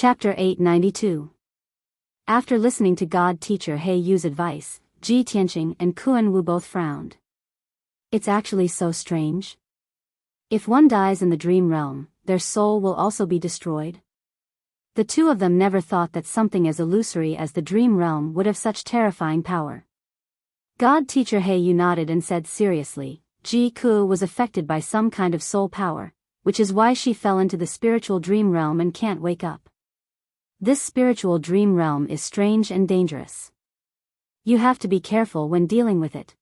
Chapter 892. After listening to God teacher He Yu's advice, Ji Tianqing and Kuan Wu both frowned. It's actually so strange. If one dies in the dream realm, their soul will also be destroyed. The two of them never thought that something as illusory as the dream realm would have such terrifying power. God teacher He Yu nodded and said seriously, Ji Ku was affected by some kind of soul power, which is why she fell into the spiritual dream realm and can't wake up. This spiritual dream realm is strange and dangerous. You have to be careful when dealing with it.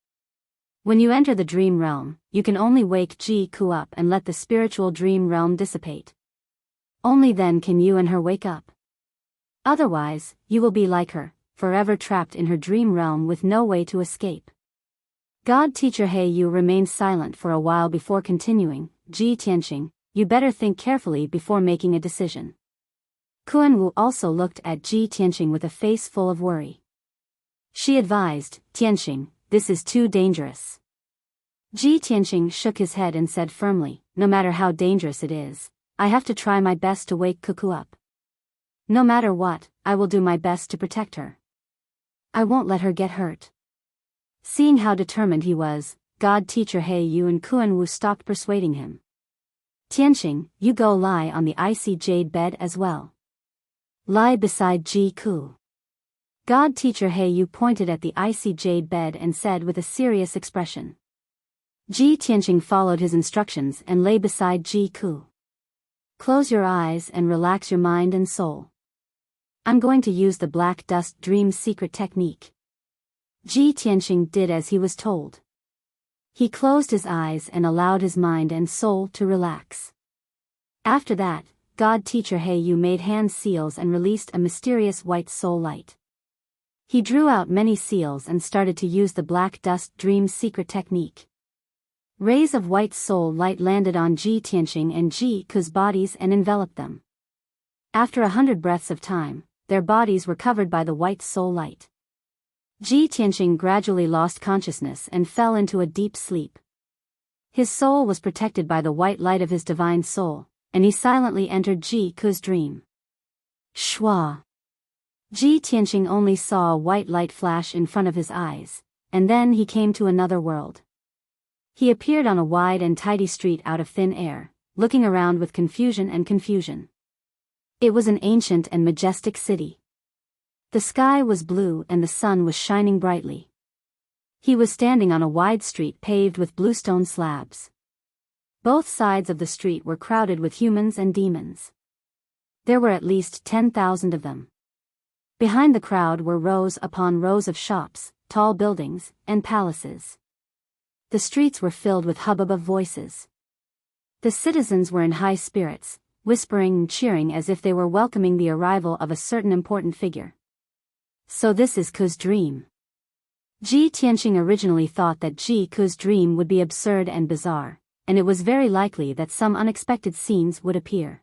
When you enter the dream realm, you can only wake Ji Ku up and let the spiritual dream realm dissipate. Only then can you and her wake up. Otherwise, you will be like her, forever trapped in her dream realm with no way to escape. God teacher He Yu remained silent for a while before continuing, Ji Tianqing, you better think carefully before making a decision. Kuan Wu also looked at Ji Tianqing with a face full of worry. She advised, Tianqing, this is too dangerous. Ji Tianqing shook his head and said firmly, no matter how dangerous it is, I have to try my best to wake Kuku up. No matter what, I will do my best to protect her. I won't let her get hurt. Seeing how determined he was, God teacher He Yu and Kuan Wu stopped persuading him. Tianqing, you go lie on the icy jade bed as well. Lie beside Ji Ku. God teacher He Yu pointed at the icy jade bed and said with a serious expression. Ji Tianqing followed his instructions and lay beside Ji Ku. Close your eyes and relax your mind and soul. I'm going to use the black dust dream secret technique. Ji Tianqing did as he was told. He closed his eyes and allowed his mind and soul to relax. After that, God teacher He Yu made hand seals and released a mysterious white soul light. He drew out many seals and started to use the black dust dream secret technique. Rays of white soul light landed on Ji Tianqing and Ji Ku's bodies and enveloped them. After 100 breaths of time, their bodies were covered by the white soul light. Ji Tianqing gradually lost consciousness and fell into a deep sleep. His soul was protected by the white light of his divine soul, and he silently entered Ji Ku's dream. Shwa! Ji Tianqing only saw a white light flash in front of his eyes, and then he came to another world. He appeared on a wide and tidy street out of thin air, looking around with confusion. It was an ancient and majestic city. The sky was blue and the sun was shining brightly. He was standing on a wide street paved with bluestone slabs. Both sides of the street were crowded with humans and demons. There were at least 10,000 of them. Behind the crowd were rows upon rows of shops, tall buildings, and palaces. The streets were filled with hubbub of voices. The citizens were in high spirits, whispering and cheering as if they were welcoming the arrival of a certain important figure. So this is Ku's dream. Ji Tianqing originally thought that Ji Ku's dream would be absurd and bizarre, and it was very likely that some unexpected scenes would appear.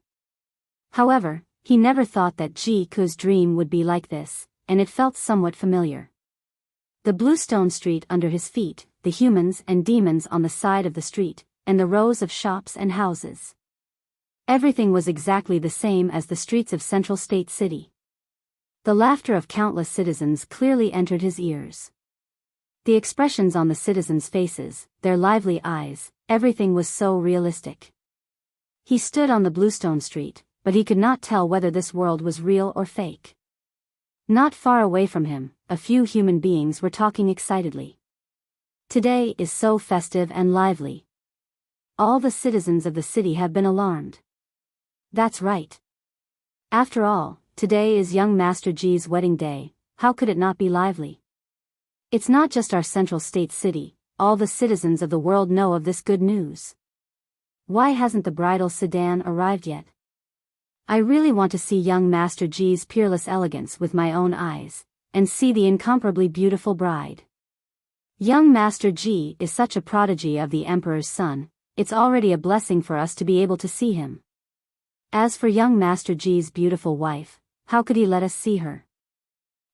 However, he never thought that Ji Ku's dream would be like this, and it felt somewhat familiar. The bluestone street under his feet, the humans and demons on the side of the street, and the rows of shops and houses. Everything was exactly the same as the streets of Central State City. The laughter of countless citizens clearly entered his ears. The expressions on the citizens' faces, their lively eyes, everything was so realistic. He stood on the bluestone street, but he could not tell whether this world was real or fake. Not far away from him, a few human beings were talking excitedly. Today is so festive and lively. All the citizens of the city have been alarmed. That's right. After all, today is young Master Ji's wedding day, how could it not be lively? It's not just our Central State City, all the citizens of the world know of this good news. Why hasn't the bridal sedan arrived yet? I really want to see young Master Ji's peerless elegance with my own eyes, and see the incomparably beautiful bride. Young Master Ji is such a prodigy of the Emperor's son, it's already a blessing for us to be able to see him. As for young Master Ji's beautiful wife, how could he let us see her?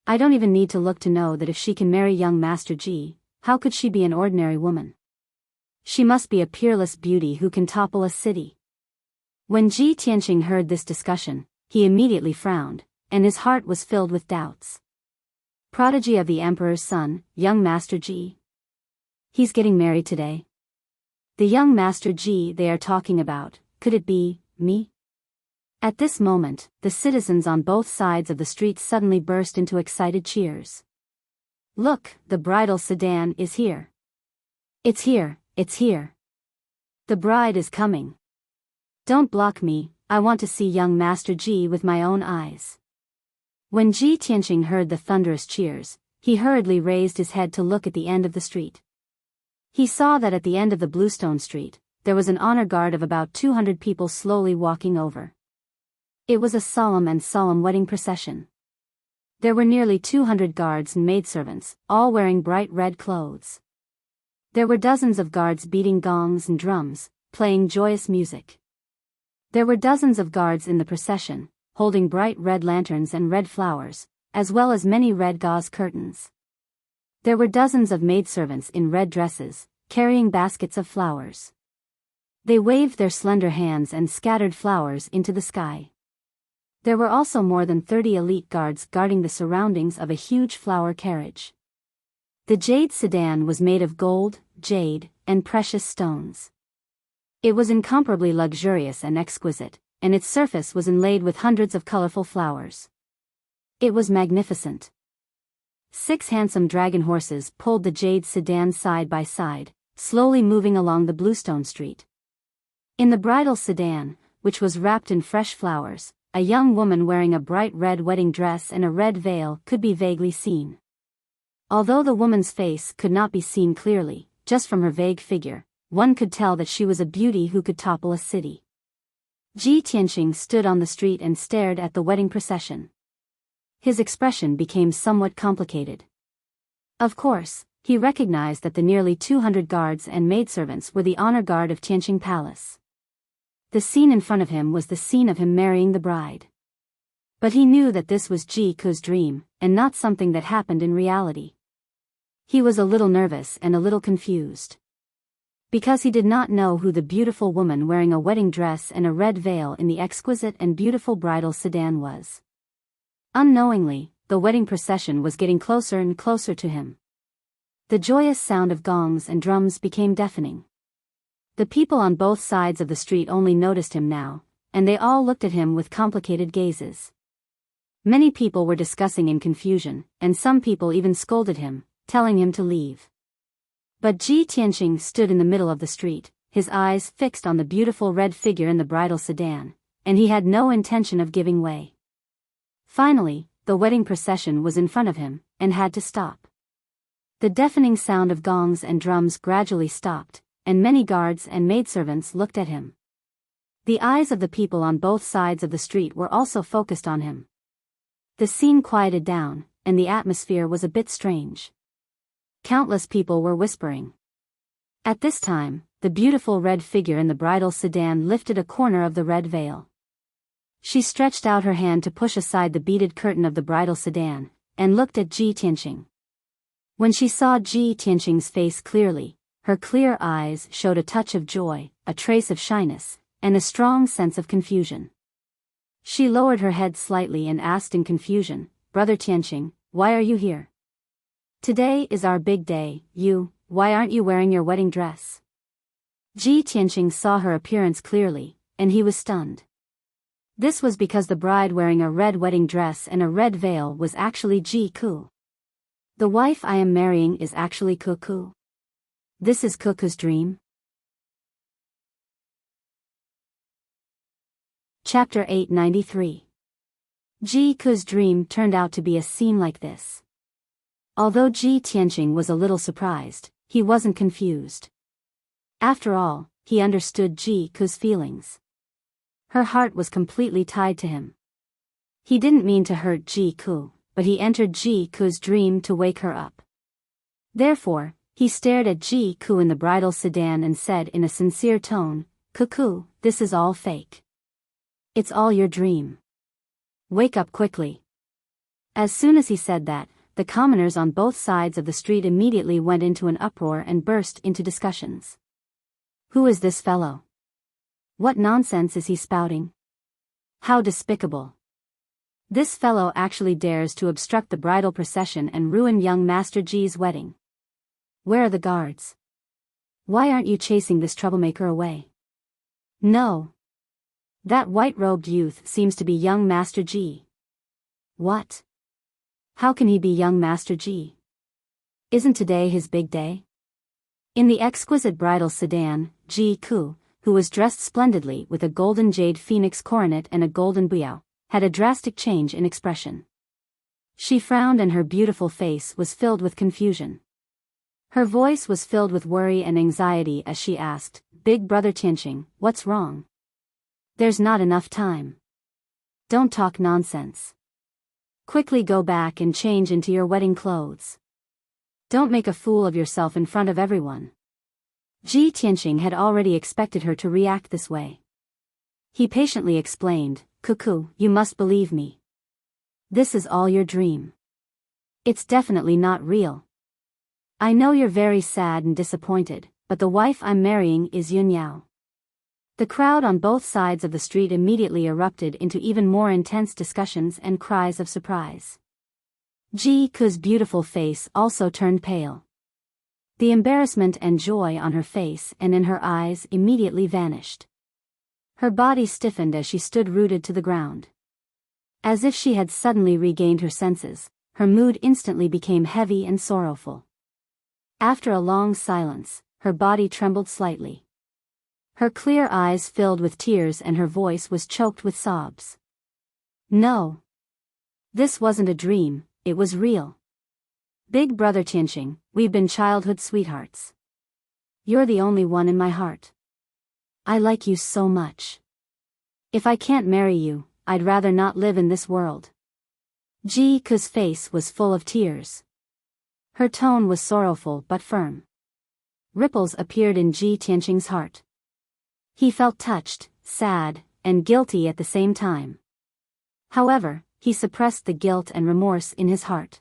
I don't even need to look to know that if she can marry young Master Ji, how could she be an ordinary woman? She must be a peerless beauty who can topple a city. When Ji Tianqing heard this discussion, he immediately frowned, and his heart was filled with doubts. Prodigy of the emperor's son, young Master Ji. He's getting married today. The young Master Ji they are talking about, could it be me? At this moment, the citizens on both sides of the street suddenly burst into excited cheers. Look, the bridal sedan is here. It's here, it's here. The bride is coming. Don't block me, I want to see young Master Ji with my own eyes. When Ji Tianqing heard the thunderous cheers, he hurriedly raised his head to look at the end of the street. He saw that at the end of the Bluestone Street, there was an honor guard of about 200 people slowly walking over. It was a solemn wedding procession. There were nearly 200 guards and maidservants, all wearing bright red clothes. There were dozens of guards beating gongs and drums, playing joyous music. There were dozens of guards in the procession, holding bright red lanterns and red flowers, as well as many red gauze curtains. There were dozens of maidservants in red dresses, carrying baskets of flowers. They waved their slender hands and scattered flowers into the sky. There were also more than 30 elite guards guarding the surroundings of a huge flower carriage. The jade sedan was made of gold, jade, and precious stones. It was incomparably luxurious and exquisite, and its surface was inlaid with hundreds of colorful flowers. It was magnificent. 6 handsome dragon horses pulled the jade sedan side by side, slowly moving along the Bluestone Street. In the bridal sedan, which was wrapped in fresh flowers, a young woman wearing a bright red wedding dress and a red veil could be vaguely seen. Although the woman's face could not be seen clearly, just from her vague figure, one could tell that she was a beauty who could topple a city. Ji Tianqing stood on the street and stared at the wedding procession. His expression became somewhat complicated. Of course, he recognized that the nearly 200 guards and maidservants were the honor guard of Tianqing Palace. The scene in front of him was the scene of him marrying the bride. But he knew that this was Ji Ku's dream, and not something that happened in reality. He was a little nervous and a little confused. Because he did not know who the beautiful woman wearing a wedding dress and a red veil in the exquisite and beautiful bridal sedan was. Unknowingly, the wedding procession was getting closer and closer to him. The joyous sound of gongs and drums became deafening. The people on both sides of the street only noticed him now, and they all looked at him with complicated gazes. Many people were discussing in confusion, and some people even scolded him, telling him to leave. But Ji Tianqing stood in the middle of the street, his eyes fixed on the beautiful red figure in the bridal sedan, and he had no intention of giving way. Finally, the wedding procession was in front of him, and had to stop. The deafening sound of gongs and drums gradually stopped, and many guards and maidservants looked at him. The eyes of the people on both sides of the street were also focused on him. The scene quieted down, and the atmosphere was a bit strange. Countless people were whispering. At this time, the beautiful red figure in the bridal sedan lifted a corner of the red veil. She stretched out her hand to push aside the beaded curtain of the bridal sedan, and looked at Ji Tianqing. When she saw Ji Tianqing's face clearly, her clear eyes showed a touch of joy, a trace of shyness, and a strong sense of confusion. She lowered her head slightly and asked in confusion, "Brother Tianqing, why are you here? Today is our big day, why aren't you wearing your wedding dress?" Ji Tianqing saw her appearance clearly, and he was stunned. This was because the bride wearing a red wedding dress and a red veil was actually Ji Ku. The wife I am marrying is actually Ku. This is Ku's dream. Chapter 893. Ji Ku's dream turned out to be a scene like this. Although Ji Tianqing was a little surprised, he wasn't confused. After all, he understood Ji Ku's feelings. Her heart was completely tied to him. He didn't mean to hurt Ji Ku, but he entered Ji Ku's dream to wake her up. Therefore, he stared at Ji Ku in the bridal sedan and said in a sincere tone, "Ku, this is all fake. It's all your dream. Wake up quickly." As soon as he said that, the commoners on both sides of the street immediately went into an uproar and burst into discussions. Who is this fellow? What nonsense is he spouting? How despicable. This fellow actually dares to obstruct the bridal procession and ruin young Master Ji's wedding. Where are the guards? Why aren't you chasing this troublemaker away? No. That white-robed youth seems to be young Master Ji. What? How can he be young Master Ji? Isn't today his big day? In the exquisite bridal sedan, Ji Ku, who was dressed splendidly with a golden jade phoenix coronet and a golden biyao, had a drastic change in expression. She frowned and her beautiful face was filled with confusion. Her voice was filled with worry and anxiety as she asked, "Big brother Tianqing, what's wrong? There's not enough time. Don't talk nonsense. Quickly go back and change into your wedding clothes. Don't make a fool of yourself in front of everyone." Ji Tianqing had already expected her to react this way. He patiently explained, "Cuckoo, you must believe me. This is all your dream. It's definitely not real. I know you're very sad and disappointed, but the wife I'm marrying is Yun Yao." The crowd on both sides of the street immediately erupted into even more intense discussions and cries of surprise. Ji Ku's beautiful face also turned pale. The embarrassment and joy on her face and in her eyes immediately vanished. Her body stiffened as she stood rooted to the ground. As if she had suddenly regained her senses, her mood instantly became heavy and sorrowful. After a long silence, her body trembled slightly. Her clear eyes filled with tears and her voice was choked with sobs. "No. This wasn't a dream, it was real. Big brother Tianqing, we've been childhood sweethearts. You're the only one in my heart. I like you so much. If I can't marry you, I'd rather not live in this world." Ji Ku's face was full of tears. Her tone was sorrowful but firm. Ripples appeared in Ji Tianqing's heart. He felt touched, sad, and guilty at the same time. However, he suppressed the guilt and remorse in his heart.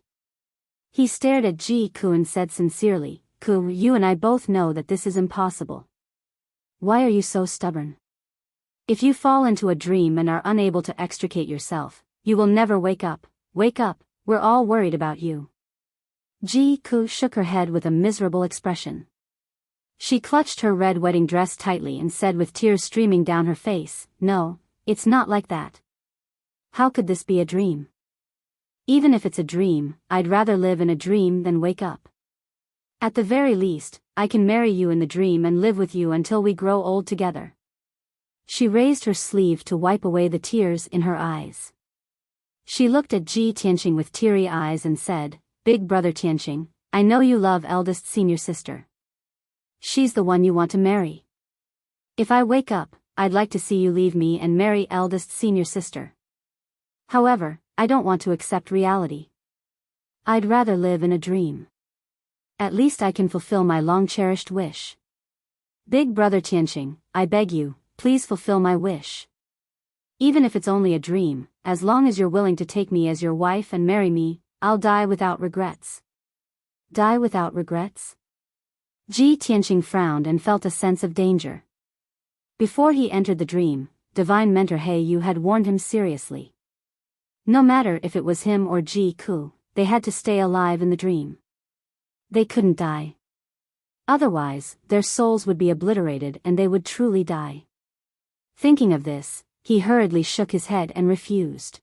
He stared at Ji Ku and said sincerely, "Ku, you and I both know that this is impossible. Why are you so stubborn? If you fall into a dream and are unable to extricate yourself, you will never wake up. Wake up, we're all worried about you." Ji Ku shook her head with a miserable expression. She clutched her red wedding dress tightly and said with tears streaming down her face, "No, it's not like that. How could this be a dream? Even if it's a dream, I'd rather live in a dream than wake up. At the very least, I can marry you in the dream and live with you until we grow old together." She raised her sleeve to wipe away the tears in her eyes. She looked at Ji Tianqing with teary eyes and said, "Big brother Tianqing, I know you love eldest senior sister. She's the one you want to marry. If I wake up, I'd like to see you leave me and marry eldest senior sister. However, I don't want to accept reality. I'd rather live in a dream. At least I can fulfill my long-cherished wish. Big brother Tianqing, I beg you, please fulfill my wish. Even if it's only a dream, as long as you're willing to take me as your wife and marry me, I'll die without regrets." Die without regrets? Ji Tianqing frowned and felt a sense of danger. Before he entered the dream, Divine Mentor He Yu had warned him seriously. No matter if it was him or Ji Ku, they had to stay alive in the dream. They couldn't die. Otherwise, their souls would be obliterated and they would truly die. Thinking of this, he hurriedly shook his head and refused.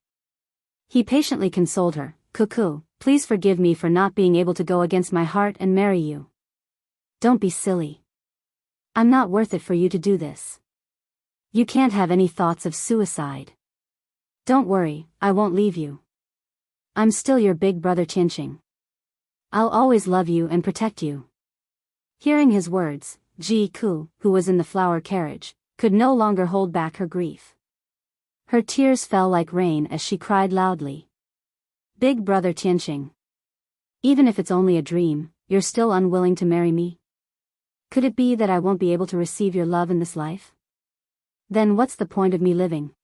He patiently consoled her, "Cuckoo, please forgive me for not being able to go against my heart and marry you. Don't be silly. I'm not worth it for you to do this. You can't have any thoughts of suicide. Don't worry, I won't leave you. I'm still your big brother Tianqing. I'll always love you and protect you." Hearing his words, Ji Ku, who was in the flower carriage, could no longer hold back her grief. Her tears fell like rain as she cried loudly. "Big brother Tianqing. Even if it's only a dream, you're still unwilling to marry me? Could it be that I won't be able to receive your love in this life? Then what's the point of me living?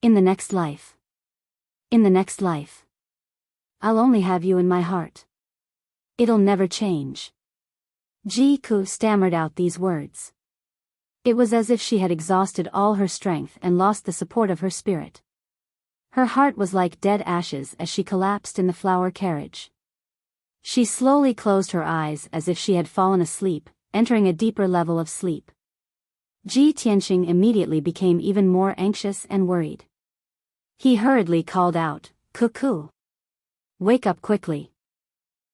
In the next life. In the next life. I'll only have you in my heart. It'll never change." Ji Ku stammered out these words. It was as if she had exhausted all her strength and lost the support of her spirit. Her heart was like dead ashes as she collapsed in the flower carriage. She slowly closed her eyes as if she had fallen asleep, entering a deeper level of sleep. Ji Tianqing immediately became even more anxious and worried. He hurriedly called out, "Cuckoo! Wake up quickly.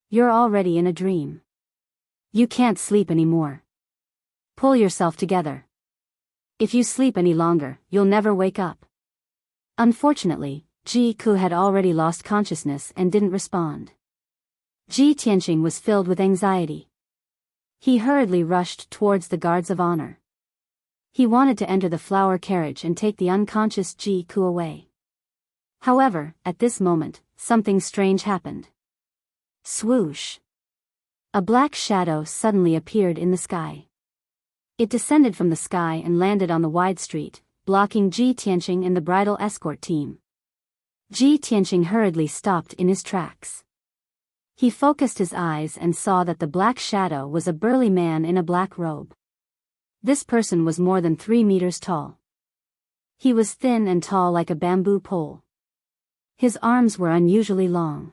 You're already in a dream. You can't sleep anymore. Pull yourself together. If you sleep any longer, you'll never wake up." Unfortunately, Ji Ku had already lost consciousness and didn't respond. Ji Tianqing was filled with anxiety. He hurriedly rushed towards the guards of honor. He wanted to enter the flower carriage and take the unconscious Ji Ku away. However, at this moment, something strange happened. Swoosh! A black shadow suddenly appeared in the sky. It descended from the sky and landed on the wide street, blocking Ji Tianqing and the bridal escort team. Ji Tianqing hurriedly stopped in his tracks. He focused his eyes and saw that the black shadow was a burly man in a black robe. This person was more than 3 meters tall. He was thin and tall like a bamboo pole. His arms were unusually long.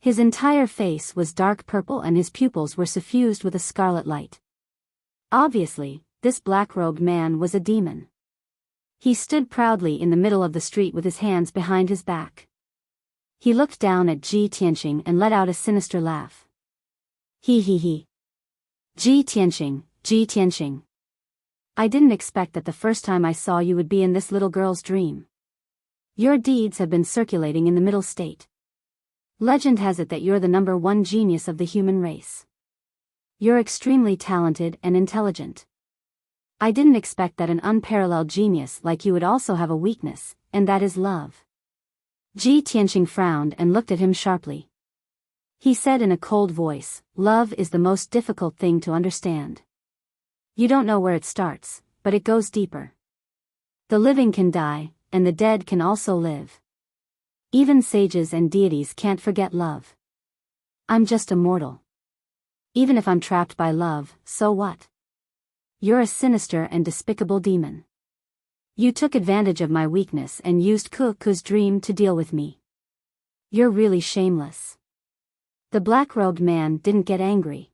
His entire face was dark purple and his pupils were suffused with a scarlet light. Obviously, this black-robed man was a demon. He stood proudly in the middle of the street with his hands behind his back. He looked down at Ji Tianqing and let out a sinister laugh. He. Ji Tianqing, Ji Tianqing. I didn't expect that the first time I saw you would be in this little girl's dream. Your deeds have been circulating in the Middle State. Legend has it that you're the #1 genius of the human race. You're extremely talented and intelligent. I didn't expect that an unparalleled genius like you would also have a weakness, and that is love. Ji Tianqing frowned and looked at him sharply. He said in a cold voice, "Love is the most difficult thing to understand. You don't know where it starts, but it goes deeper. The living can die, and the dead can also live. Even sages and deities can't forget love. I'm just a mortal. Even if I'm trapped by love, so what? You're a sinister and despicable demon. You took advantage of my weakness and used Kuku's dream to deal with me. You're really shameless." The black-robed man didn't get angry.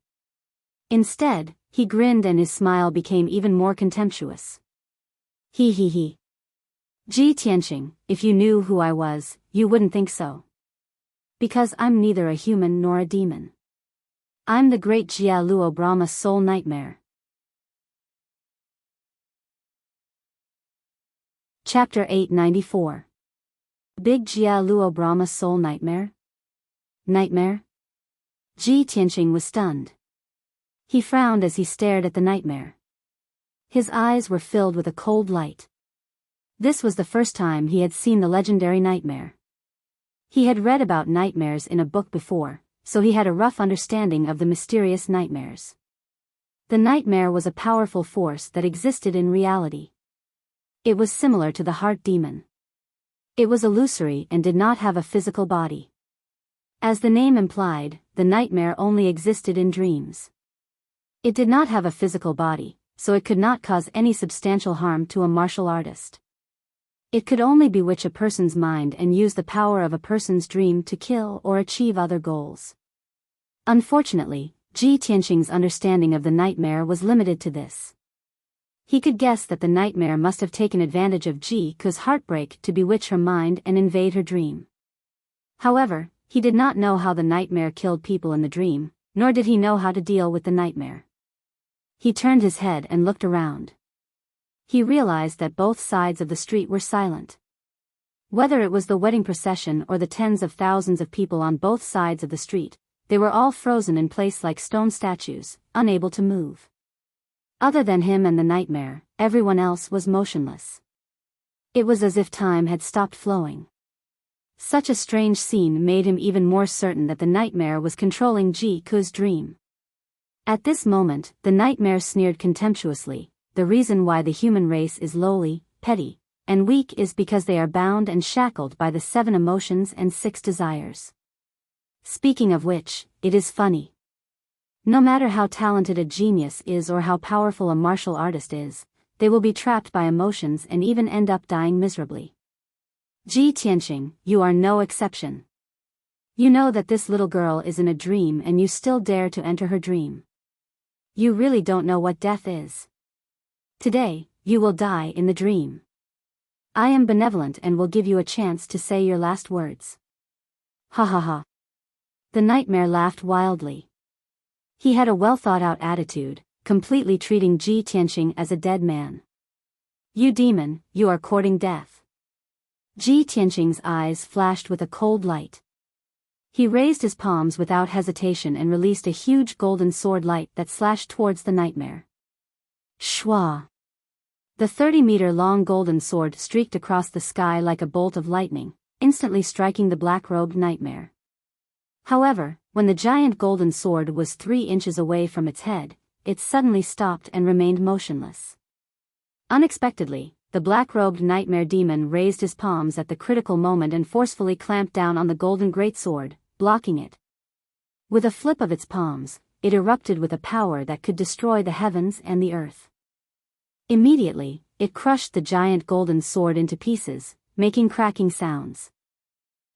Instead, he grinned and his smile became even more contemptuous. He. Ji Tianqing, if you knew who I was, you wouldn't think so. Because I'm neither a human nor a demon. I'm the great Jia Luo Brahma soul nightmare. Chapter 894. Big Jia Luo Brahma soul nightmare? Nightmare? Ji Tianqing was stunned. He frowned as he stared at the nightmare. His eyes were filled with a cold light. This was the first time he had seen the legendary nightmare. He had read about nightmares in a book before, so he had a rough understanding of the mysterious nightmares. The nightmare was a powerful force that existed in reality. It was similar to the heart demon. It was illusory and did not have a physical body. As the name implied, the nightmare only existed in dreams. It did not have a physical body, so it could not cause any substantial harm to a martial artist. It could only bewitch a person's mind and use the power of a person's dream to kill or achieve other goals. Unfortunately, Ji Tianqing's understanding of the nightmare was limited to this. He could guess that the nightmare must have taken advantage of Ji Ku's heartbreak to bewitch her mind and invade her dream. However, he did not know how the nightmare killed people in the dream, nor did he know how to deal with the nightmare. He turned his head and looked around. He realized that both sides of the street were silent. Whether it was the wedding procession or the tens of thousands of people on both sides of the street, they were all frozen in place like stone statues, unable to move. Other than him and the nightmare, everyone else was motionless. It was as if time had stopped flowing. Such a strange scene made him even more certain that the nightmare was controlling Ji Ku's dream. At this moment, the nightmare sneered contemptuously. The reason why the human race is lowly, petty, and weak is because they are bound and shackled by the 7 emotions and 6 desires. Speaking of which, it is funny. No matter how talented a genius is or how powerful a martial artist is, they will be trapped by emotions and even end up dying miserably. Ji Tianqing, you are no exception. You know that this little girl is in a dream and you still dare to enter her dream. You really don't know what death is. Today, you will die in the dream. I am benevolent and will give you a chance to say your last words. Ha ha ha. The nightmare laughed wildly. He had a well-thought-out attitude, completely treating Ji Tianqing as a dead man. You demon, you are courting death. Ji Tianqing's eyes flashed with a cold light. He raised his palms without hesitation and released a huge golden sword light that slashed towards the nightmare. Shwa! The 30-meter-long golden sword streaked across the sky like a bolt of lightning, instantly striking the black-robed nightmare. However, when the giant golden sword was 3 inches away from its head, it suddenly stopped and remained motionless. Unexpectedly, the black-robed nightmare demon raised his palms at the critical moment and forcefully clamped down on the golden greatsword, blocking it. With a flip of its palms, it erupted with a power that could destroy the heavens and the earth. Immediately, it crushed the giant golden sword into pieces, making cracking sounds.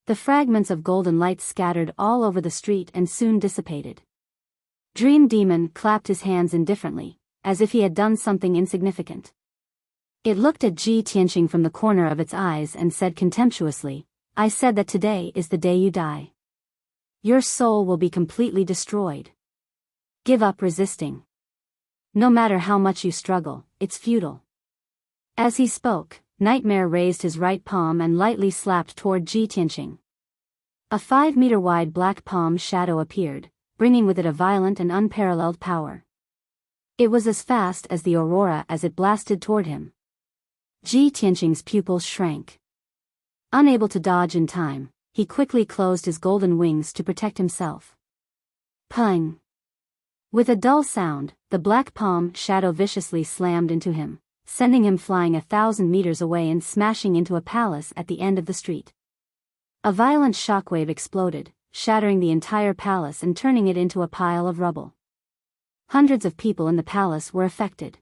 The fragments of golden light scattered all over the street and soon dissipated. Dream Demon clapped his hands indifferently, as if he had done something insignificant. It looked at Ji Tianqing from the corner of its eyes and said contemptuously, I said that today is the day you die. Your soul will be completely destroyed. Give up resisting. No matter how much you struggle, it's futile. As he spoke, Nightmare raised his right palm and lightly slapped toward Ji Tianqing. A 5-meter-wide black palm shadow appeared, bringing with it a violent and unparalleled power. It was as fast as the aurora as it blasted toward him. Ji Tianqing's pupils shrank. Unable to dodge in time, he quickly closed his golden wings to protect himself. Pung! With a dull sound, the black palm shadow viciously slammed into him, sending him flying 1,000 meters away and smashing into a palace at the end of the street. A violent shockwave exploded, shattering the entire palace and turning it into a pile of rubble. Hundreds of people in the palace were affected.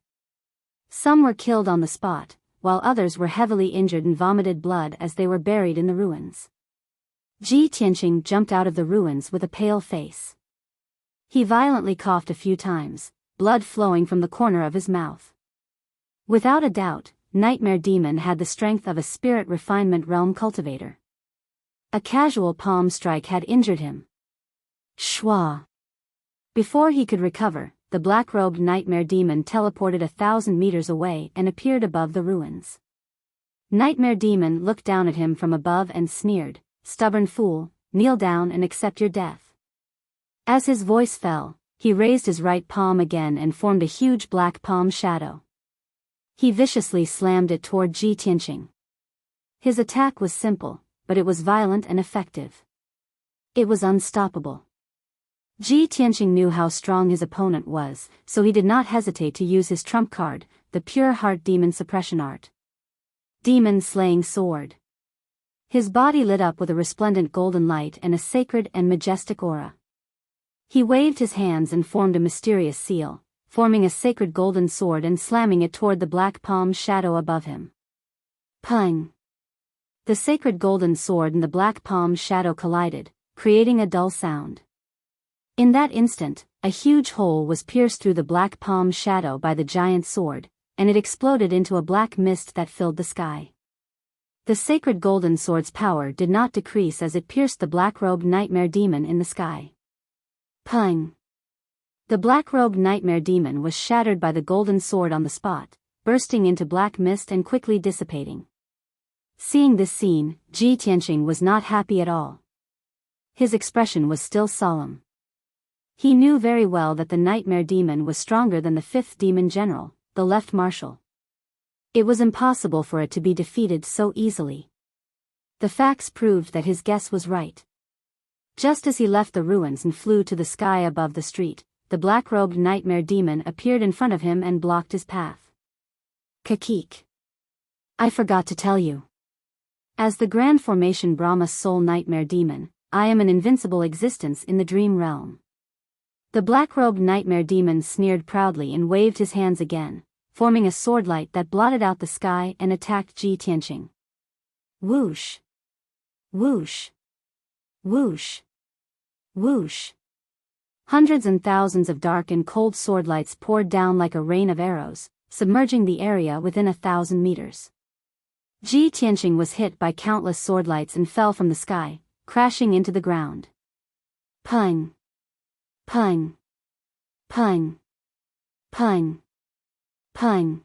Some were killed on the spot, while others were heavily injured and vomited blood as they were buried in the ruins. Ji Tianqing jumped out of the ruins with a pale face. He violently coughed a few times, blood flowing from the corner of his mouth. Without a doubt, Nightmare Demon had the strength of a spirit refinement realm cultivator. A casual palm strike had injured him. Shwa! Before he could recover, the black-robed Nightmare Demon teleported 1,000 meters away and appeared above the ruins. Nightmare Demon looked down at him from above and sneered, Stubborn fool, kneel down and accept your death. As his voice fell, he raised his right palm again and formed a huge black palm shadow. He viciously slammed it toward Ji Tianqing. His attack was simple, but it was violent and effective. It was unstoppable. Ji Tianqing knew how strong his opponent was, so he did not hesitate to use his trump card, the Pure Heart Demon Suppression Art. Demon Slaying Sword. His body lit up with a resplendent golden light and a sacred and majestic aura. He waved his hands and formed a mysterious seal, forming a sacred golden sword and slamming it toward the black palm shadow above him. Pung! The sacred golden sword and the black palm shadow collided, creating a dull sound. In that instant, a huge hole was pierced through the black palm shadow by the giant sword, and it exploded into a black mist that filled the sky. The sacred golden sword's power did not decrease as it pierced the black-robed nightmare demon in the sky. Pung! The black-robed nightmare demon was shattered by the golden sword on the spot, bursting into black mist and quickly dissipating. Seeing this scene, Ji Tianqing was not happy at all. His expression was still solemn. He knew very well that the nightmare demon was stronger than the fifth demon general, the left marshal. It was impossible for it to be defeated so easily. The facts proved that his guess was right. Just as he left the ruins and flew to the sky above the street, the black-robed nightmare demon appeared in front of him and blocked his path. Kakik. I forgot to tell you. As the Grand Formation Brahma's soul nightmare demon, I am an invincible existence in the dream realm. The black-robed nightmare demon sneered proudly and waved his hands again, forming a swordlight that blotted out the sky and attacked Ji Tianqing. Whoosh! Whoosh! Whoosh! Whoosh! Hundreds and thousands of dark and cold swordlights poured down like a rain of arrows, submerging the area within 1,000 meters. Ji Tianqing was hit by countless swordlights and fell from the sky, crashing into the ground. Pung! Pung! Pung! Pung! Pung!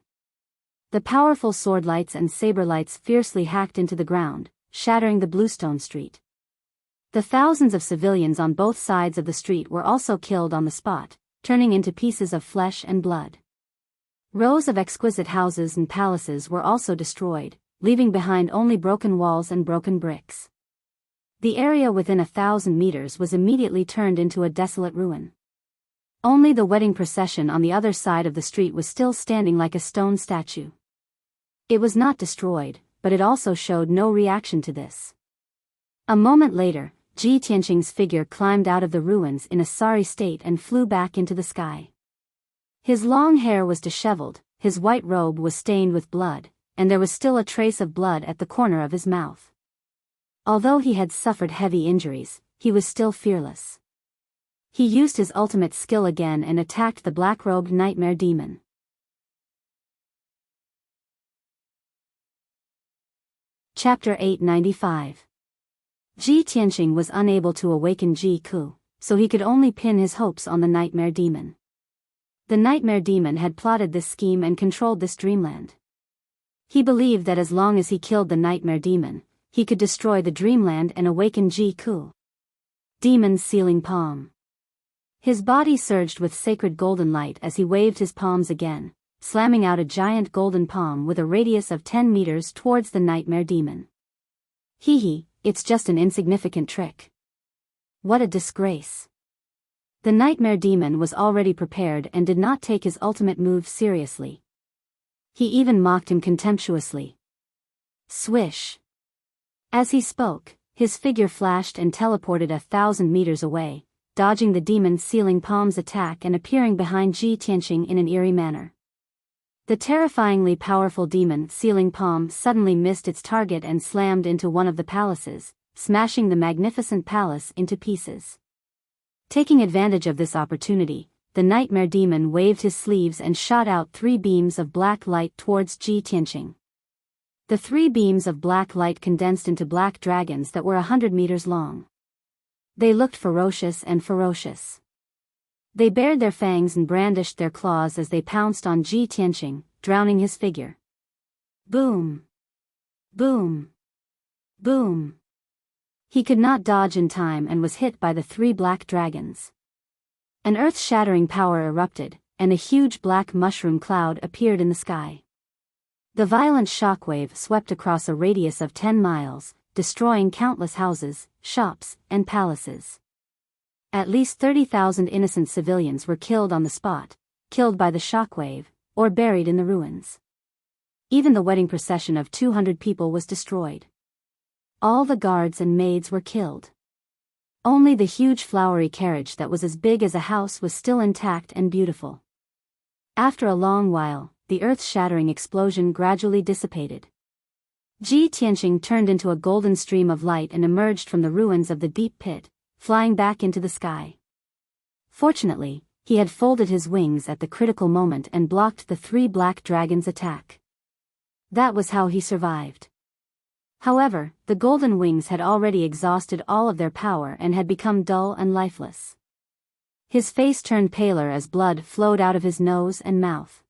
The powerful swordlights and saber lights fiercely hacked into the ground, shattering the bluestone street. The thousands of civilians on both sides of the street were also killed on the spot, turning into pieces of flesh and blood. Rows of exquisite houses and palaces were also destroyed, leaving behind only broken walls and broken bricks. The area within 1,000 meters was immediately turned into a desolate ruin. Only the wedding procession on the other side of the street was still standing like a stone statue. It was not destroyed, but it also showed no reaction to this. A moment later, Ji Tianqing's figure climbed out of the ruins in a sorry state and flew back into the sky. His long hair was disheveled, his white robe was stained with blood, and there was still a trace of blood at the corner of his mouth. Although he had suffered heavy injuries, he was still fearless. He used his ultimate skill again and attacked the black-robed nightmare demon. Chapter 895. Ji Tianqing was unable to awaken Ji Ku, so he could only pin his hopes on the nightmare demon. The nightmare demon had plotted this scheme and controlled this dreamland. He believed that as long as he killed the nightmare demon, he could destroy the dreamland and awaken Ji Ku. Demon's sealing palm. His body surged with sacred golden light as he waved his palms again, slamming out a giant golden palm with a radius of 10 meters towards the nightmare demon. Hee hee, it's just an insignificant trick. What a disgrace. The nightmare demon was already prepared and did not take his ultimate move seriously. He even mocked him contemptuously. Swish. As he spoke, his figure flashed and teleported 1,000 meters away, dodging the demon's sealing palm's attack and appearing behind Ji Tianqing in an eerie manner. The terrifyingly powerful demon sealing palm suddenly missed its target and slammed into one of the palaces, smashing the magnificent palace into pieces. Taking advantage of this opportunity, the nightmare demon waved his sleeves and shot out 3 beams of black light towards Ji Tianqing. The 3 beams of black light condensed into black dragons that were 100 meters long. They looked ferocious and ferocious. They bared their fangs and brandished their claws as they pounced on Ji Tianqing, drowning his figure. Boom! Boom! Boom! He could not dodge in time and was hit by the 3 black dragons. An earth-shattering power erupted, and a huge black mushroom cloud appeared in the sky. The violent shockwave swept across a radius of 10 miles, destroying countless houses, shops, and palaces. At least 30,000 innocent civilians were killed on the spot, killed by the shockwave, or buried in the ruins. Even the wedding procession of 200 people was destroyed. All the guards and maids were killed. Only the huge flowery carriage that was as big as a house was still intact and beautiful. After a long while, the earth-shattering explosion gradually dissipated. Ji Tianqing turned into a golden stream of light and emerged from the ruins of the deep pit, flying back into the sky. Fortunately, he had folded his wings at the critical moment and blocked the 3 black dragons' attack. That was how he survived. However, the golden wings had already exhausted all of their power and had become dull and lifeless. His face turned paler as blood flowed out of his nose and mouth.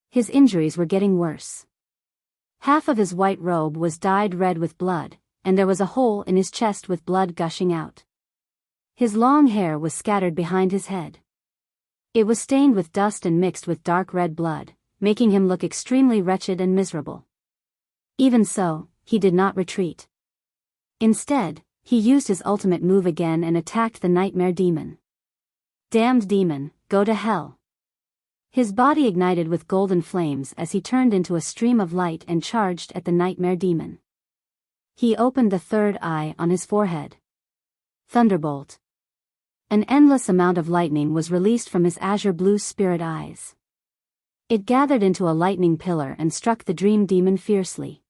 His injuries were getting worse. Half of his white robe was dyed red with blood, and there was a hole in his chest with blood gushing out. His long hair was scattered behind his head. It was stained with dust and mixed with dark red blood, making him look extremely wretched and miserable. Even so, he did not retreat. Instead, he used his ultimate move again and attacked the nightmare demon. Damned demon, go to hell. His body ignited with golden flames as he turned into a stream of light and charged at the nightmare demon. He opened the 3rd eye on his forehead. Thunderbolt. An endless amount of lightning was released from his azure blue spirit eyes. It gathered into a lightning pillar and struck the dream demon fiercely.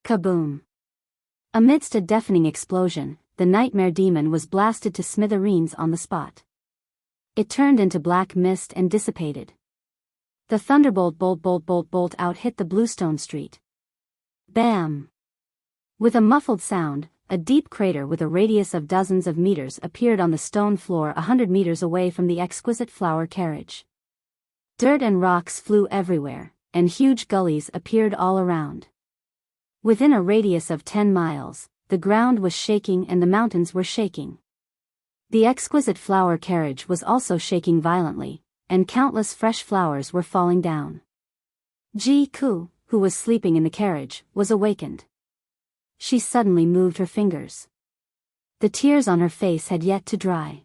Kaboom! Amidst a deafening explosion, the nightmare demon was blasted to smithereens on the spot. It turned into black mist and dissipated. The thunderbolt bolt out hit the bluestone street. Bam! With a muffled sound, a deep crater with a radius of dozens of meters appeared on the stone floor 100 meters away from the exquisite flower carriage. Dirt and rocks flew everywhere, and huge gullies appeared all around. Within a radius of 10 miles, the ground was shaking and the mountains were shaking. The exquisite flower carriage was also shaking violently, and countless fresh flowers were falling down. Ji-ku, who was sleeping in the carriage, was awakened. She suddenly moved her fingers. The tears on her face had yet to dry.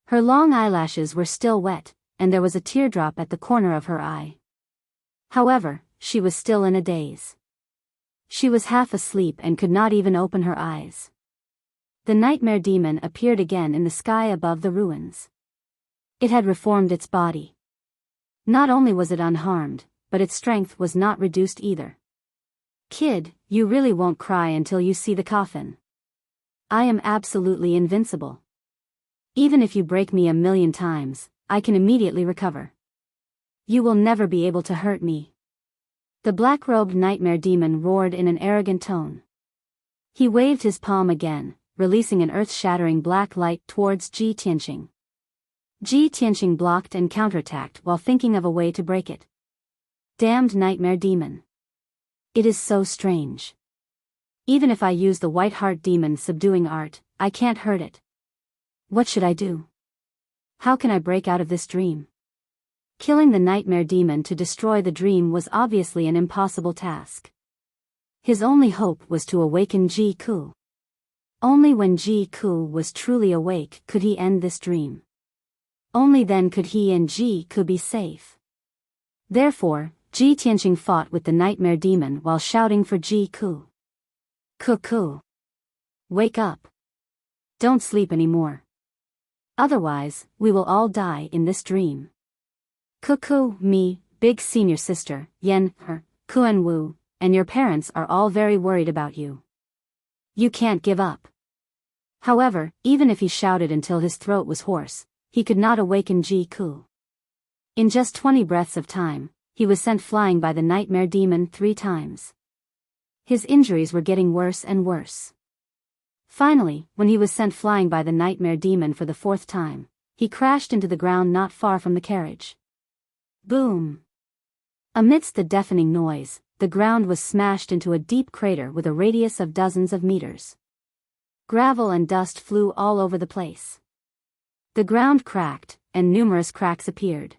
Her long eyelashes were still wet, and there was a teardrop at the corner of her eye. However, she was still in a daze. She was half asleep and could not even open her eyes. The nightmare demon appeared again in the sky above the ruins. It had reformed its body. Not only was it unharmed, but its strength was not reduced either. Kid, you really won't cry until you see the coffin. I am absolutely invincible. Even if you break me 1,000,000 times, I can immediately recover. You will never be able to hurt me. The black-robed nightmare demon roared in an arrogant tone. He waved his palm again, releasing an earth-shattering black light towards Ji Tianqing. Ji Tianqing blocked and counterattacked while thinking of a way to break it. Damned nightmare demon. It is so strange. Even if I use the white heart demon subduing art, I can't hurt it. What should I do? How can I break out of this dream? Killing the nightmare demon to destroy the dream was obviously an impossible task. His only hope was to awaken Ji-ku. Only when Ji-ku was truly awake could he end this dream. Only then could he and Ji-ku be safe. Therefore, Ji Tianqing fought with the nightmare demon while shouting for Ji-ku. Ku-ku. Wake up. Don't sleep anymore. Otherwise, we will all die in this dream. Ku-ku, me, big senior sister, Yen, her, Kuan Wu, and your parents are all very worried about you. You can't give up. However, even if he shouted until his throat was hoarse, he could not awaken Ji-ku. In just 20 breaths of time, he was sent flying by the nightmare demon 3 times. His injuries were getting worse and worse. Finally, when he was sent flying by the nightmare demon for the 4th time, he crashed into the ground not far from the carriage. Boom! Amidst the deafening noise, the ground was smashed into a deep crater with a radius of dozens of meters. Gravel and dust flew all over the place. The ground cracked, and numerous cracks appeared.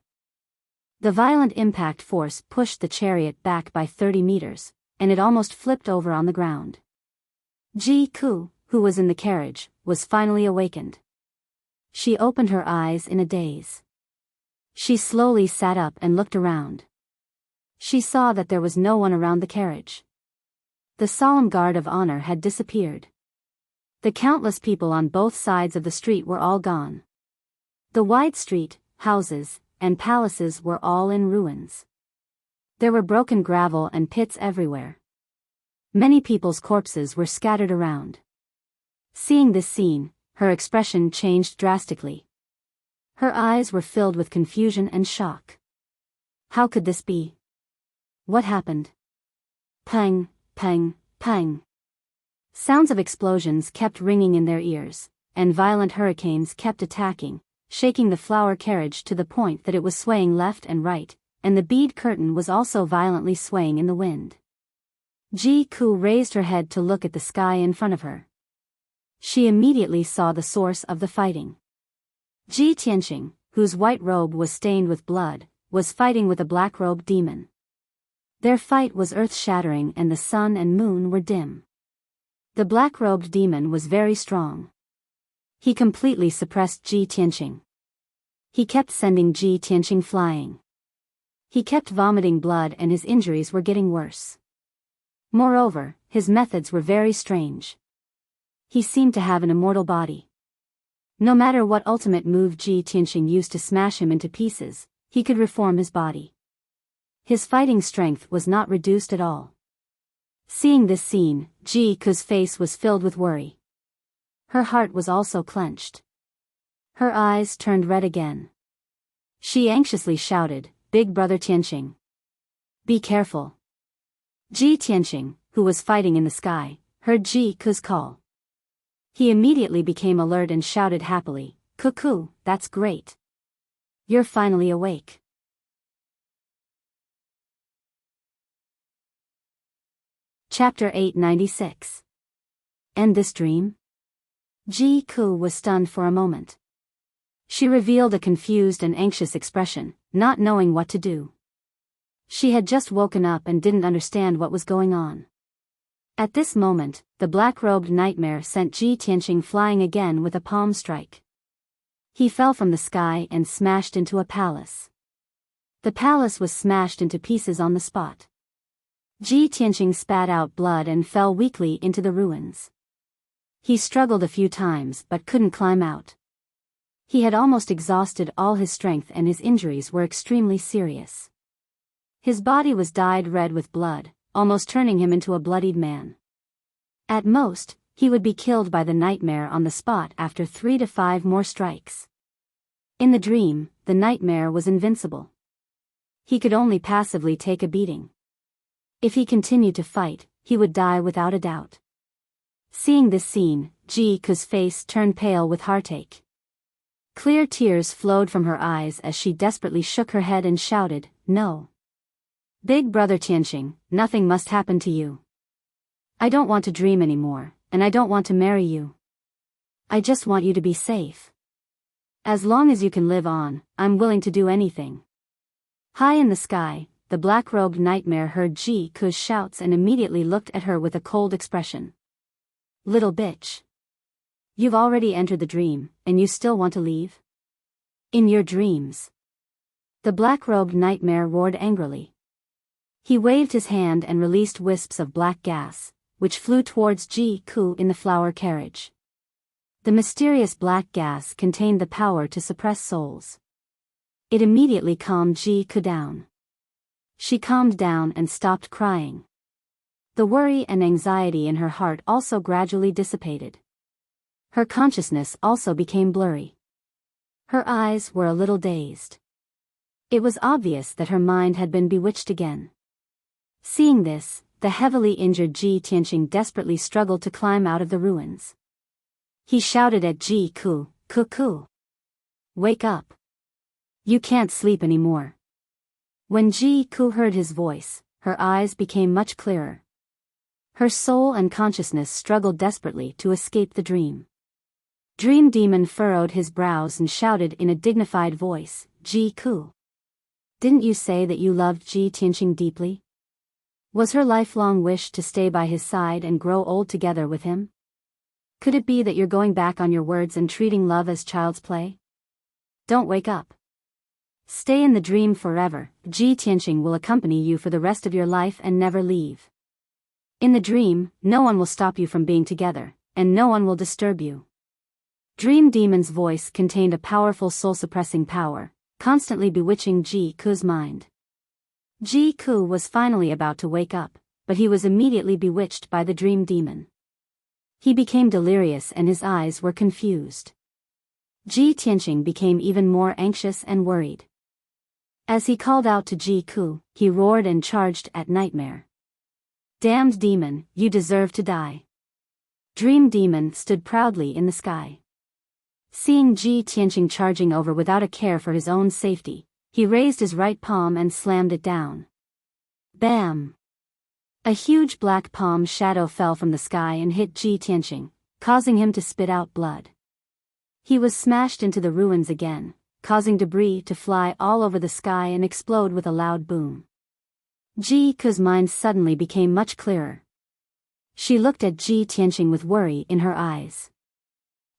The violent impact force pushed the chariot back by 30 meters, and it almost flipped over on the ground. Ji-ku, who was in the carriage, was finally awakened. She opened her eyes in a daze. She slowly sat up and looked around. She saw that there was no one around the carriage. The solemn guard of honor had disappeared. The countless people on both sides of the street were all gone. The wide street, houses, and palaces were all in ruins. There were broken gravel and pits everywhere. Many people's corpses were scattered around. Seeing this scene, her expression changed drastically. Her eyes were filled with confusion and shock. How could this be? What happened? Pang, pang, pang. Sounds of explosions kept ringing in their ears, and violent hurricanes kept attacking, shaking the flower carriage to the point that it was swaying left and right, and the bead curtain was also violently swaying in the wind. Ji-ku raised her head to look at the sky in front of her. She immediately saw the source of the fighting. Ji Tianqing, whose white robe was stained with blood, was fighting with a black-robed demon. Their fight was earth-shattering and the sun and moon were dim. The black-robed demon was very strong. He completely suppressed Ji Tianqing. He kept sending Ji Tianqing flying. He kept vomiting blood and his injuries were getting worse. Moreover, his methods were very strange. He seemed to have an immortal body. No matter what ultimate move Ji Tianqing used to smash him into pieces, he could reform his body. His fighting strength was not reduced at all. Seeing this scene, Ji Ku's face was filled with worry. Her heart was also clenched. Her eyes turned red again. She anxiously shouted, "Big brother Tianqing. Be careful." Ji Tianqing, who was fighting in the sky, heard Ji Ku's call. He immediately became alert and shouted happily, "Cuckoo, that's great. You're finally awake." Chapter 896. End this dream? Ji Ku was stunned for a moment. She revealed a confused and anxious expression, not knowing what to do. She had just woken up and didn't understand what was going on. At this moment, the black-robed nightmare sent Ji Tianqing flying again with a palm strike. He fell from the sky and smashed into a palace. The palace was smashed into pieces on the spot. Ji Tianqing spat out blood and fell weakly into the ruins. He struggled a few times but couldn't climb out. He had almost exhausted all his strength and his injuries were extremely serious. His body was dyed red with blood, almost turning him into a bloodied man. At most, he would be killed by the nightmare on the spot after 3 to 5 more strikes. In the dream, the nightmare was invincible. He could only passively take a beating. If he continued to fight, he would die without a doubt. Seeing this scene, Ji Ku's face turned pale with heartache. Clear tears flowed from her eyes as she desperately shook her head and shouted, "No. Big brother Tianqing, nothing must happen to you. I don't want to dream anymore, and I don't want to marry you. I just want you to be safe. As long as you can live on, I'm willing to do anything." High in the sky, the black-robed nightmare heard Ji Ku's shouts and immediately looked at her with a cold expression. "Little bitch. You've already entered the dream, and you still want to leave? In your dreams." The black-robed nightmare roared angrily. He waved his hand and released wisps of black gas, which flew towards Ji Ku in the flower carriage. The mysterious black gas contained the power to suppress souls. It immediately calmed Ji Ku down. She calmed down and stopped crying. The worry and anxiety in her heart also gradually dissipated. Her consciousness also became blurry. Her eyes were a little dazed. It was obvious that her mind had been bewitched again. Seeing this, the heavily injured Ji Tianqing desperately struggled to climb out of the ruins. He shouted at Ji Ku, "Cuckoo! Wake up! You can't sleep anymore." When Ji Ku heard his voice, her eyes became much clearer. Her soul and consciousness struggled desperately to escape the dream. Dream Demon furrowed his brows and shouted in a dignified voice, "Ji Ku. Didn't you say that you loved Ji Tianqing deeply? Was her lifelong wish to stay by his side and grow old together with him? Could it be that you're going back on your words and treating love as child's play? Don't wake up. Stay in the dream forever. Ji Tianqing will accompany you for the rest of your life and never leave. In the dream, no one will stop you from being together, and no one will disturb you." Dream Demon's voice contained a powerful soul-suppressing power, constantly bewitching Ji Ku's mind. Ji Ku was finally about to wake up, but he was immediately bewitched by the Dream Demon. He became delirious and his eyes were confused. Ji Tianqing became even more anxious and worried. As he called out to Ji Ku, he roared and charged at Nightmare. "Damned demon, you deserve to die." Dream Demon stood proudly in the sky. Seeing Ji Tianqing charging over without a care for his own safety, he raised his right palm and slammed it down. Bam! A huge black palm shadow fell from the sky and hit Ji Tianqing, causing him to spit out blood. He was smashed into the ruins again, causing debris to fly all over the sky and explode with a loud boom. Ji Ku's mind suddenly became much clearer. She looked at Ji Tianqing with worry in her eyes.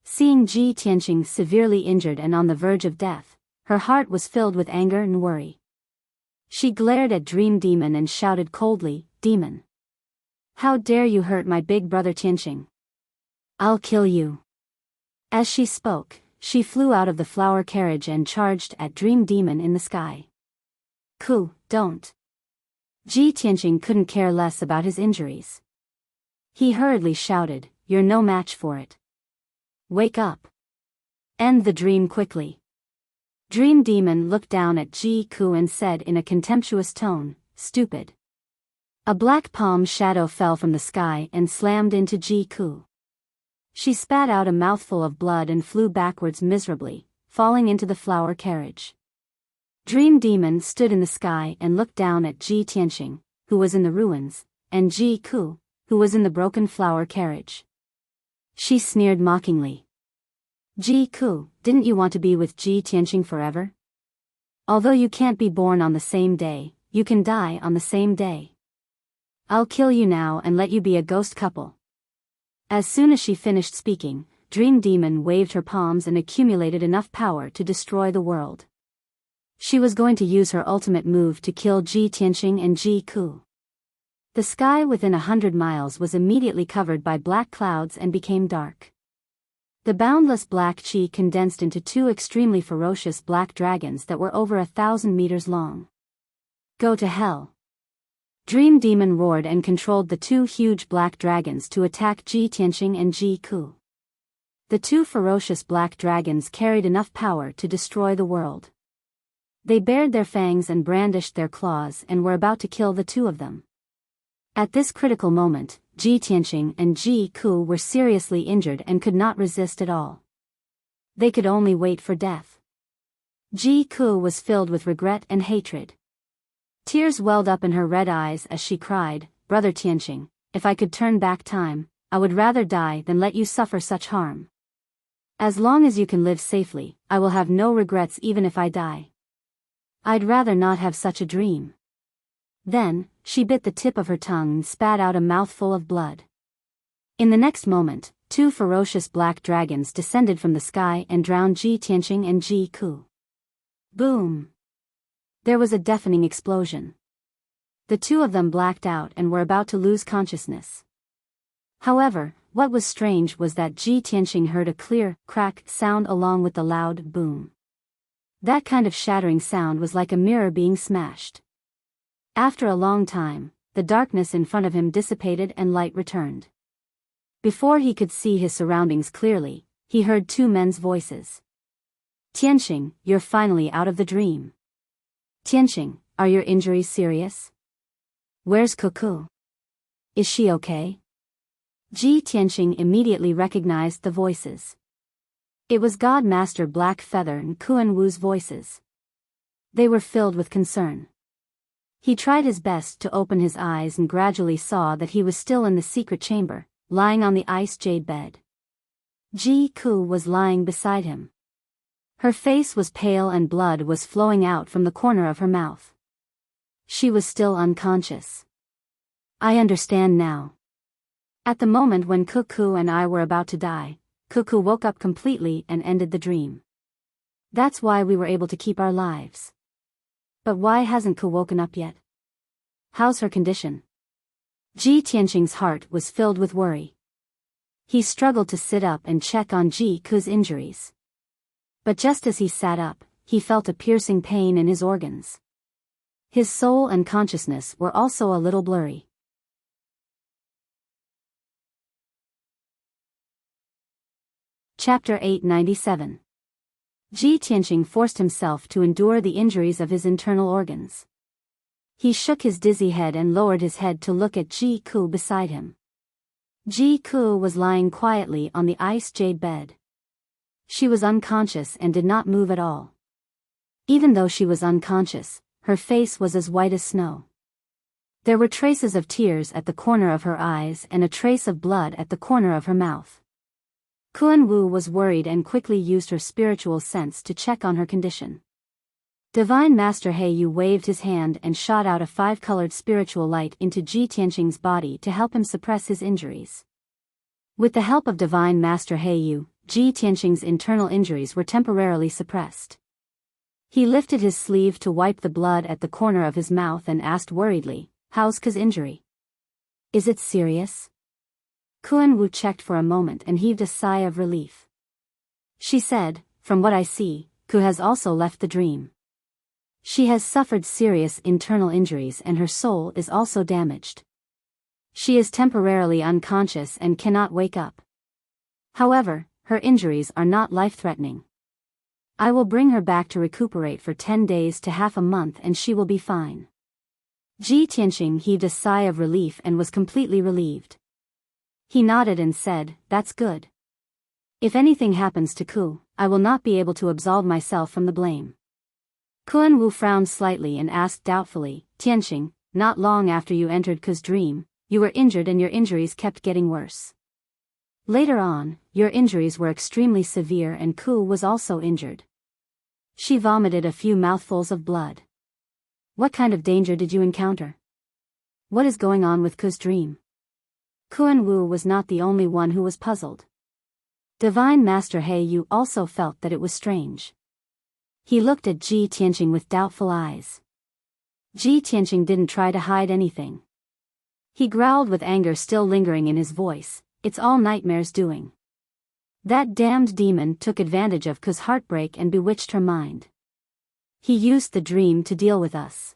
Seeing Ji Tianqing severely injured and on the verge of death, her heart was filled with anger and worry. She glared at Dream Demon and shouted coldly, "Demon! How dare you hurt my big brother Tianqing? I'll kill you." As she spoke, she flew out of the flower carriage and charged at Dream Demon in the sky. "Ku, don't." Ji Tianqing couldn't care less about his injuries. He hurriedly shouted, "You're no match for it. Wake up. End the dream quickly." Dream Demon looked down at Ji-ku and said in a contemptuous tone, "Stupid." A black palm shadow fell from the sky and slammed into Ji-ku. She spat out a mouthful of blood and flew backwards miserably, falling into the flower carriage. Dream Demon stood in the sky and looked down at Ji Tianqing, who was in the ruins, and Ji-ku, who was in the broken flower carriage. She sneered mockingly. "Ji-ku, didn't you want to be with Ji Tianqing forever? Although you can't be born on the same day, you can die on the same day. I'll kill you now and let you be a ghost couple." As soon as she finished speaking, Dream Demon waved her palms and accumulated enough power to destroy the world. She was going to use her ultimate move to kill Ji Tianqing and Ji-ku. The sky within 100 miles was immediately covered by black clouds and became dark. The boundless black chi condensed into two extremely ferocious black dragons that were over 1,000 meters long. "Go to hell." Dream Demon roared and controlled the two huge black dragons to attack Ji Tianqing and Ji-ku. The two ferocious black dragons carried enough power to destroy the world. They bared their fangs and brandished their claws and were about to kill the two of them. At this critical moment, Ji Tianqing and Ji-ku were seriously injured and could not resist at all. They could only wait for death. Ji-ku was filled with regret and hatred. Tears welled up in her red eyes as she cried, "Brother Tianqing, if I could turn back time, I would rather die than let you suffer such harm. As long as you can live safely, I will have no regrets even if I die. I'd rather not have such a dream." Then, she bit the tip of her tongue and spat out a mouthful of blood. In the next moment, two ferocious black dragons descended from the sky and drowned Ji Tianqing and Ji-ku. Boom! There was a deafening explosion. The two of them blacked out and were about to lose consciousness. However, what was strange was that Ji Tianqing heard a clear, crack sound along with the loud boom. That kind of shattering sound was like a mirror being smashed. After a long time, the darkness in front of him dissipated and light returned. Before he could see his surroundings clearly, he heard two men's voices. "Tianqing, you're finally out of the dream. Tianqing, are your injuries serious? Where's Cuckoo? Is she okay?" Ji Tianqing immediately recognized the voices. It was God Master Black Feather and Kuan Wu's voices. They were filled with concern. He tried his best to open his eyes and gradually saw that he was still in the secret chamber, lying on the ice jade bed. Ji-ku was lying beside him. Her face was pale and blood was flowing out from the corner of her mouth. She was still unconscious. "I understand now. At the moment when Cuckoo and I were about to die, Cuckoo woke up completely and ended the dream. That's why we were able to keep our lives. But why hasn't Ku woken up yet? How's her condition?" Ji Tianqing's heart was filled with worry. He struggled to sit up and check on Ji-ku's injuries. But just as he sat up, he felt a piercing pain in his organs. His soul and consciousness were also a little blurry. Chapter 897. Ji Tianqing forced himself to endure the injuries of his internal organs. He shook his dizzy head and lowered his head to look at Ji-ku beside him. Ji-ku was lying quietly on the ice jade bed. She was unconscious and did not move at all. Even though she was unconscious, her face was as white as snow. There were traces of tears at the corner of her eyes and a trace of blood at the corner of her mouth. Kuan Wu was worried and quickly used her spiritual sense to check on her condition. Divine Master Heiyu waved his hand and shot out a 5-colored spiritual light into Ji Tianqing's body to help him suppress his injuries. With the help of Divine Master Heiyu, Ji Tianqing's internal injuries were temporarily suppressed. He lifted his sleeve to wipe the blood at the corner of his mouth and asked worriedly, "How's Ku's injury? Is it serious?" Kuan Wu checked for a moment and heaved a sigh of relief. She said, "From what I see, Ku has also left the dream. She has suffered serious internal injuries and her soul is also damaged." She is temporarily unconscious and cannot wake up. However, her injuries are not life-threatening. I will bring her back to recuperate for 10 days to half a month and she will be fine. Ji Tianqing heaved a sigh of relief and was completely relieved. He nodded and said, "That's good. If anything happens to Ku, I will not be able to absolve myself from the blame." Kuan Wu frowned slightly and asked doubtfully, "Tianqing, not long after you entered Ku's dream, you were injured and your injuries kept getting worse. Later on, your injuries were extremely severe and Ku was also injured." She vomited a few mouthfuls of blood. "What kind of danger did you encounter? What is going on with Ku's dream?" Kuan Wu was not the only one who was puzzled. Divine Master He Yu also felt that it was strange. He looked at Ji Tianqing with doubtful eyes. Ji Tianqing didn't try to hide anything. He growled with anger still lingering in his voice, "It's all Nightmare's doing. That damned demon took advantage of Ku's heartbreak and bewitched her mind. He used the dream to deal with us."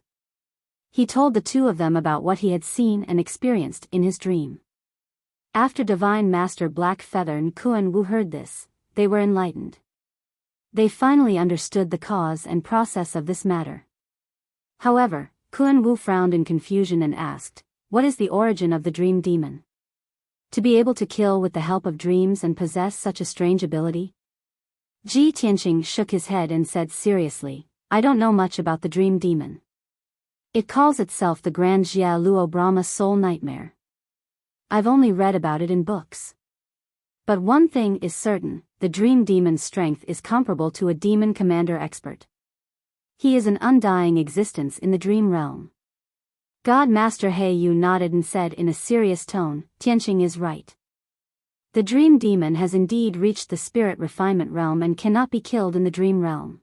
He told the two of them about what he had seen and experienced in his dream. After Divine Master Black Feather and Kuan Wu heard this, they were enlightened. They finally understood the cause and process of this matter. However, Kuan Wu frowned in confusion and asked, "What is the origin of the dream demon? To be able to kill with the help of dreams and possess such a strange ability?" Ji Tianqing shook his head and said seriously, "I don't know much about the dream demon. It calls itself the Grand Jia Luo Brahma Soul Nightmare. I've only read about it in books. But one thing is certain, the dream demon's strength is comparable to a demon commander expert. He is an undying existence in the dream realm." God Master He Yu nodded and said in a serious tone, "Tianqing is right. The dream demon has indeed reached the spirit refinement realm and cannot be killed in the dream realm.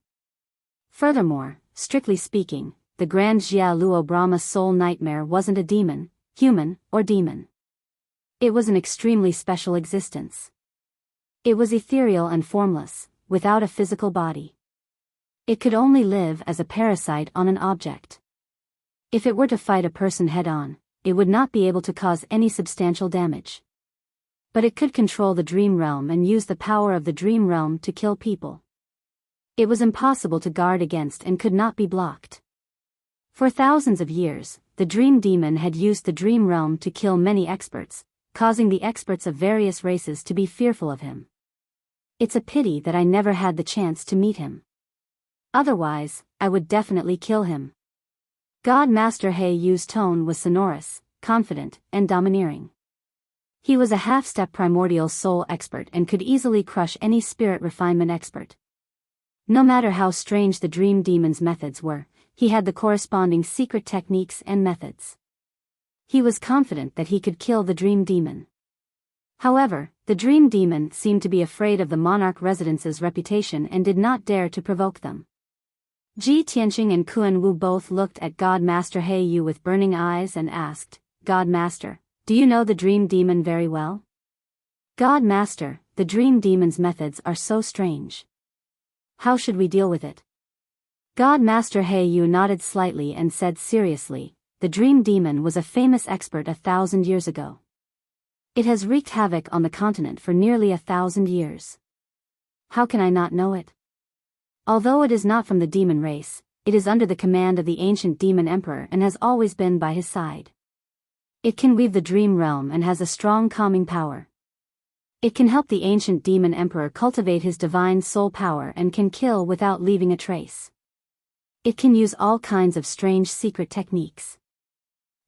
Furthermore, strictly speaking, the Grand Jia Luo Brahma Soul Nightmare wasn't a demon, human, or demon. It was an extremely special existence. It was ethereal and formless, without a physical body. It could only live as a parasite on an object. If it were to fight a person head-on, it would not be able to cause any substantial damage. But it could control the dream realm and use the power of the dream realm to kill people. It was impossible to guard against and could not be blocked. For thousands of years, the dream demon had used the dream realm to kill many experts, causing the experts of various races to be fearful of him. It's a pity that I never had the chance to meet him. Otherwise, I would definitely kill him." God Master He Yu's tone was sonorous, confident, and domineering. He was a half-step primordial soul expert and could easily crush any spirit refinement expert. No matter how strange the dream demon's methods were, he had the corresponding secret techniques and methods. He was confident that he could kill the dream demon. However, the dream demon seemed to be afraid of the monarch residence's reputation and did not dare to provoke them. Ji Tianqing and Kuan Wu both looked at God Master He Yu with burning eyes and asked, "God Master, do you know the dream demon very well?" "God Master, the dream demon's methods are so strange. How should we deal with it?" God Master He Yu nodded slightly and said seriously, "The dream demon was a famous expert 1,000 years ago. It has wreaked havoc on the continent for nearly 1,000 years. How can I not know it? Although it is not from the demon race, it is under the command of the ancient demon emperor and has always been by his side. It can weave the dream realm and has a strong calming power. It can help the ancient demon emperor cultivate his divine soul power and can kill without leaving a trace. It can use all kinds of strange secret techniques.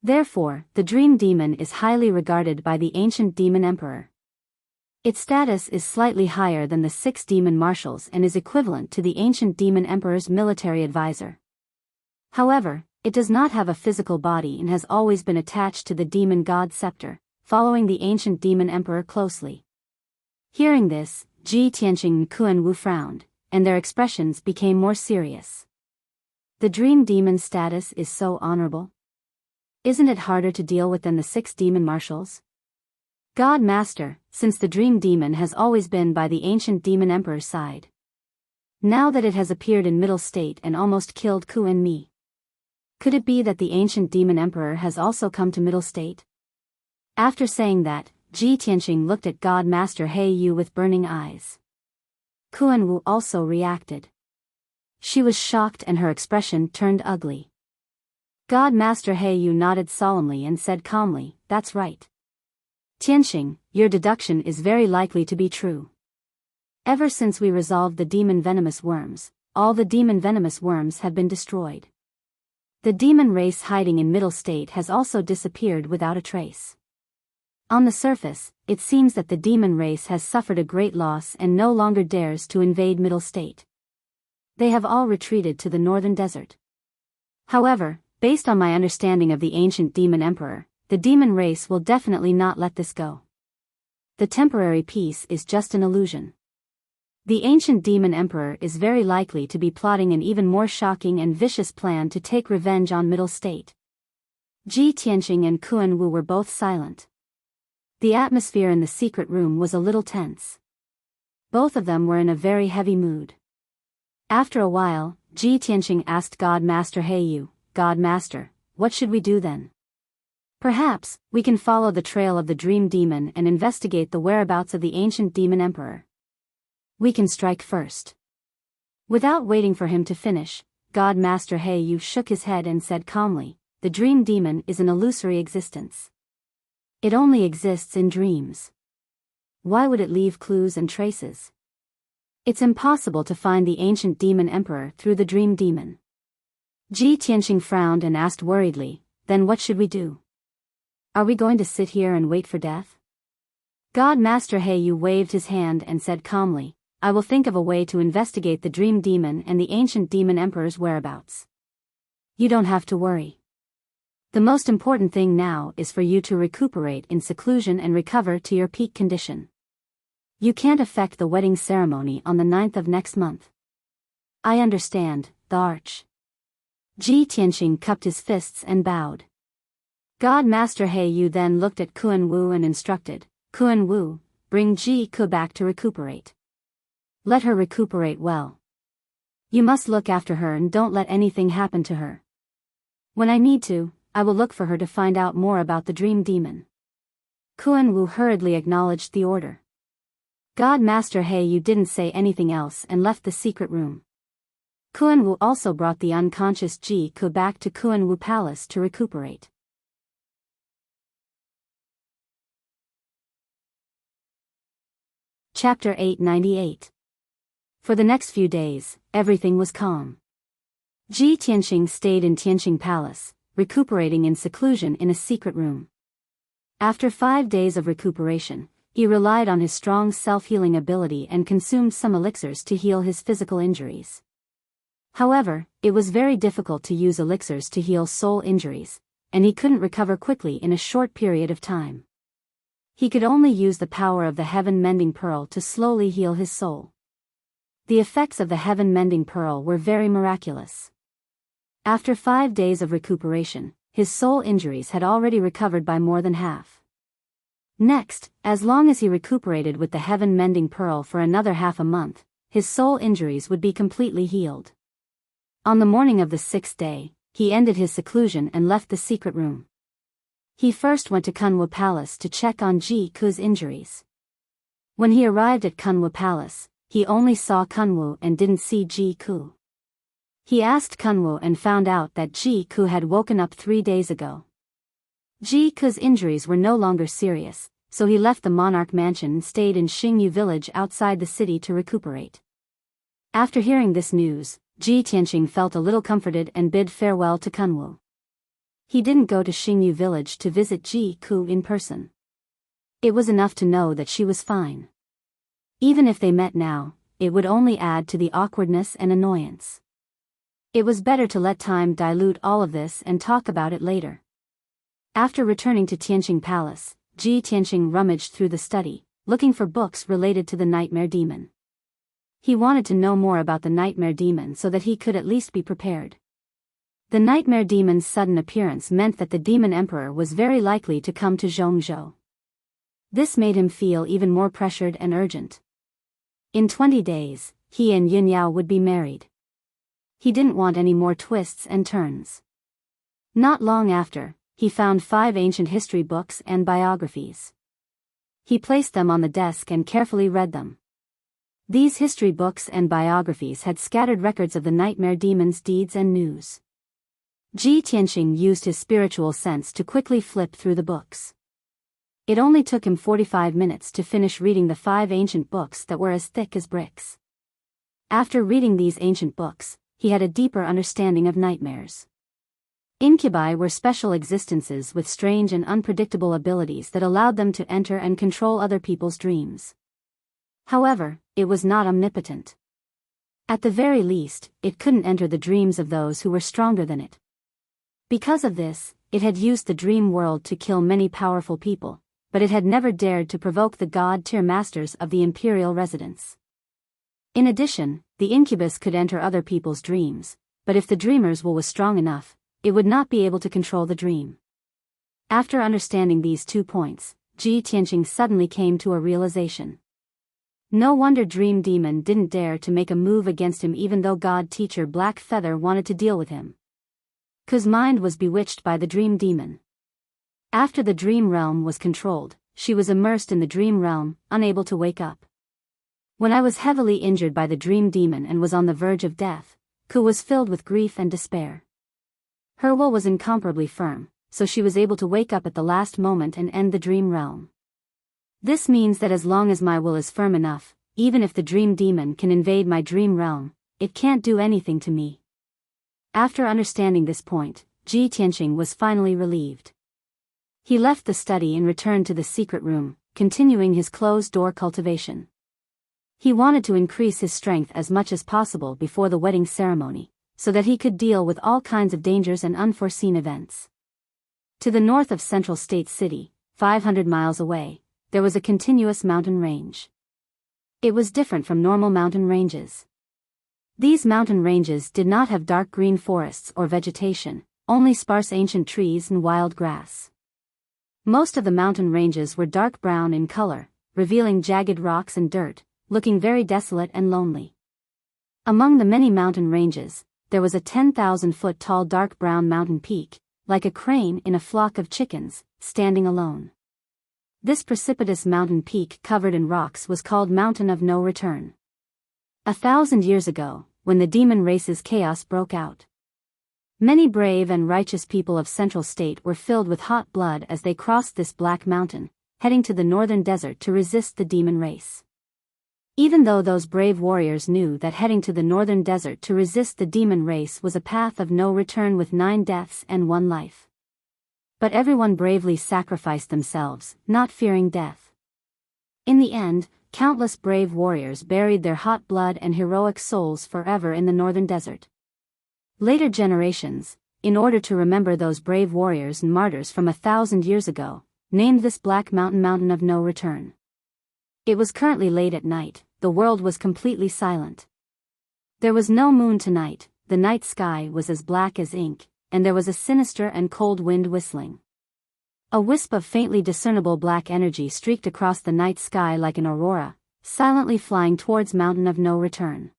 Therefore, the dream demon is highly regarded by the ancient demon emperor. Its status is slightly higher than the 6 demon marshals and is equivalent to the ancient demon emperor's military advisor. However, it does not have a physical body and has always been attached to the demon god scepter, following the ancient demon emperor closely." Hearing this, Ji Tianqing and Kuan Wu frowned, and their expressions became more serious. The dream demon's status is so honorable. Isn't it harder to deal with than the 6 demon marshals? God Master, since the dream demon has always been by the ancient demon emperor's side. Now that it has appeared in middle state and almost killed Ku and me. Could it be that the ancient demon emperor has also come to middle state? After saying that, Ji Tianqing looked at God Master He Yu with burning eyes. Kuan Wu also reacted. She was shocked and her expression turned ugly. God Master He Yu nodded solemnly and said calmly, "That's right. Tianqing, your deduction is very likely to be true. Ever since we resolved the demon venomous worms, all the demon venomous worms have been destroyed. The demon race hiding in Middle State has also disappeared without a trace. On the surface, it seems that the demon race has suffered a great loss and no longer dares to invade Middle State. They have all retreated to the northern desert. However, based on my understanding of the ancient demon emperor, the demon race will definitely not let this go. The temporary peace is just an illusion. The ancient demon emperor is very likely to be plotting an even more shocking and vicious plan to take revenge on Middle State." Ji Tianqing and Kuan Wu were both silent. The atmosphere in the secret room was a little tense. Both of them were in a very heavy mood. After a while, Ji Tianqing asked God Master He Yu, "God Master, what should we do then? Perhaps, we can follow the trail of the dream demon and investigate the whereabouts of the ancient demon emperor. We can strike first." Without waiting for him to finish, God Master He Yu shook his head and said calmly, "The dream demon is an illusory existence. It only exists in dreams. Why would it leave clues and traces? It's impossible to find the ancient demon emperor through the dream demon." Ji Tianqing frowned and asked worriedly, "Then what should we do? Are we going to sit here and wait for death?" God Master He Yu waved his hand and said calmly, "I will think of a way to investigate the dream demon and the ancient demon emperor's whereabouts. You don't have to worry. The most important thing now is for you to recuperate in seclusion and recover to your peak condition. You can't affect the wedding ceremony on the 9th of next month." "I understand, the Arch." Ji Tianqing cupped his fists and bowed. God Master He Yu then looked at Kuan Wu and instructed, "Kuan Wu, bring Ji Ku back to recuperate. Let her recuperate well. You must look after her and don't let anything happen to her. When I need to, I will look for her to find out more about the dream demon." Kuan Wu hurriedly acknowledged the order. God Master He Yu didn't say anything else and left the secret room. Kuan Wu also brought the unconscious Ji Ku back to Kuan Wu Palace to recuperate. Chapter 898. For the next few days, everything was calm. Ji Tianqing stayed in Tianqing Palace, recuperating in seclusion in a secret room. After 5 days of recuperation, he relied on his strong self-healing ability and consumed some elixirs to heal his physical injuries. However, it was very difficult to use elixirs to heal soul injuries, and he couldn't recover quickly in a short period of time. He could only use the power of the heaven-mending pearl to slowly heal his soul. The effects of the heaven-mending pearl were very miraculous. After 5 days of recuperation, his soul injuries had already recovered by more than half. Next, as long as he recuperated with the heaven-mending pearl for another half a month, his soul injuries would be completely healed. On the morning of the 6th day, he ended his seclusion and left the secret room. He first went to Kunwu Palace to check on Ji Ku's injuries. When he arrived at Kunwu Palace, he only saw Kunwu and didn't see Ji Ku. He asked Kunwu and found out that Ji Ku had woken up 3 days ago. Ji Ku's injuries were no longer serious, so he left the monarch mansion and stayed in Xingyu village outside the city to recuperate. After hearing this news, Ji Tianqing felt a little comforted and bid farewell to Kunwu. He didn't go to Xingyu village to visit Ji Ku in person. It was enough to know that she was fine. Even if they met now, it would only add to the awkwardness and annoyance. It was better to let time dilute all of this and talk about it later. After returning to Tianqing Palace, Ji Tianqing rummaged through the study, looking for books related to the nightmare demon. He wanted to know more about the nightmare demon so that he could at least be prepared. The nightmare demon's sudden appearance meant that the demon emperor was very likely to come to Zhongzhou. This made him feel even more pressured and urgent. In 20 days, he and Yunyao would be married. He didn't want any more twists and turns. Not long after, he found 5 ancient history books and biographies. He placed them on the desk and carefully read them. These history books and biographies had scattered records of the nightmare demon's deeds and news. Ji Tianqing used his spiritual sense to quickly flip through the books. It only took him 45 minutes to finish reading the 5 ancient books that were as thick as bricks. After reading these ancient books, he had a deeper understanding of nightmares. Incubi were special existences with strange and unpredictable abilities that allowed them to enter and control other people's dreams. However, it was not omnipotent. At the very least, it couldn't enter the dreams of those who were stronger than it. Because of this, it had used the dream world to kill many powerful people, but it had never dared to provoke the god-tier masters of the imperial residence. In addition, the incubus could enter other people's dreams, but if the dreamer's will was strong enough, it would not be able to control the dream. After understanding these 2 points, Ji Tianqing suddenly came to a realization. No wonder Dream Demon didn't dare to make a move against him even though God Teacher Black Feather wanted to deal with him. Ku's mind was bewitched by the Dream Demon. After the dream realm was controlled, she was immersed in the dream realm, unable to wake up. When I was heavily injured by the Dream Demon and was on the verge of death, Ku was filled with grief and despair. Her will was incomparably firm, so she was able to wake up at the last moment and end the dream realm. This means that as long as my will is firm enough, even if the Dream Demon can invade my dream realm, it can't do anything to me. After understanding this point, Ji Tianqing was finally relieved. He left the study and returned to the secret room, continuing his closed-door cultivation. He wanted to increase his strength as much as possible before the wedding ceremony, so that he could deal with all kinds of dangers and unforeseen events. To the north of Central State City, 500 miles away, there was a continuous mountain range. It was different from normal mountain ranges. These mountain ranges did not have dark green forests or vegetation, only sparse ancient trees and wild grass. Most of the mountain ranges were dark brown in color, revealing jagged rocks and dirt, looking very desolate and lonely. Among the many mountain ranges, there was a 10,000-foot tall dark brown mountain peak, like a crane in a flock of chickens, standing alone. This precipitous mountain peak covered in rocks was called Mountain of No Return. 1,000 years ago, when the demon race's chaos broke out, many brave and righteous people of Central State were filled with hot blood as they crossed this black mountain, heading to the northern desert to resist the demon race. Even though those brave warriors knew that heading to the northern desert to resist the demon race was a path of no return with 9 deaths and 1 life. But everyone bravely sacrificed themselves, not fearing death. In the end, countless brave warriors buried their hot blood and heroic souls forever in the northern desert. Later generations, in order to remember those brave warriors and martyrs from 1,000 years ago, named this black mountain Mountain of No Return. It was currently late at night, the world was completely silent. There was no moon tonight, the night sky was as black as ink, and there was a sinister and cold wind whistling. A wisp of faintly discernible black energy streaked across the night sky like an aurora, silently flying towards Mountain of No Return.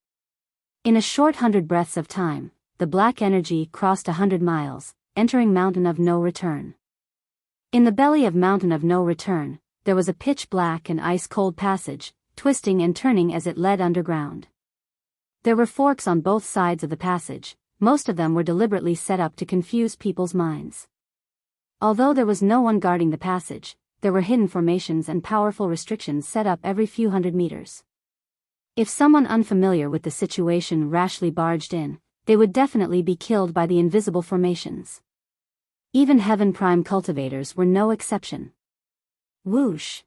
In a short 100 breaths of time, the black energy crossed 100 miles, entering Mountain of No Return. In the belly of Mountain of No Return, there was a pitch-black and ice-cold passage, twisting and turning as it led underground. There were forks on both sides of the passage, most of them were deliberately set up to confuse people's minds. Although there was no one guarding the passage, there were hidden formations and powerful restrictions set up every few hundred meters. If someone unfamiliar with the situation rashly barged in, they would definitely be killed by the invisible formations. Even Heaven Prime cultivators were no exception. Whoosh!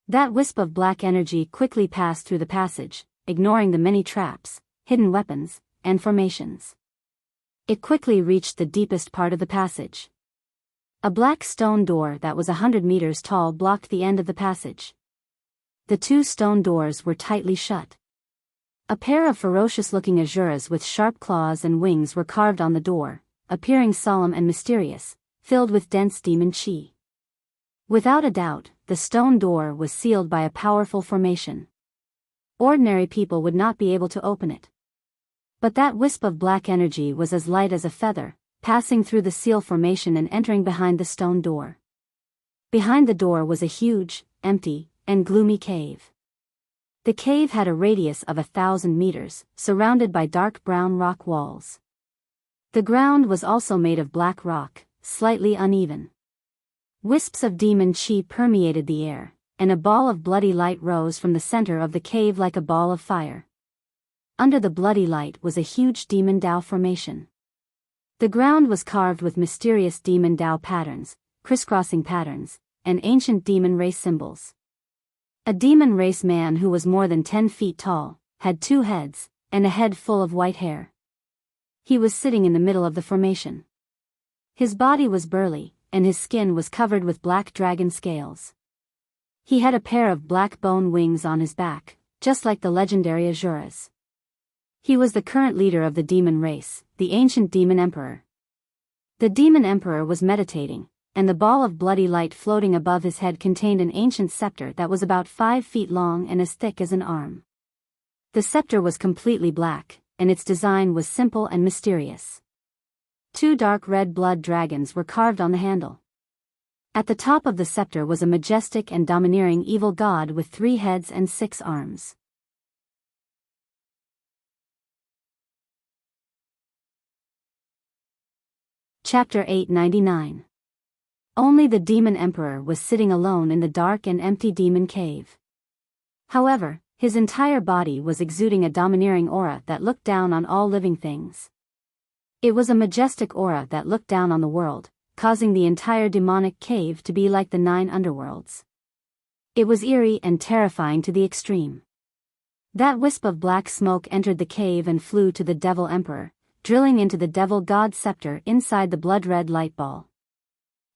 That wisp of black energy quickly passed through the passage, ignoring the many traps, hidden weapons, and formations. It quickly reached the deepest part of the passage. A black stone door that was 100 meters tall blocked the end of the passage. The 2 stone doors were tightly shut. A pair of ferocious-looking Azuras with sharp claws and wings were carved on the door, appearing solemn and mysterious, filled with dense demon chi. Without a doubt, the stone door was sealed by a powerful formation. Ordinary people would not be able to open it. But that wisp of black energy was as light as a feather, passing through the seal formation and entering behind the stone door. Behind the door was a huge, empty, and gloomy cave. The cave had a radius of 1,000 meters, surrounded by dark brown rock walls. The ground was also made of black rock, slightly uneven. Wisps of demon chi permeated the air, and a ball of bloody light rose from the center of the cave like a ball of fire. Under the bloody light was a huge demon Dao formation. The ground was carved with mysterious demon Dao patterns, crisscrossing patterns, and ancient demon race symbols. A demon race man who was more than 10 feet tall, had 2 heads, and a head full of white hair. He was sitting in the middle of the formation. His body was burly, and his skin was covered with black dragon scales. He had a pair of black bone wings on his back, just like the legendary Azuras. He was the current leader of the demon race, the ancient demon emperor. The demon emperor was meditating, and the ball of bloody light floating above his head contained an ancient scepter that was about 5 feet long and as thick as an arm. The scepter was completely black, and its design was simple and mysterious. 2 dark red blood dragons were carved on the handle. At the top of the scepter was a majestic and domineering evil god with 3 heads and 6 arms. Chapter 899. Only the demon emperor was sitting alone in the dark and empty demon cave. However, his entire body was exuding a domineering aura that looked down on all living things. It was a majestic aura that looked down on the world, causing the entire demonic cave to be like the 9 underworlds. It was eerie and terrifying to the extreme. That wisp of black smoke entered the cave and flew to the devil emperor, drilling into the devil god scepter inside the blood-red light ball.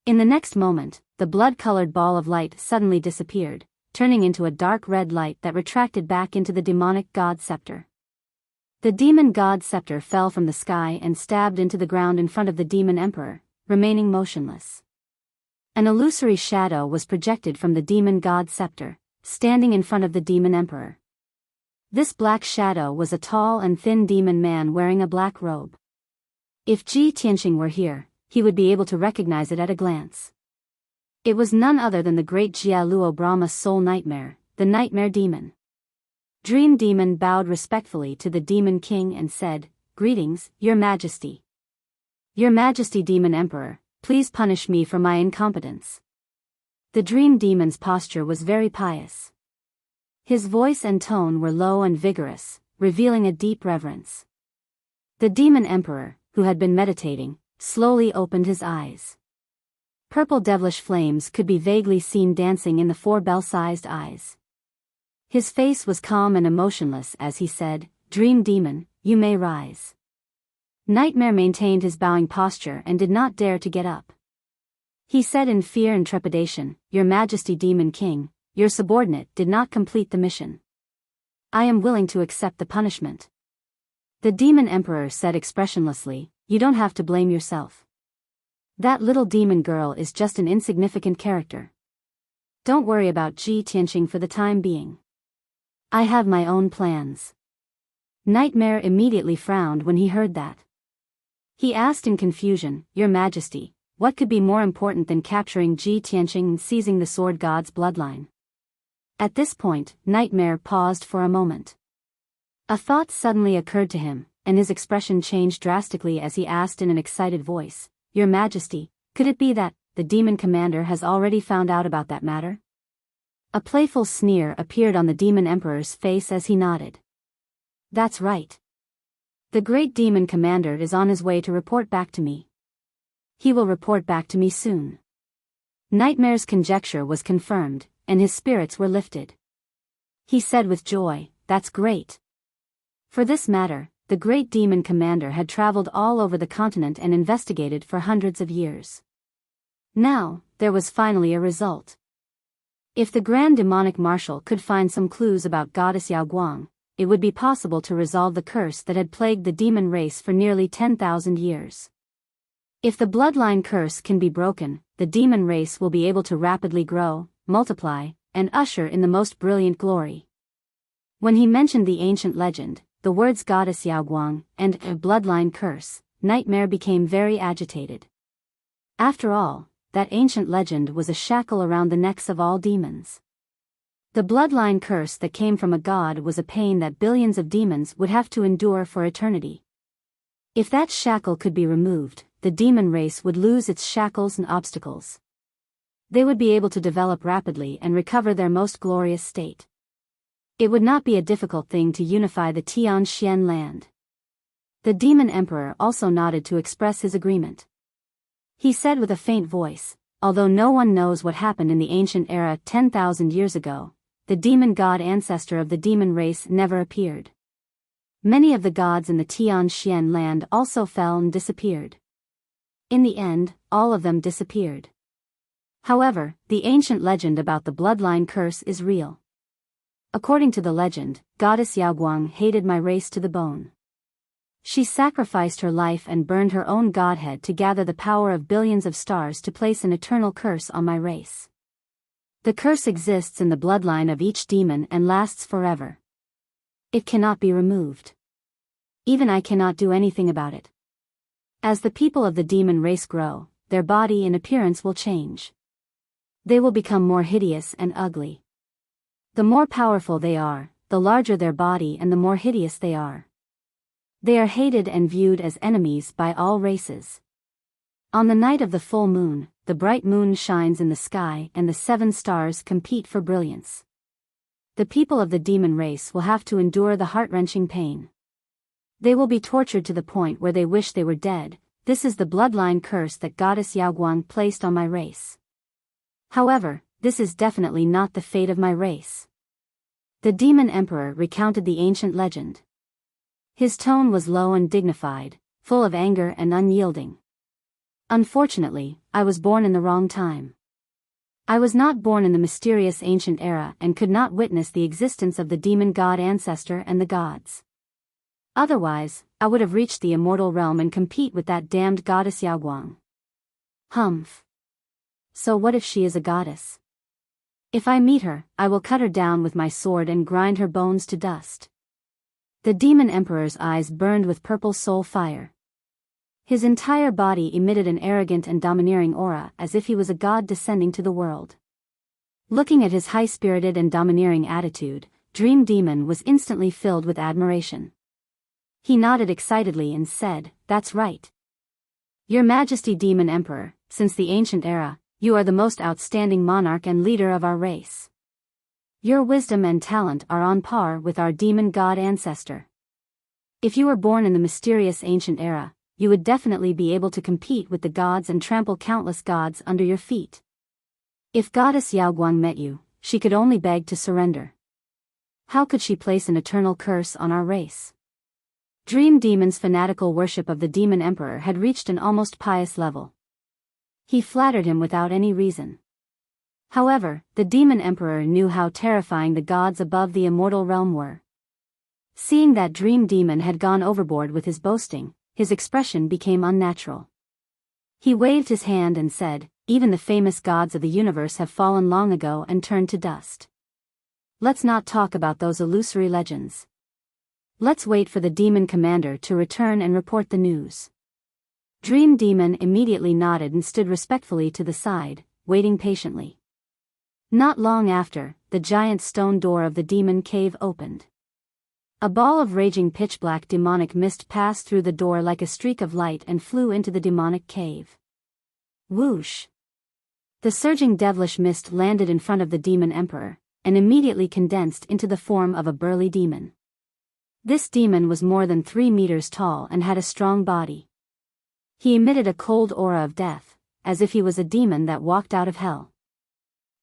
In the next moment, the blood-colored ball of light suddenly disappeared, turning into a dark red light that retracted back into the demonic god scepter. The demon god scepter fell from the sky and stabbed into the ground in front of the demon emperor, remaining motionless. An illusory shadow was projected from the demon god scepter, standing in front of the demon emperor. This black shadow was a tall and thin demon man wearing a black robe. If Ji Tianqing were here, he would be able to recognize it at a glance. It was none other than the great Jia Luo Brahma soul nightmare, the nightmare demon. Dream Demon bowed respectfully to the demon king and said, "Greetings, your majesty. Your majesty demon emperor, please punish me for my incompetence." The dream demon's posture was very pious. His voice and tone were low and vigorous, revealing a deep reverence. The demon emperor, who had been meditating, slowly opened his eyes. Purple devilish flames could be vaguely seen dancing in the 4 bell-sized eyes. His face was calm and emotionless as he said, "Dream Demon, you may rise." Nightmare maintained his bowing posture and did not dare to get up. He said in fear and trepidation, "Your Majesty Demon King, your subordinate did not complete the mission. I am willing to accept the punishment." The demon emperor said expressionlessly, "You don't have to blame yourself. That little demon girl is just an insignificant character. Don't worry about Ji Tianqing for the time being. I have my own plans." Nightmare immediately frowned when he heard that. He asked in confusion, "Your Majesty, what could be more important than capturing Ji Tianqing and seizing the sword god's bloodline?" At this point, Nightmare paused for a moment. A thought suddenly occurred to him, and his expression changed drastically as he asked in an excited voice, "Your Majesty, could it be that the demon commander has already found out about that matter?" A playful sneer appeared on the demon emperor's face as he nodded. "That's right. The great demon commander is on his way to report back to me. He will report back to me soon." Nightmare's conjecture was confirmed, and his spirits were lifted. He said with joy, "That's great." For this matter, the great demon commander had traveled all over the continent and investigated for hundreds of years. Now, there was finally a result. If the Grand Demonic Marshal could find some clues about Goddess Yao Guang, it would be possible to resolve the curse that had plagued the demon race for nearly 10,000 years. If the bloodline curse can be broken, the demon race will be able to rapidly grow, multiply, and usher in the most brilliant glory. When he mentioned the ancient legend, the words Goddess Yao Guang, and a bloodline curse, Nightmare became very agitated. After all, that ancient legend was a shackle around the necks of all demons. The bloodline curse that came from a god was a pain that billions of demons would have to endure for eternity. If that shackle could be removed, the demon race would lose its shackles and obstacles. They would be able to develop rapidly and recover their most glorious state. It would not be a difficult thing to unify the Tianxian land. The demon emperor also nodded to express his agreement. He said with a faint voice, although no one knows what happened in the ancient era 10,000 years ago, the demon god ancestor of the demon race never appeared. Many of the gods in the Tianxian land also fell and disappeared. In the end, all of them disappeared. However, the ancient legend about the bloodline curse is real. According to the legend, goddess Yaoguang hated my race to the bone. She sacrificed her life and burned her own godhead to gather the power of billions of stars to place an eternal curse on my race. The curse exists in the bloodline of each demon and lasts forever. It cannot be removed. Even I cannot do anything about it. As the people of the demon race grow, their body and appearance will change. They will become more hideous and ugly. The more powerful they are, the larger their body and the more hideous they are. They are hated and viewed as enemies by all races. On the night of the full moon, the bright moon shines in the sky and the 7 stars compete for brilliance. The people of the demon race will have to endure the heart-wrenching pain. They will be tortured to the point where they wish they were dead. This is the bloodline curse that goddess Yaoguang placed on my race. However, this is definitely not the fate of my race. The demon emperor recounted the ancient legend. His tone was low and dignified, full of anger and unyielding. Unfortunately, I was born in the wrong time. I was not born in the mysterious ancient era and could not witness the existence of the demon god ancestor and the gods. Otherwise, I would have reached the immortal realm and compete with that damned goddess Yaoguang. Humph. So what if she is a goddess? If I meet her, I will cut her down with my sword and grind her bones to dust. The demon emperor's eyes burned with purple soul fire. His entire body emitted an arrogant and domineering aura as if he was a god descending to the world. Looking at his high-spirited and domineering attitude, Dream Demon was instantly filled with admiration. He nodded excitedly and said, "That's right. Your Majesty Demon Emperor, since the ancient era, you are the most outstanding monarch and leader of our race. Your wisdom and talent are on par with our demon god ancestor. If you were born in the mysterious ancient era, you would definitely be able to compete with the gods and trample countless gods under your feet. If goddess Yaoguang met you, she could only beg to surrender. How could she place an eternal curse on our race?" Dream Demon's fanatical worship of the demon emperor had reached an almost pious level. He flattered him without any reason. However, the demon emperor knew how terrifying the gods above the immortal realm were. Seeing that Dream Demon had gone overboard with his boasting, his expression became unnatural. He waved his hand and said, "Even the famous gods of the universe have fallen long ago and turned to dust. Let's not talk about those illusory legends. Let's wait for the demon commander to return and report the news." Dream Demon immediately nodded and stood respectfully to the side, waiting patiently. Not long after, the giant stone door of the demon cave opened. A ball of raging pitch-black demonic mist passed through the door like a streak of light and flew into the demonic cave. Whoosh! The surging devilish mist landed in front of the demon emperor, and immediately condensed into the form of a burly demon. This demon was more than 3 meters tall and had a strong body. He emitted a cold aura of death, as if he was a demon that walked out of hell.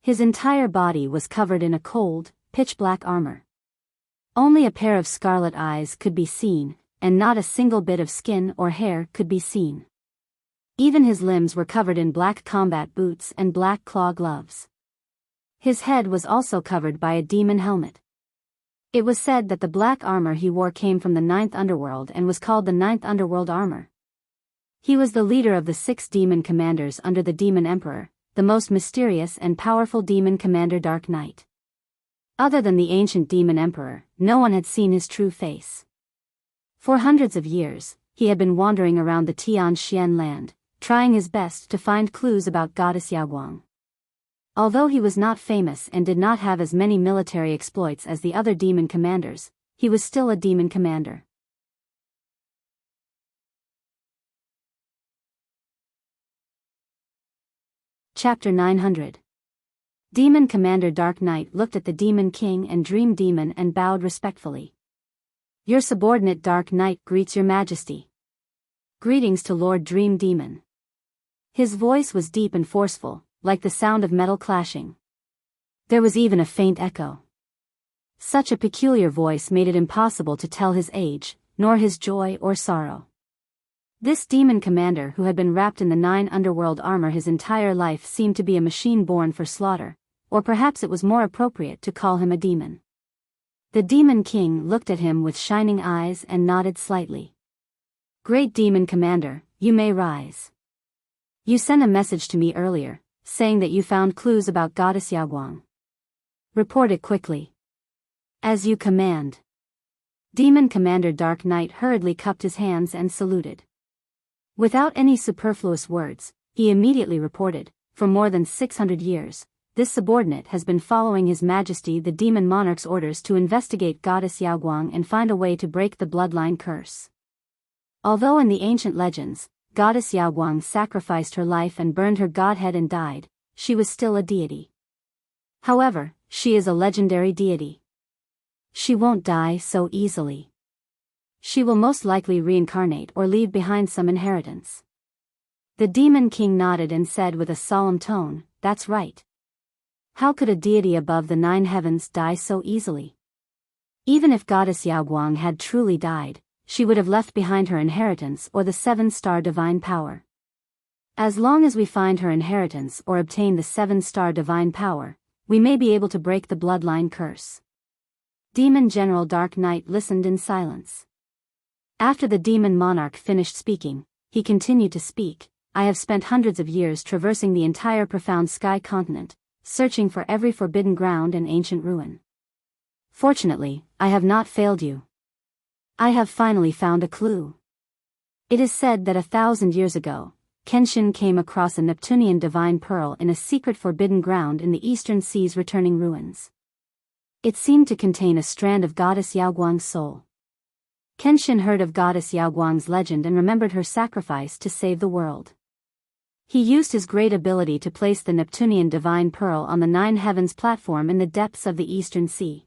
His entire body was covered in a cold, pitch-black armor. Only a pair of scarlet eyes could be seen, and not a single bit of skin or hair could be seen. Even his limbs were covered in black combat boots and black claw gloves. His head was also covered by a demon helmet. It was said that the black armor he wore came from the 9th Underworld and was called the 9th Underworld Armor. He was the leader of the 6 demon commanders under the Demon Emperor, the most mysterious and powerful demon commander Dark Knight. Other than the ancient Demon Emperor, no one had seen his true face. For hundreds of years, he had been wandering around the Tianxian land, trying his best to find clues about Goddess Yaoguang. Although he was not famous and did not have as many military exploits as the other demon commanders, he was still a demon commander. Chapter 900. Demon Commander Dark Knight looked at the Demon King and Dream Demon and bowed respectfully. Your subordinate Dark Knight greets your majesty. Greetings to Lord Dream Demon. His voice was deep and forceful, like the sound of metal clashing. There was even a faint echo. Such a peculiar voice made it impossible to tell his age, nor his joy or sorrow. This demon commander who had been wrapped in the 9 underworld armor his entire life seemed to be a machine born for slaughter, or perhaps it was more appropriate to call him a demon. The Demon King looked at him with shining eyes and nodded slightly. Great Demon Commander, you may rise. You sent a message to me earlier, saying that you found clues about Goddess Yaoguang. Report it quickly. As you command. Demon Commander Dark Knight hurriedly cupped his hands and saluted. Without any superfluous words, he immediately reported, for more than 600 years, this subordinate has been following His Majesty the Demon Monarch's orders to investigate Goddess Yaoguang and find a way to break the bloodline curse. Although in the ancient legends, Goddess Yaoguang sacrificed her life and burned her godhead and died, she was still a deity. However, she is a legendary deity. She won't die so easily. She will most likely reincarnate or leave behind some inheritance. The Demon King nodded and said with a solemn tone, that's right. How could a deity above the 9 heavens die so easily? Even if Goddess Yaoguang had truly died, she would have left behind her inheritance or the 7-star divine power. As long as we find her inheritance or obtain the 7-star divine power, we may be able to break the bloodline curse. Demon General Dark Knight listened in silence. After the demon monarch finished speaking, he continued to speak. I have spent hundreds of years traversing the entire profound sky continent, searching for every forbidden ground and ancient ruin. Fortunately, I have not failed you. I have finally found a clue. It is said that 1,000 years ago, Kenshin came across a Neptunian divine pearl in a secret forbidden ground in the eastern sea's returning ruins. It seemed to contain a strand of Goddess Yaoguang's soul. Kenshin heard of Goddess Yaoguang's legend and remembered her sacrifice to save the world. He used his great ability to place the Neptunian divine pearl on the 9 heavens platform in the depths of the eastern sea.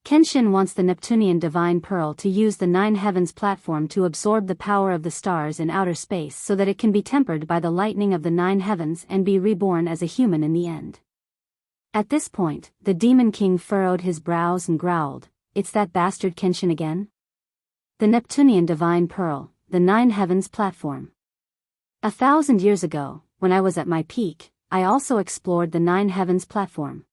Kenshin wants the Neptunian divine pearl to use the 9 heavens platform to absorb the power of the stars in outer space so that it can be tempered by the lightning of the 9 heavens and be reborn as a human in the end. At this point, the Demon King furrowed his brows and growled, "It's that bastard Kenshin again? The Neptunian divine pearl, the 9 heavens platform. 1,000 years ago, when I was at my peak, I also explored the 9 heavens platform.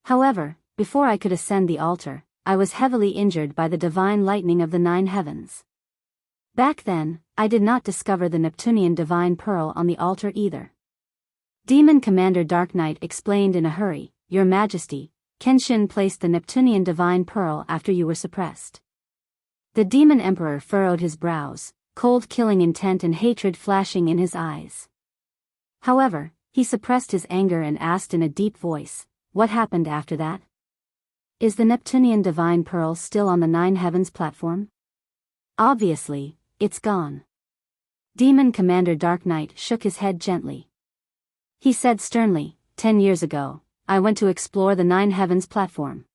However, before I could ascend the altar, I was heavily injured by the divine lightning of the 9 heavens. Back then, I did not discover the Neptunian divine pearl on the altar either." Demon Commander Dark Knight explained in a hurry, "Your Majesty, Kenshin placed the Neptunian divine pearl after you were suppressed." The Demon Emperor furrowed his brows, cold killing intent and hatred flashing in his eyes. However, he suppressed his anger and asked in a deep voice, "What happened after that? Is the Neptunian divine pearl still on the 9 heavens platform?" "Obviously, it's gone." Demon Commander Dark Knight shook his head gently. He said sternly, 10 years ago, I went to explore the 9 heavens platform.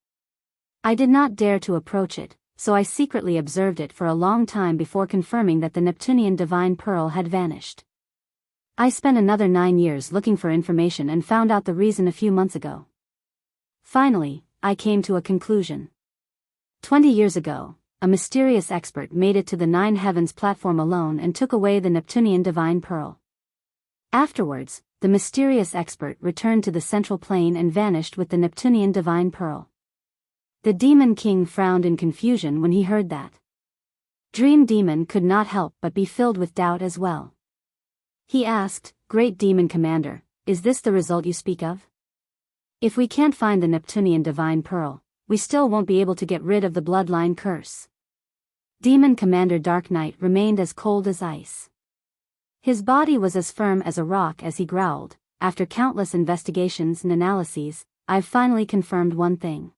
I did not dare to approach it, so I secretly observed it for a long time before confirming that the Neptunian divine pearl had vanished. I spent another 9 years looking for information and found out the reason a few months ago. Finally, I came to a conclusion. 20 years ago, a mysterious expert made it to the 9 heavens platform alone and took away the Neptunian divine pearl. Afterwards, the mysterious expert returned to the central plane and vanished with the Neptunian divine pearl. The Demon King frowned in confusion when he heard that. Dream Demon could not help but be filled with doubt as well. He asked, "Great Demon Commander, is this the result you speak of? If we can't find the Neptunian divine pearl, we still won't be able to get rid of the bloodline curse." Demon Commander Dark Knight remained as cold as ice. His body was as firm as a rock as he growled, "After countless investigations and analyses, I've finally confirmed one thing.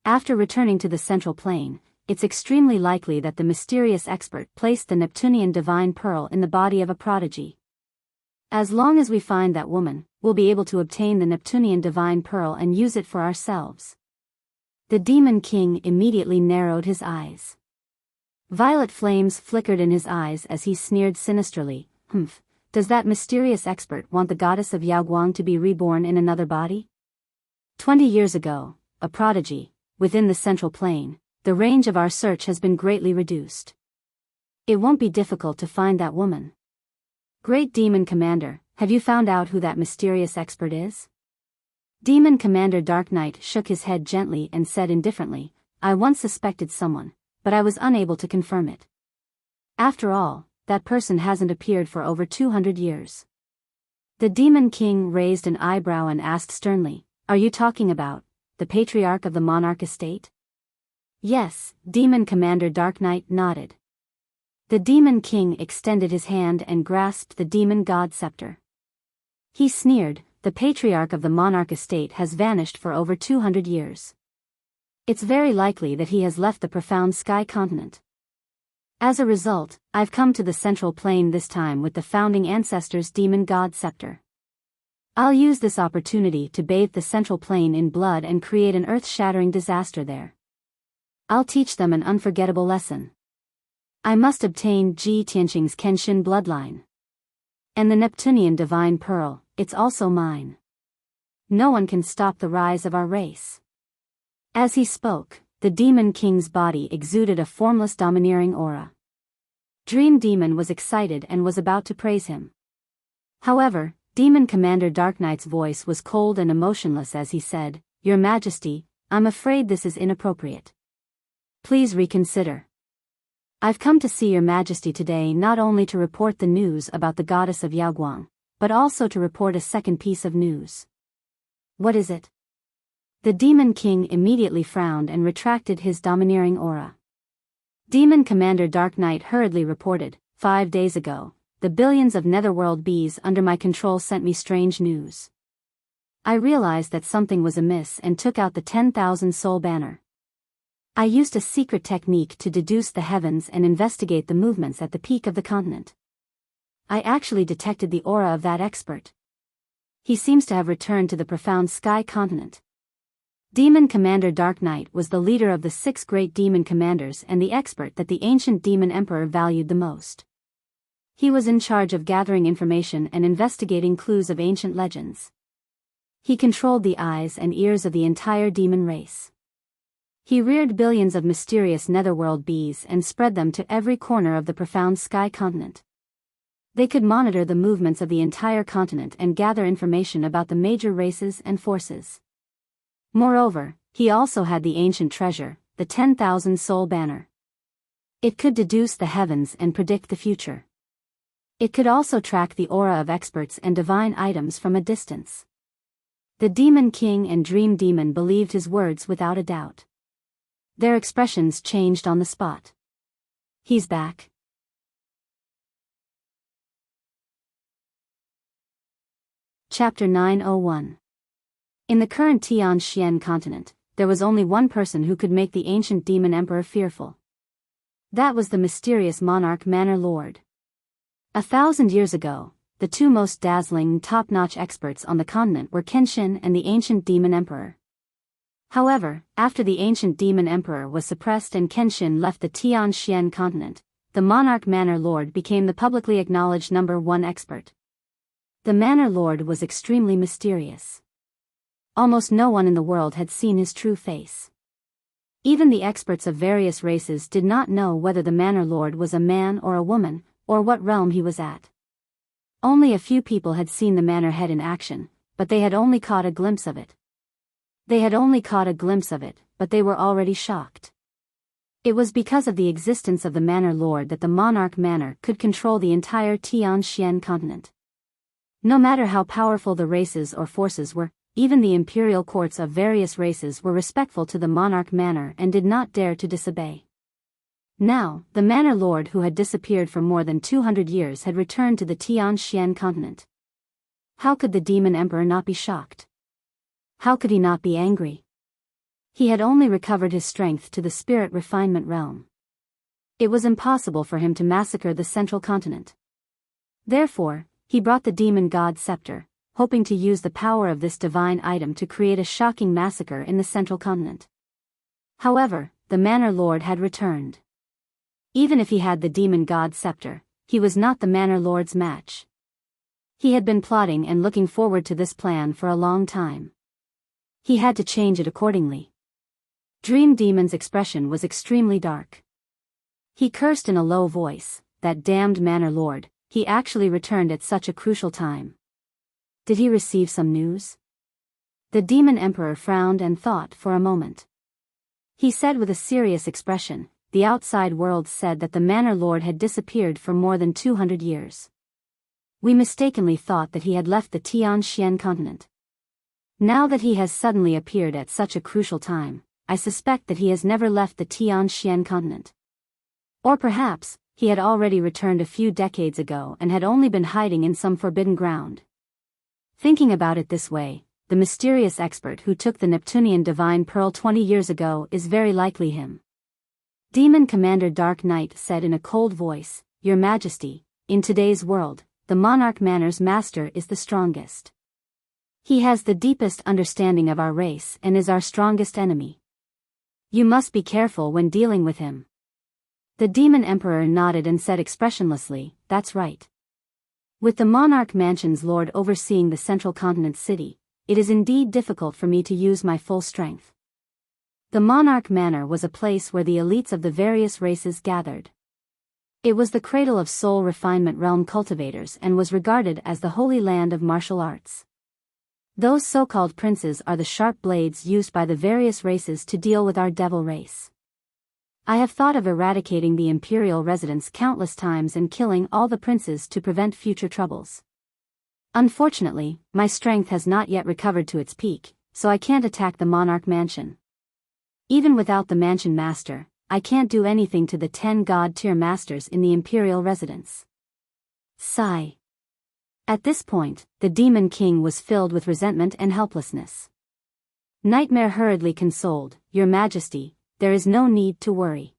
After returning to the Central Plane, it's extremely likely that the mysterious expert placed the Neptunian Divine Pearl in the body of a prodigy. As long as we find that woman, we'll be able to obtain the Neptunian Divine Pearl and use it for ourselves." The Demon King immediately narrowed his eyes. Violet flames flickered in his eyes as he sneered sinisterly. Does that mysterious expert want the goddess of Yaoguang to be reborn in another body? 20 years ago, a prodigy, within the Central Plane, the range of our search has been greatly reduced. It won't be difficult to find that woman. Great Demon Commander, have you found out who that mysterious expert is? Demon Commander Dark Knight shook his head gently and said indifferently, "I once suspected someone, but I was unable to confirm it. After all, that person hasn't appeared for over 200 years. The Demon King raised an eyebrow and asked sternly, "Are you talking about the patriarch of the monarch estate?" Yes, Demon Commander Dark Knight nodded. The Demon King extended his hand and grasped the Demon God Scepter. He sneered, "The patriarch of the monarch estate has vanished for over 200 years. It's very likely that he has left the profound sky continent. As a result, I've come to the Central Plane this time with the founding ancestors' Demon God Scepter. I'll use this opportunity to bathe the Central Plane in blood and create an earth-shattering disaster there. I'll teach them an unforgettable lesson. I must obtain Ji Tianqing's Kenshin bloodline. And the Neptunian Divine Pearl, it's also mine. No one can stop the rise of our race." As he spoke, the Demon King's body exuded a formless domineering aura. Dream Demon was excited and was about to praise him. However, Demon Commander Dark Knight's voice was cold and emotionless as he said, "Your Majesty, I'm afraid this is inappropriate. Please reconsider. I've come to see Your Majesty today not only to report the news about the goddess of Yaoguang, but also to report a second piece of news." "What is it?" The Demon King immediately frowned and retracted his domineering aura. Demon Commander Dark Knight hurriedly reported, 5 days ago, the billions of netherworld bees under my control sent me strange news. I realized that something was amiss and took out the 10,000 soul banner. I used a secret technique to deduce the heavens and investigate the movements at the peak of the continent. I actually detected the aura of that expert. He seems to have returned to the profound sky continent. Demon Commander Dark Knight was the leader of the 6 great demon commanders and the expert that the ancient demon emperor valued the most. He was in charge of gathering information and investigating clues of ancient legends. He controlled the eyes and ears of the entire demon race. He reared billions of mysterious netherworld bees and spread them to every corner of the profound sky continent. They could monitor the movements of the entire continent and gather information about the major races and forces. Moreover, he also had the ancient treasure, the 10,000 soul banner. It could deduce the heavens and predict the future. It could also track the aura of experts and divine items from a distance. The Demon King and Dream Demon believed his words without a doubt. Their expressions changed on the spot. "He's back." Chapter 901. In the current Tianxian continent, there was only one person who could make the ancient demon emperor fearful. That was the mysterious monarch Manor Lord. 1,000 years ago, the 2 most dazzling top-notch experts on the continent were Kenshin and the ancient demon emperor. However, after the ancient demon emperor was suppressed and Kenshin left the Tianxian continent, the monarch Manor Lord became the publicly acknowledged #1 expert. The Manor Lord was extremely mysterious. Almost no one in the world had seen his true face. Even the experts of various races did not know whether the Manor Lord was a man or a woman, or what realm he was at. Only a few people had seen the Manor Head in action, but they had only caught a glimpse of it. But they were already shocked. It was because of the existence of the Manor Lord that the monarch Manor could control the entire Tianxian continent. No matter how powerful the races or forces were, even the imperial courts of various races were respectful to the monarch Manor and did not dare to disobey. Now, the Manor Lord who had disappeared for more than 200 years had returned to the Tianxian continent. How could the Demon Emperor not be shocked? How could he not be angry? He had only recovered his strength to the spirit refinement realm. It was impossible for him to massacre the central continent. Therefore, he brought the demon god scepter, hoping to use the power of this divine item to create a shocking massacre in the central continent. However, the Manor Lord had returned. Even if he had the demon god scepter, he was not the Manor Lord's match. He had been plotting and looking forward to this plan for a long time. He had to change it accordingly. Dream Demon's expression was extremely dark. He cursed in a low voice, "That damned Manor Lord, he actually returned at such a crucial time. Did he receive some news?" The Demon Emperor frowned and thought for a moment. He said with a serious expression, "The outside world said that the Manor Lord had disappeared for more than 200 years. We mistakenly thought that he had left the Tianxian continent. Now that he has suddenly appeared at such a crucial time, I suspect that he has never left the Tianxian continent. Or perhaps, he had already returned a few decades ago and had only been hiding in some forbidden ground." Thinking about it this way, the mysterious expert who took the Neptunian divine pearl 20 years ago is very likely him. Demon Commander Dark Knight said in a cold voice, "Your Majesty, in today's world, the Monarch Manor's master is the strongest. He has the deepest understanding of our race and is our strongest enemy. You must be careful when dealing with him." The Demon Emperor nodded and said expressionlessly, "That's right. With the Monarch Mansion's lord overseeing the central continent city, it is indeed difficult for me to use my full strength." The Monarch Manor was a place where the elites of the various races gathered. It was the cradle of soul refinement realm cultivators and was regarded as the holy land of martial arts. Those so-called princes are the sharp blades used by the various races to deal with our devil race. I have thought of eradicating the imperial residence countless times and killing all the princes to prevent future troubles. Unfortunately, my strength has not yet recovered to its peak, so I can't attack the Monarch Mansion. Even without the Mansion Master, I can't do anything to the 10 God-tier masters in the imperial residence. Sigh. At this point, the Demon King was filled with resentment and helplessness. Nightmare hurriedly consoled, "Your Majesty, there is no need to worry.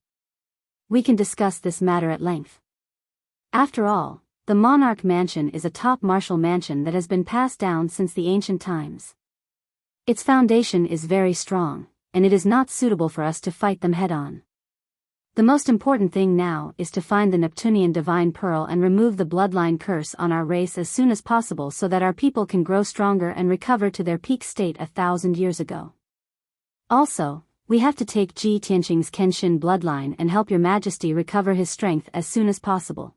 We can discuss this matter at length. After all, the Monarch Mansion is a top martial mansion that has been passed down since the ancient times. Its foundation is very strong, and it is not suitable for us to fight them head-on. The most important thing now is to find the Neptunian Divine Pearl and remove the bloodline curse on our race as soon as possible so that our people can grow stronger and recover to their peak state 1,000 years ago. Also, we have to take Ji Tianqing's Kenshin bloodline and help Your Majesty recover his strength as soon as possible.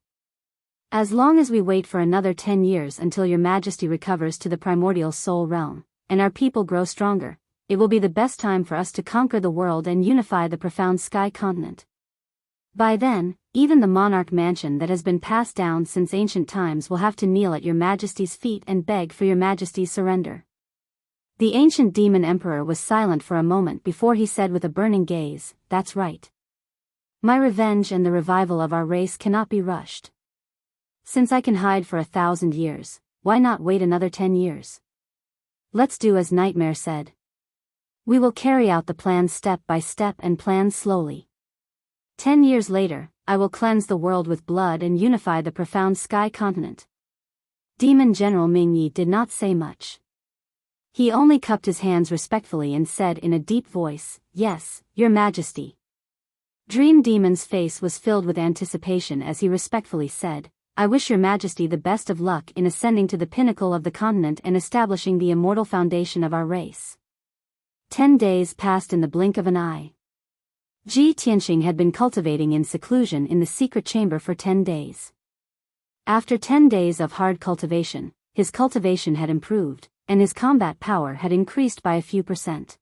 As long as we wait for another 10 years until Your Majesty recovers to the primordial soul realm, and our people grow stronger, it will be the best time for us to conquer the world and unify the profound sky continent. By then, even the Monarch Mansion that has been passed down since ancient times will have to kneel at Your Majesty's feet and beg for Your Majesty's surrender." The ancient Demon Emperor was silent for a moment before he said with a burning gaze, "That's right. My revenge and the revival of our race cannot be rushed. Since I can hide for 1,000 years, why not wait another 10 years? Let's do as Nightmare said. We will carry out the plan step by step and plan slowly. 10 years later, I will cleanse the world with blood and unify the profound sky continent." Demon General Ming Yi did not say much. He only cupped his hands respectfully and said in a deep voice, "Yes, Your Majesty." Dream Demon's face was filled with anticipation as he respectfully said, "I wish Your Majesty the best of luck in ascending to the pinnacle of the continent and establishing the immortal foundation of our race." 10 days passed in the blink of an eye. Ji Tianqing had been cultivating in seclusion in the secret chamber for 10 days. After 10 days of hard cultivation, his cultivation had improved, and his combat power had increased by a few %.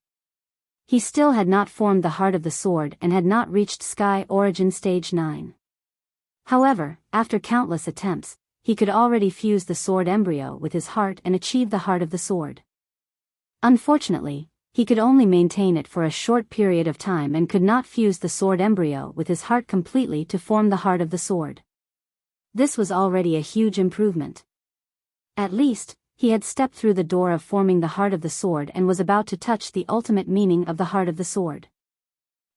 He still had not formed the heart of the sword and had not reached Sky Origin Stage 9. However, after countless attempts, he could already fuse the sword embryo with his heart and achieve the heart of the sword. Unfortunately, he could only maintain it for a short period of time and could not fuse the sword embryo with his heart completely to form the heart of the sword. This was already a huge improvement. At least, he had stepped through the door of forming the heart of the sword and was about to touch the ultimate meaning of the heart of the sword.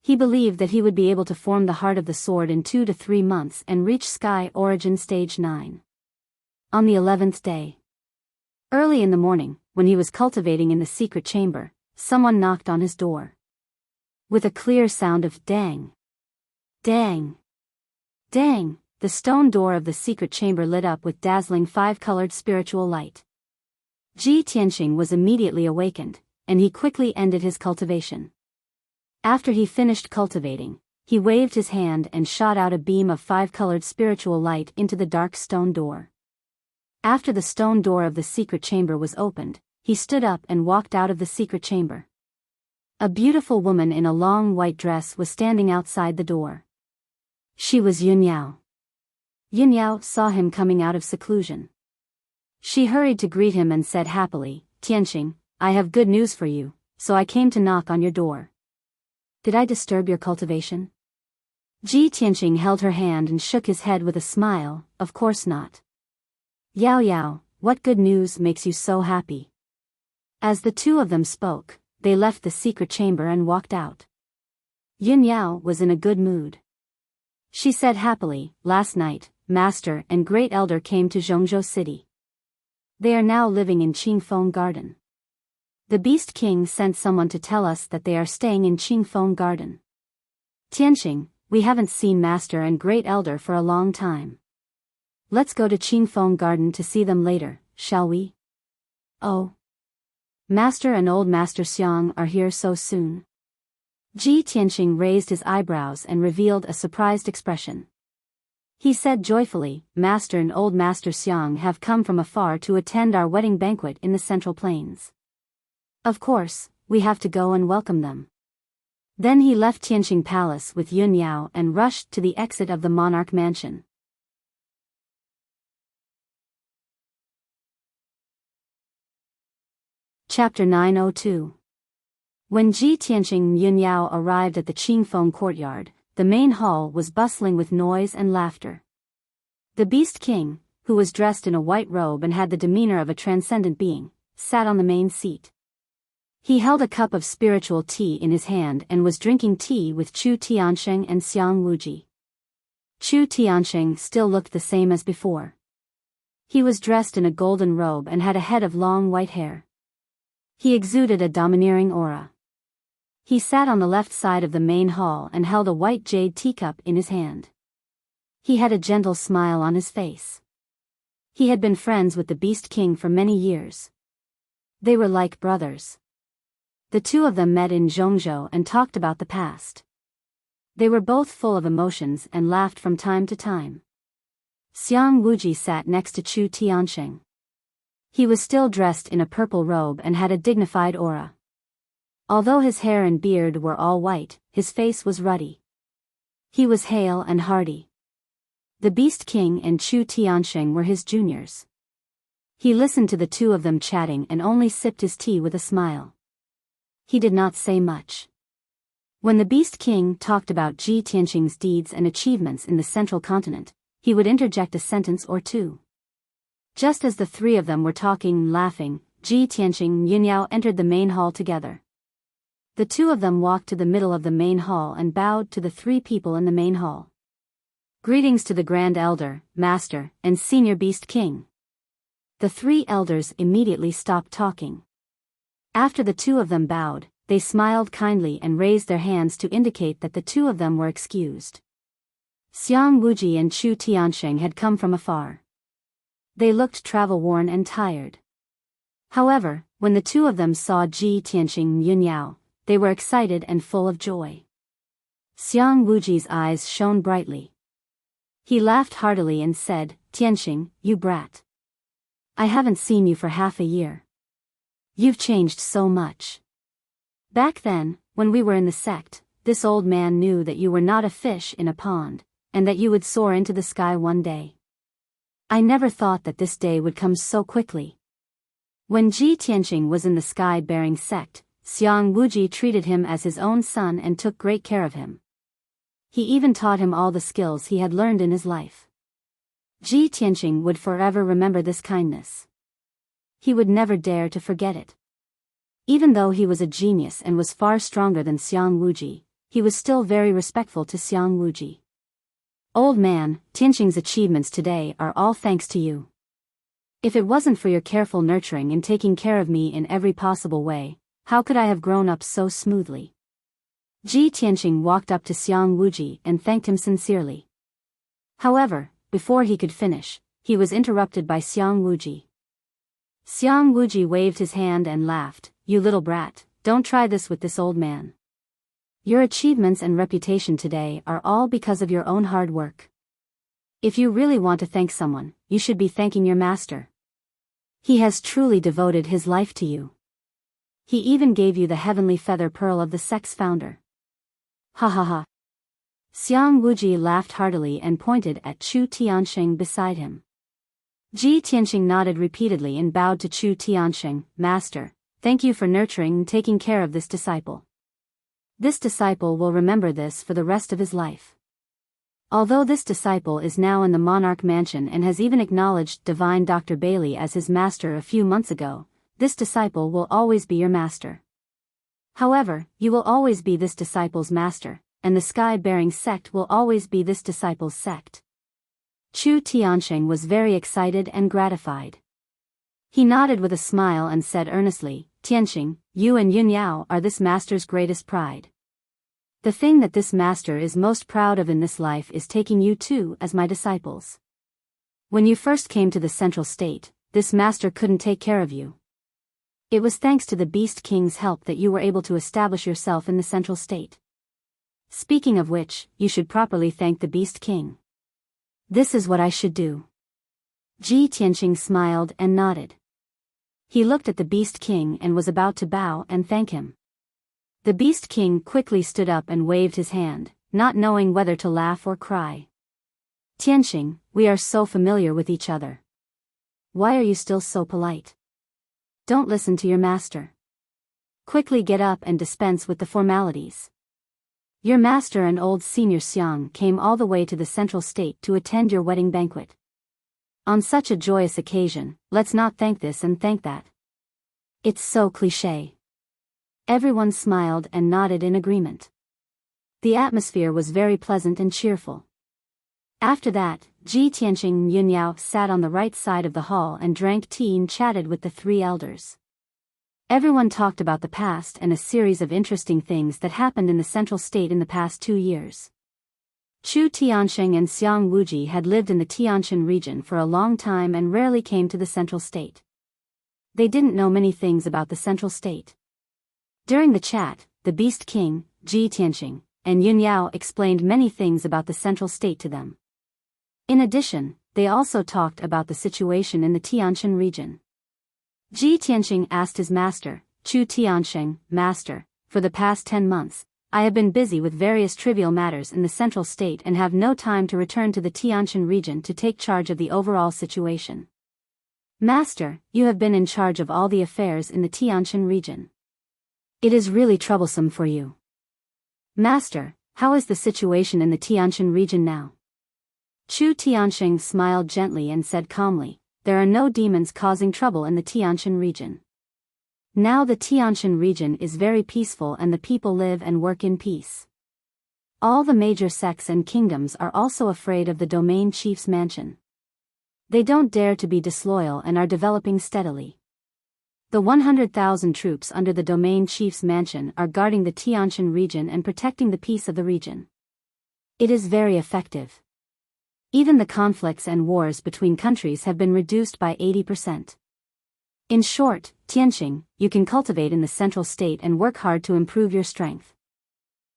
He believed that he would be able to form the heart of the sword in 2 to 3 months and reach Sky Origin Stage 9. On the 11th day, early in the morning, when he was cultivating in the secret chamber, someone knocked on his door. With a clear sound of dang, dang, dang, the stone door of the secret chamber lit up with dazzling 5-colored spiritual light. Ji Tianqing was immediately awakened, and he quickly ended his cultivation. After he finished cultivating, he waved his hand and shot out a beam of 5-colored spiritual light into the dark stone door. After the stone door of the secret chamber was opened, he stood up and walked out of the secret chamber. A beautiful woman in a long white dress was standing outside the door. She was Yun Yao. Yun Yao saw him coming out of seclusion. She hurried to greet him and said happily, "Tianqing, I have good news for you, so I came to knock on your door." "Did I disturb your cultivation?" Ji Tianqing held her hand and shook his head with a smile, "Of course not." "Yao Yao, what good news makes you so happy?" As the two of them spoke, they left the secret chamber and walked out. Yun Yao was in a good mood. She said happily, "Last night, Master and Great Elder came to Zhongzhou City. They are now living in Qingfeng Garden. The Beast King sent someone to tell us that they are staying in Qingfeng Garden. Tianqing, we haven't seen Master and Great Elder for a long time. Let's go to Qingfeng Garden to see them later, shall we?" "Oh. Master and Old Master Xiang are here so soon?" Ji Tianqing raised his eyebrows and revealed a surprised expression. He said joyfully, "Master and Old Master Xiang have come from afar to attend our wedding banquet in the Central Plains. Of course, we have to go and welcome them." Then he left Tianqing Palace with Yun Yao and rushed to the exit of the monarch mansion. Chapter 902. When Ji Tianqing and Yun Yao arrived at the Qingfeng courtyard, the main hall was bustling with noise and laughter. The Beast King, who was dressed in a white robe and had the demeanor of a transcendent being, sat on the main seat. He held a cup of spiritual tea in his hand and was drinking tea with Chu Tiansheng and Xiang Wuji. Chu Tiansheng still looked the same as before. He was dressed in a golden robe and had a head of long white hair. He exuded a domineering aura. He sat on the left side of the main hall and held a white jade teacup in his hand. He had a gentle smile on his face. He had been friends with the Beast King for many years. They were like brothers. The two of them met in Zhongzhou and talked about the past. They were both full of emotions and laughed from time to time. Xiang Wuji sat next to Chu Tiansheng. He was still dressed in a purple robe and had a dignified aura. Although his hair and beard were all white, his face was ruddy. He was hale and hearty. The Beast King and Chu Tiansheng were his juniors. He listened to the two of them chatting and only sipped his tea with a smile. He did not say much. When the Beast King talked about Ji Tianqing's deeds and achievements in the central continent, he would interject a sentence or two. Just as the three of them were talking and laughing, Ji Tianqing and Yun Yao entered the main hall together. The two of them walked to the middle of the main hall and bowed to the three people in the main hall. "Greetings to the Grand Elder, Master, and Senior Beast King." The three elders immediately stopped talking. After the two of them bowed, they smiled kindly and raised their hands to indicate that the two of them were excused. Xiang Wuji and Chu Tiansheng had come from afar. They looked travel-worn and tired. However, when the two of them saw Ji Tianqing and Yun Yao, they were excited and full of joy. Xiang Wuji's eyes shone brightly. He laughed heartily and said, "Tianqing, you brat. I haven't seen you for half a year. You've changed so much. Back then, when we were in the sect, this old man knew that you were not a fish in a pond, and that you would soar into the sky one day. I never thought that this day would come so quickly." When Ji Tianqing was in the sky-bearing sect, Xiang Wuji treated him as his own son and took great care of him. He even taught him all the skills he had learned in his life. Ji Tianqing would forever remember this kindness. He would never dare to forget it. Even though he was a genius and was far stronger than Xiang Wuji, he was still very respectful to Xiang Wuji. Old man, Tianqing's achievements today are all thanks to you. If it wasn't for your careful nurturing and taking care of me in every possible way, how could I have grown up so smoothly? Ji Tianqing walked up to Xiang Wuji and thanked him sincerely. However, before he could finish, he was interrupted by Xiang Wuji. Xiang Wuji waved his hand and laughed. You little brat, don't try this with this old man. Your achievements and reputation today are all because of your own hard work. If you really want to thank someone, you should be thanking your master. He has truly devoted his life to you. He even gave you the heavenly feather pearl of the sect's founder. Ha ha ha. Xiang Wuji laughed heartily and pointed at Chu Tianqing beside him. Ji Tianqing nodded repeatedly and bowed to Chu Tianqing. Master, thank you for nurturing and taking care of this disciple. This disciple will remember this for the rest of his life. Although this disciple is now in the monarch mansion and has even acknowledged divine Dr. Bailey as his master a few months ago, this disciple will always be your master. However, you will always be this disciple's master, and the sky-bearing sect will always be this disciple's sect. Chu Tianqing was very excited and gratified. He nodded with a smile and said earnestly, Tianqing, you and Yunyao are this master's greatest pride. The thing that this master is most proud of in this life is taking you two as my disciples. When you first came to the central state, this master couldn't take care of you. It was thanks to the Beast King's help that you were able to establish yourself in the central state. Speaking of which, you should properly thank the Beast King. This is what I should do. Ji Tianqing smiled and nodded. He looked at the Beast King and was about to bow and thank him. The Beast King quickly stood up and waved his hand, not knowing whether to laugh or cry. Tianqing, we are so familiar with each other. Why are you still so polite? Don't listen to your master. Quickly get up and dispense with the formalities. Your master and old senior Xiang came all the way to the central state to attend your wedding banquet. On such a joyous occasion, let's not thank this and thank that. It's so cliché. Everyone smiled and nodded in agreement. The atmosphere was very pleasant and cheerful. After that, Ji Tianqing and Yunyao sat on the right side of the hall and drank tea and chatted with the three elders. Everyone talked about the past and a series of interesting things that happened in the central state in the past 2 years. Chu Tianqing and Xiang Wuji had lived in the Tianshan region for a long time and rarely came to the central state. They didn't know many things about the central state. During the chat, the Beast King, Ji Tianqing, and Yunyao explained many things about the central state to them. In addition, they also talked about the situation in the Tianshan region. Ji Tianqing asked his master, Chu Tianqing, Master, for the past 10 months, I have been busy with various trivial matters in the central state and have no time to return to the Tianshan region to take charge of the overall situation. Master, you have been in charge of all the affairs in the Tianshan region. It is really troublesome for you. Master, how is the situation in the Tianshan region now? Chu Tianqing smiled gently and said calmly, there are no demons causing trouble in the Tianshan region. Now the Tianshan region is very peaceful and the people live and work in peace. All the major sects and kingdoms are also afraid of the domain chief's mansion. They don't dare to be disloyal and are developing steadily. The 100,000 troops under the domain chief's mansion are guarding the Tianshan region and protecting the peace of the region. It is very effective. Even the conflicts and wars between countries have been reduced by 80%. In short, Tianqing, you can cultivate in the central state and work hard to improve your strength.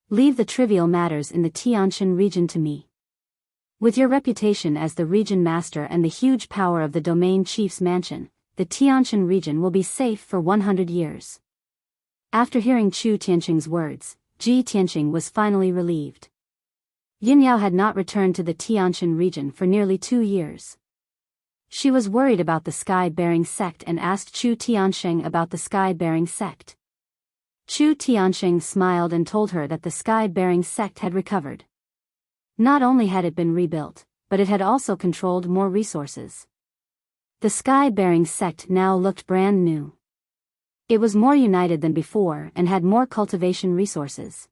Leave the trivial matters in the Tianshan region to me. With your reputation as the region master and the huge power of the domain chief's mansion, the Tianshan region will be safe for 100 years. After hearing Chu Tianqing's words, Ji Tianqing was finally relieved. Yunyao had not returned to the Tianshan region for nearly 2 years. She was worried about the sky-bearing sect and asked Chu Tianqing about the sky-bearing sect. Chu Tianxing smiled and told her that the sky-bearing sect had recovered. Not only had it been rebuilt, but it had also controlled more resources. The sky-bearing sect now looked brand new. It was more united than before and had more cultivation resources.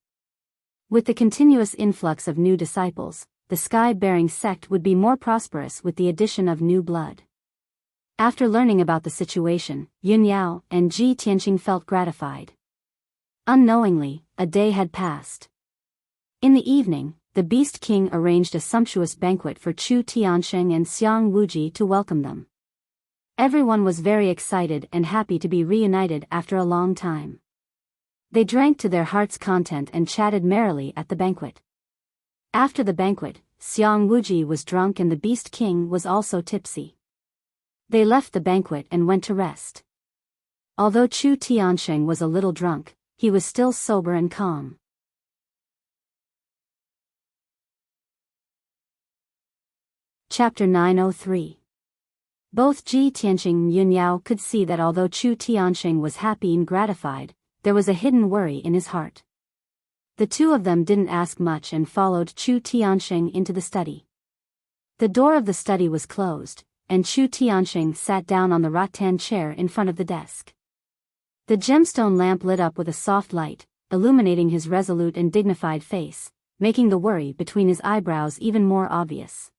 With the continuous influx of new disciples, the sky-bearing sect would be more prosperous with the addition of new blood. After learning about the situation, Yun Yao and Ji Tianxing felt gratified. Unknowingly, a day had passed. In the evening, the Beast King arranged a sumptuous banquet for Chu Tianxing and Xiang Wuji to welcome them. Everyone was very excited and happy to be reunited after a long time. They drank to their heart's content and chatted merrily at the banquet. After the banquet, Xiang Wuji was drunk and the Beast King was also tipsy. They left the banquet and went to rest. Although Chu Tianxing was a little drunk, he was still sober and calm. Chapter 903. Both Ji Tianxing and Yun Yao could see that although Chu Tianxing was happy and gratified, there was a hidden worry in his heart. The two of them didn't ask much and followed Chu Tianxing into the study. The door of the study was closed, and Chu Tianxing sat down on the rattan chair in front of the desk. The gemstone lamp lit up with a soft light, illuminating his resolute and dignified face, making the worry between his eyebrows even more obvious.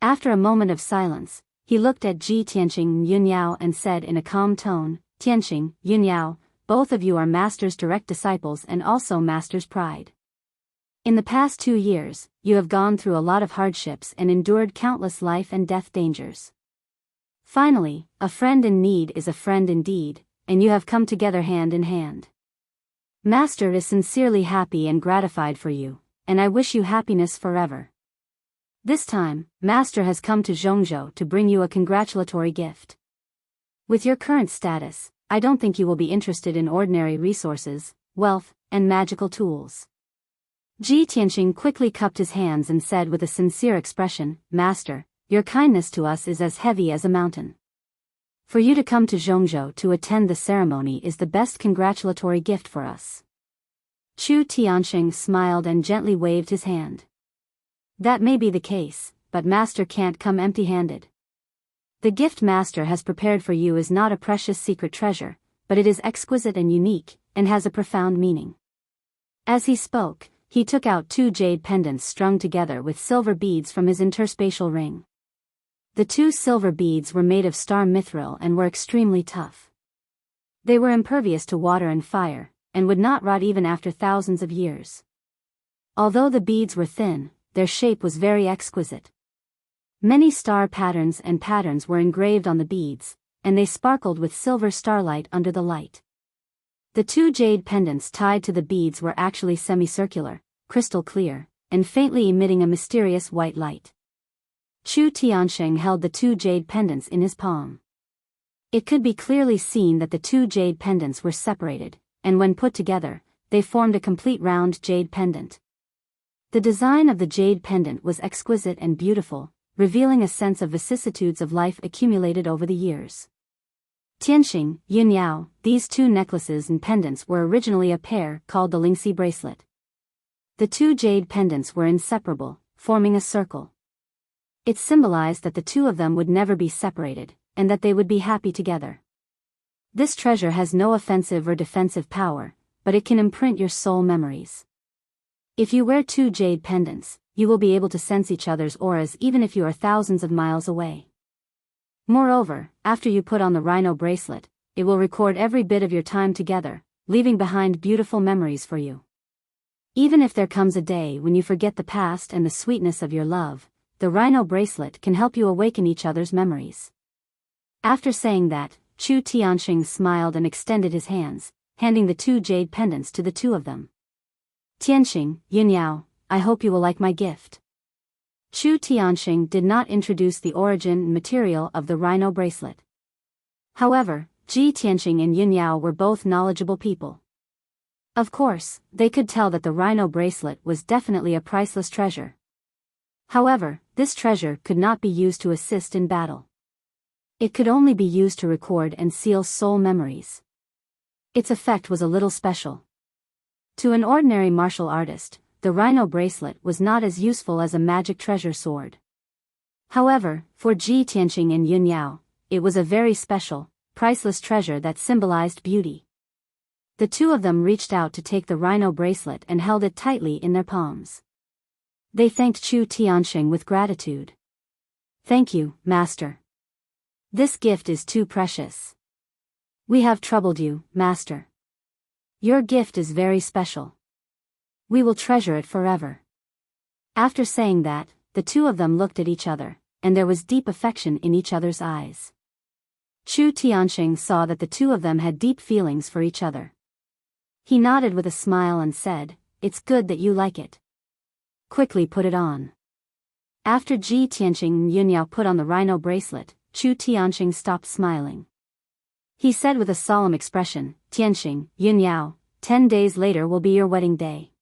After a moment of silence, he looked at Ji Tianxing and Yun Yao and said in a calm tone, "Tianxing, Yun Yao, both of you are Master's direct disciples and also Master's pride. In the past 2 years, you have gone through a lot of hardships and endured countless life and death dangers. Finally, a friend in need is a friend indeed, and you have come together hand in hand. Master is sincerely happy and gratified for you, and I wish you happiness forever. This time, Master has come to Zhongzhou to bring you a congratulatory gift. With your current status, I don't think you will be interested in ordinary resources, wealth, and magical tools." Ji Tianxing quickly cupped his hands and said with a sincere expression, "Master, your kindness to us is as heavy as a mountain. For you to come to Zhongzhou to attend the ceremony is the best congratulatory gift for us." Chu Tianxing smiled and gently waved his hand. "That may be the case, but Master can't come empty-handed. The gift Master has prepared for you is not a precious secret treasure, but it is exquisite and unique, and has a profound meaning." As he spoke, he took out 2 jade pendants strung together with silver beads from his interspatial ring. The 2 silver beads were made of star mithril and were extremely tough. They were impervious to water and fire, and would not rot even after thousands of years. Although the beads were thin, their shape was very exquisite. Many star patterns were engraved on the beads, and they sparkled with silver starlight under the light. The 2 jade pendants tied to the beads were actually semicircular, crystal clear, and faintly emitting a mysterious white light. Chu Tianxing held the 2 jade pendants in his palm. It could be clearly seen that the 2 jade pendants were separated, and when put together, they formed a complete round jade pendant. The design of the jade pendant was exquisite and beautiful, revealing a sense of vicissitudes of life accumulated over the years. Tianxing, Yun Yao, these 2 necklaces and pendants were originally a pair called the Lingxi bracelet. The 2 jade pendants were inseparable, forming a circle. It symbolized that the 2 of them would never be separated, and that they would be happy together. This treasure has no offensive or defensive power, but it can imprint your soul memories. If you wear 2 jade pendants, you will be able to sense each other's auras even if you are thousands of miles away. Moreover, after you put on the rhino bracelet, it will record every bit of your time together, leaving behind beautiful memories for you. Even if there comes a day when you forget the past and the sweetness of your love, the rhino bracelet can help you awaken each other's memories. After saying that, Chu Tianxing smiled and extended his hands, handing the 2 jade pendants to the 2 of them. "Tianxing, Yun Yao, I hope you will like my gift." Chu Tianxing did not introduce the origin and material of the rhino bracelet. However, Ji Tianxing and Yun Yao were both knowledgeable people. Of course, they could tell that the rhino bracelet was definitely a priceless treasure. However, this treasure could not be used to assist in battle. It could only be used to record and seal soul memories. Its effect was a little special. To an ordinary martial artist, the rhino bracelet was not as useful as a magic treasure sword. However, for Ji Tianqing and Yun Yao, it was a very special, priceless treasure that symbolized beauty. The two of them reached out to take the rhino bracelet and held it tightly in their palms. They thanked Chu Tianqing with gratitude. "Thank you, Master. This gift is too precious. We have troubled you, Master. Your gift is very special. We will treasure it forever." After saying that, the two of them looked at each other, and there was deep affection in each other's eyes. Chu Tianqing saw that the two of them had deep feelings for each other. He nodded with a smile and said, "It's good that you like it. Quickly put it on." After Ji Tianqing and Yun Yao put on the rhino bracelet, Chu Tianqing stopped smiling. He said with a solemn expression, "Tianqing, Yun Yao, 10 days later will be your wedding day.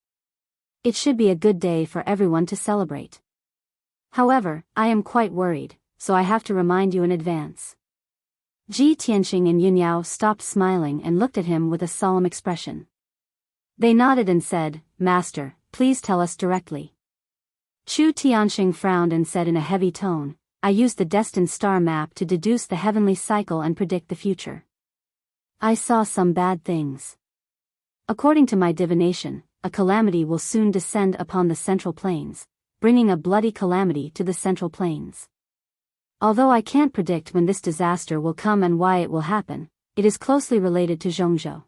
It should be a good day for everyone to celebrate. However, I am quite worried, so I have to remind you in advance." Ji Tianqing and Yun Yao stopped smiling and looked at him with a solemn expression. They nodded and said, "Master, please tell us directly." Chu Tianqing frowned and said in a heavy tone, "I used the destined star map to deduce the heavenly cycle and predict the future. I saw some bad things. According to my divination, a calamity will soon descend upon the Central Plains, bringing a bloody calamity to the Central Plains. Although I can't predict when this disaster will come and why it will happen, it is closely related to Zhongzhou.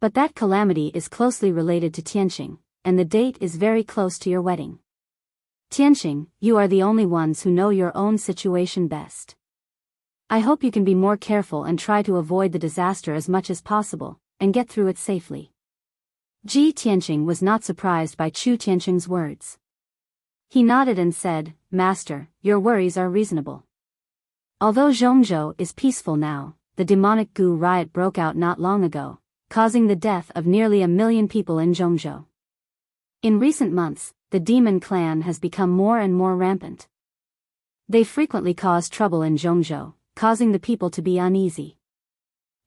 But that calamity is closely related to Tianqing, and the date is very close to your wedding. Tianqing, you are the only ones who know your own situation best. I hope you can be more careful and try to avoid the disaster as much as possible, and get through it safely." Ji Tianqing was not surprised by Chu Tianqing's words. He nodded and said, "Master, your worries are reasonable. Although Zhongzhou is peaceful now, the demonic Gu riot broke out not long ago, causing the death of nearly 1 million people in Zhongzhou. In recent months, the demon clan has become more and more rampant. They frequently cause trouble in Zhongzhou, causing the people to be uneasy.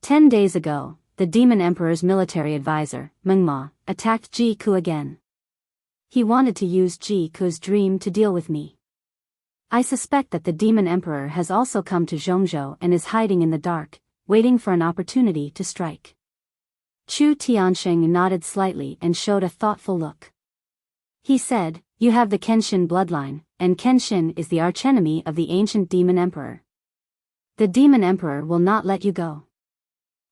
10 days ago, the demon emperor's military advisor, Meng Ma, attacked Ji Ku again. He wanted to use Ji Ku's dream to deal with me. I suspect that the demon emperor has also come to Zhongzhou and is hiding in the dark, waiting for an opportunity to strike." Chu Tianqing nodded slightly and showed a thoughtful look. He said, "You have the Kenshin bloodline, and Kenshin is the archenemy of the ancient demon emperor. The demon emperor will not let you go.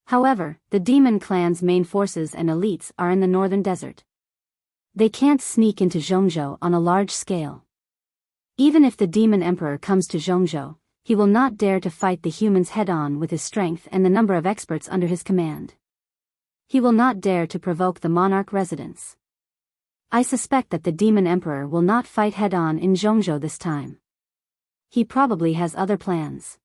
However, the demon clan's main forces and elites are in the northern desert. They can't sneak into Zhongzhou on a large scale. Even if the demon emperor comes to Zhongzhou, he will not dare to fight the humans head-on with his strength and the number of experts under his command. He will not dare to provoke the monarch residents. I suspect that the demon emperor will not fight head-on in Zhongzhou this time. He probably has other plans.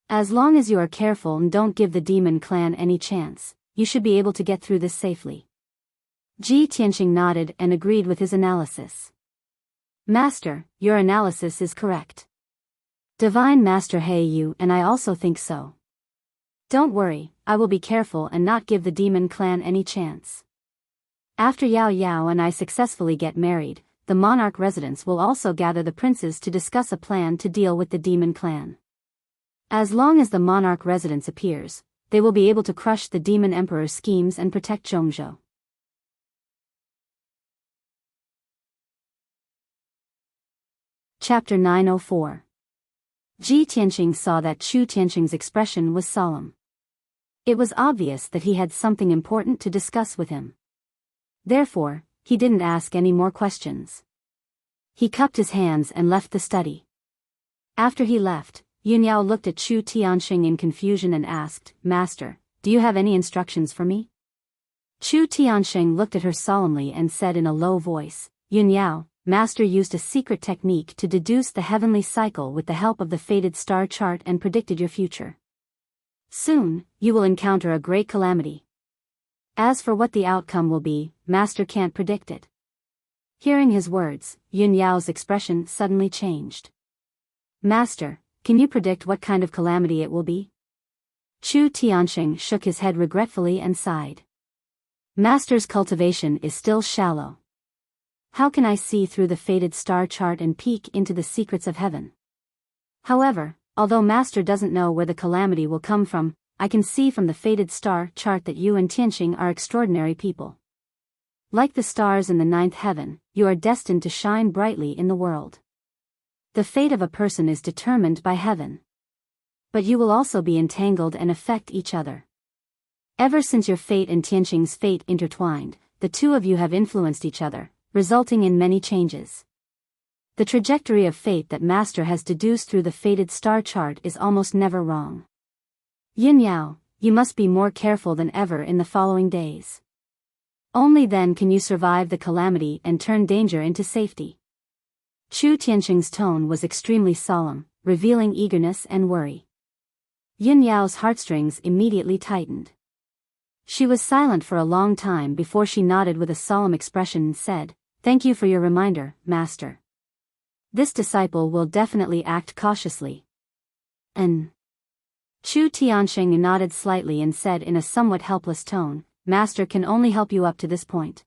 As long as you are careful and don't give the demon clan any chance, you should be able to get through this safely." Ji Tianqing nodded and agreed with his analysis. "Master, your analysis is correct. Divine Master He Yu and I also think so. Don't worry, I will be careful and not give the demon clan any chance. After Yao Yao and I successfully get married, the monarch residents will also gather the princes to discuss a plan to deal with the demon clan. As long as the monarch residence appears, they will be able to crush the demon emperor's schemes and protect Zhongzhou." Chapter 904. Ji Tianqing saw that Chu Tianqing's expression was solemn. It was obvious that he had something important to discuss with him. Therefore, he didn't ask any more questions. He cupped his hands and left the study. After he left, Yun Yao looked at Chu Tianqing in confusion and asked, "Master, do you have any instructions for me?" Chu Tianqing looked at her solemnly and said in a low voice, "Yun Yao, Master used a secret technique to deduce the heavenly cycle with the help of the fated star chart and predicted your future. Soon, you will encounter a great calamity. As for what the outcome will be, Master can't predict it." Hearing his words, Yun Yao's expression suddenly changed. "Master, can you predict what kind of calamity it will be?" Chu Tianxing shook his head regretfully and sighed. Master's cultivation is still shallow. How can I see through the fated star chart and peek into the secrets of heaven? However, although Master doesn't know where the calamity will come from, I can see from the fated star chart that you and Tianxing are extraordinary people. Like the stars in the ninth heaven, you are destined to shine brightly in the world. The fate of a person is determined by heaven. But you will also be entangled and affect each other. Ever since your fate and Tianxing's fate intertwined, the two of you have influenced each other, resulting in many changes. The trajectory of fate that Master has deduced through the fated star chart is almost never wrong. Yin Yao, you must be more careful than ever in the following days. Only then can you survive the calamity and turn danger into safety. Chu Tianxing's tone was extremely solemn, revealing eagerness and worry. Yin Yao's heartstrings immediately tightened. She was silent for a long time before she nodded with a solemn expression and said, "Thank you for your reminder, Master. This disciple will definitely act cautiously." Chu Tianxing nodded slightly and said in a somewhat helpless tone, "Master can only help you up to this point.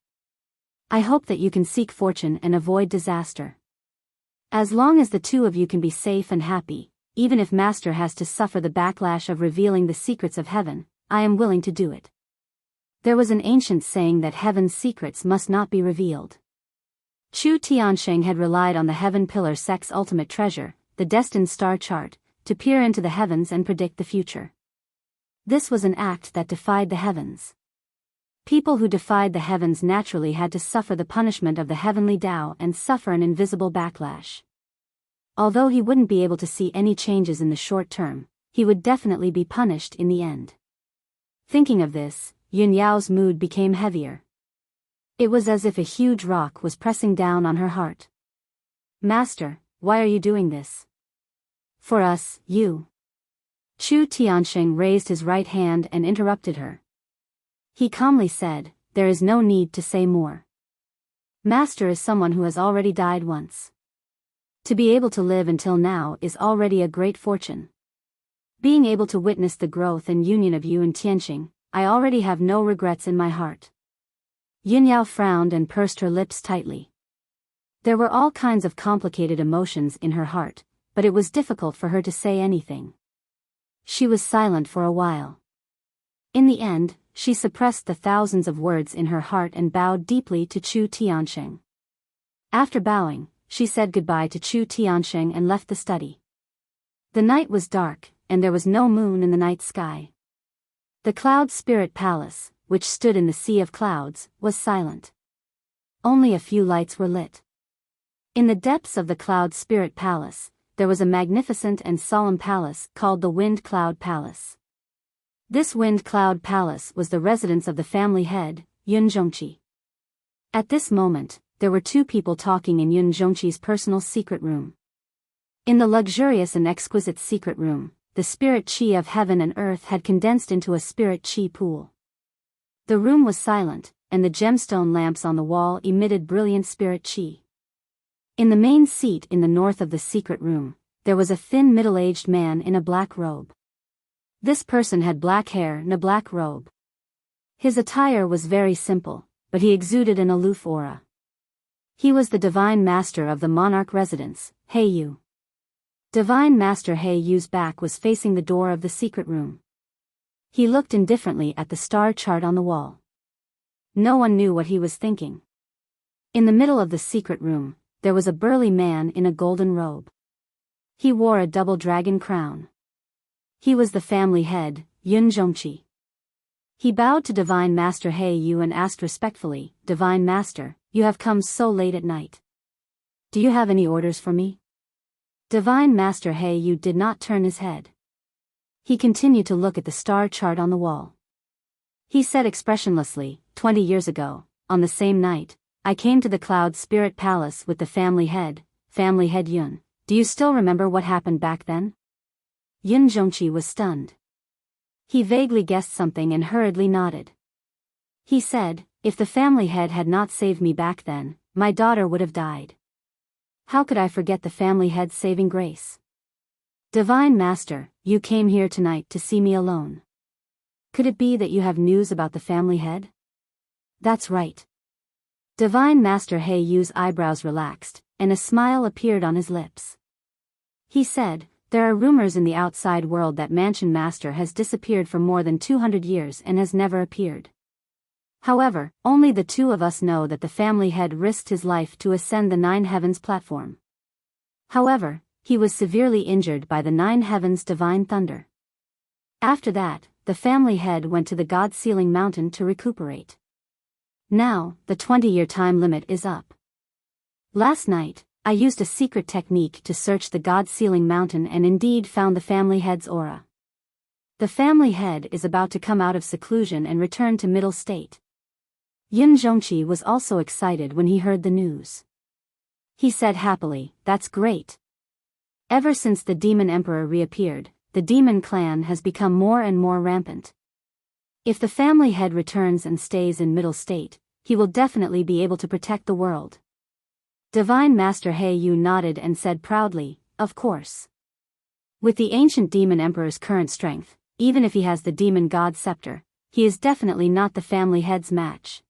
I hope that you can seek fortune and avoid disaster. As long as the two of you can be safe and happy, even if Master has to suffer the backlash of revealing the secrets of heaven, I am willing to do it." There was an ancient saying that heaven's secrets must not be revealed. Chu Tianxing had relied on the heaven pillar sect's ultimate treasure, the destined star chart, to peer into the heavens and predict the future. This was an act that defied the heavens. People who defied the heavens naturally had to suffer the punishment of the heavenly Tao and suffer an invisible backlash. Although he wouldn't be able to see any changes in the short term, he would definitely be punished in the end. Thinking of this, Yin Yao's mood became heavier. It was as if a huge rock was pressing down on her heart. "Master, why are you doing this?" "For us, you." Chu Tianxing raised his right hand and interrupted her. He calmly said, "There is no need to say more. Master is someone who has already died once. To be able to live until now is already a great fortune. Being able to witness the growth and union of you and Tianxing, I already have no regrets in my heart." Yin Yao frowned and pursed her lips tightly. There were all kinds of complicated emotions in her heart, but it was difficult for her to say anything. She was silent for a while. In the end, she suppressed the thousands of words in her heart and bowed deeply to Chu Tianxing. After bowing, she said goodbye to Chu Tianxing and left the study. The night was dark, and there was no moon in the night sky. The Cloud Spirit Palace, which stood in the sea of clouds, was silent. Only a few lights were lit. In the depths of the Cloud Spirit Palace, there was a magnificent and solemn palace called the Wind Cloud Palace. This Wind Cloud Palace was the residence of the family head, Yun Zhongqi. At this moment, there were two people talking in Yun Zhongqi's personal secret room. In the luxurious and exquisite secret room, the spirit chi of heaven and earth had condensed into a spirit chi pool. The room was silent, and the gemstone lamps on the wall emitted brilliant spirit chi. In the main seat in the north of the secret room, there was a thin middle-aged man in a black robe. This person had black hair and a black robe. His attire was very simple, but he exuded an aloof aura. He was the Divine Master of the monarch residence, He Yu. Divine Master He Yu's back was facing the door of the secret room. He looked indifferently at the star chart on the wall. No one knew what he was thinking. In the middle of the secret room, there was a burly man in a golden robe. He wore a double dragon crown. He was the family head, Yun Zhongqi. He bowed to Divine Master He Yu and asked respectfully, "Divine Master, you have come so late at night. Do you have any orders for me?" Divine Master He Yu did not turn his head. He continued to look at the star chart on the wall. He said expressionlessly, 20 years ago, on the same night, I came to the Cloud Spirit Palace with the family head Yun. Do you still remember what happened back then?" Yun Zhongqi was stunned. He vaguely guessed something and hurriedly nodded. He said, "If the family head had not saved me back then, my daughter would have died. How could I forget the family head's saving grace? Divine Master, you came here tonight to see me alone. Could it be that you have news about the family head? That's right. Divine Master He Yu's eyebrows relaxed, and a smile appeared on his lips. He said, there are rumors in the outside world that Mansion Master has disappeared for more than 200 years and has never appeared. However, only the two of us know that the family head risked his life to ascend the Nine Heavens platform. However, he was severely injured by the Nine Heavens divine thunder. After that, the family head went to the God-Sealing Mountain to recuperate. Now, the 20-year time limit is up. Last night, I used a secret technique to search the God-Sealing Mountain and indeed found the family head's aura. The family head is about to come out of seclusion and return to middle state. Yun Zhongqi was also excited when he heard the news. He said happily, that's great. Ever since the demon emperor reappeared, the demon clan has become more and more rampant. If the family head returns and stays in middle state, he will definitely be able to protect the world. Divine Master He Yu nodded and said proudly, of course. With the ancient demon emperor's current strength, even if he has the demon god scepter, he is definitely not the family head's match.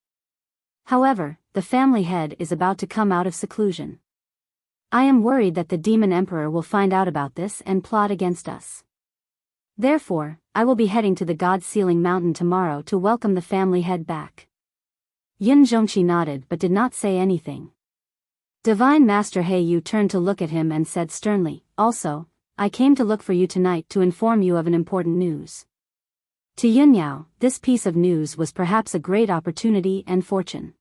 However, the family head is about to come out of seclusion. I am worried that the demon emperor will find out about this and plot against us. Therefore, I will be heading to the God-Sealing Mountain tomorrow to welcome the family head back. Yun Zhongqi nodded but did not say anything. Divine Master He Yu turned to look at him and said sternly, also, I came to look for you tonight to inform you of an important news. To Yun Yao, this piece of news was perhaps a great opportunity and fortune.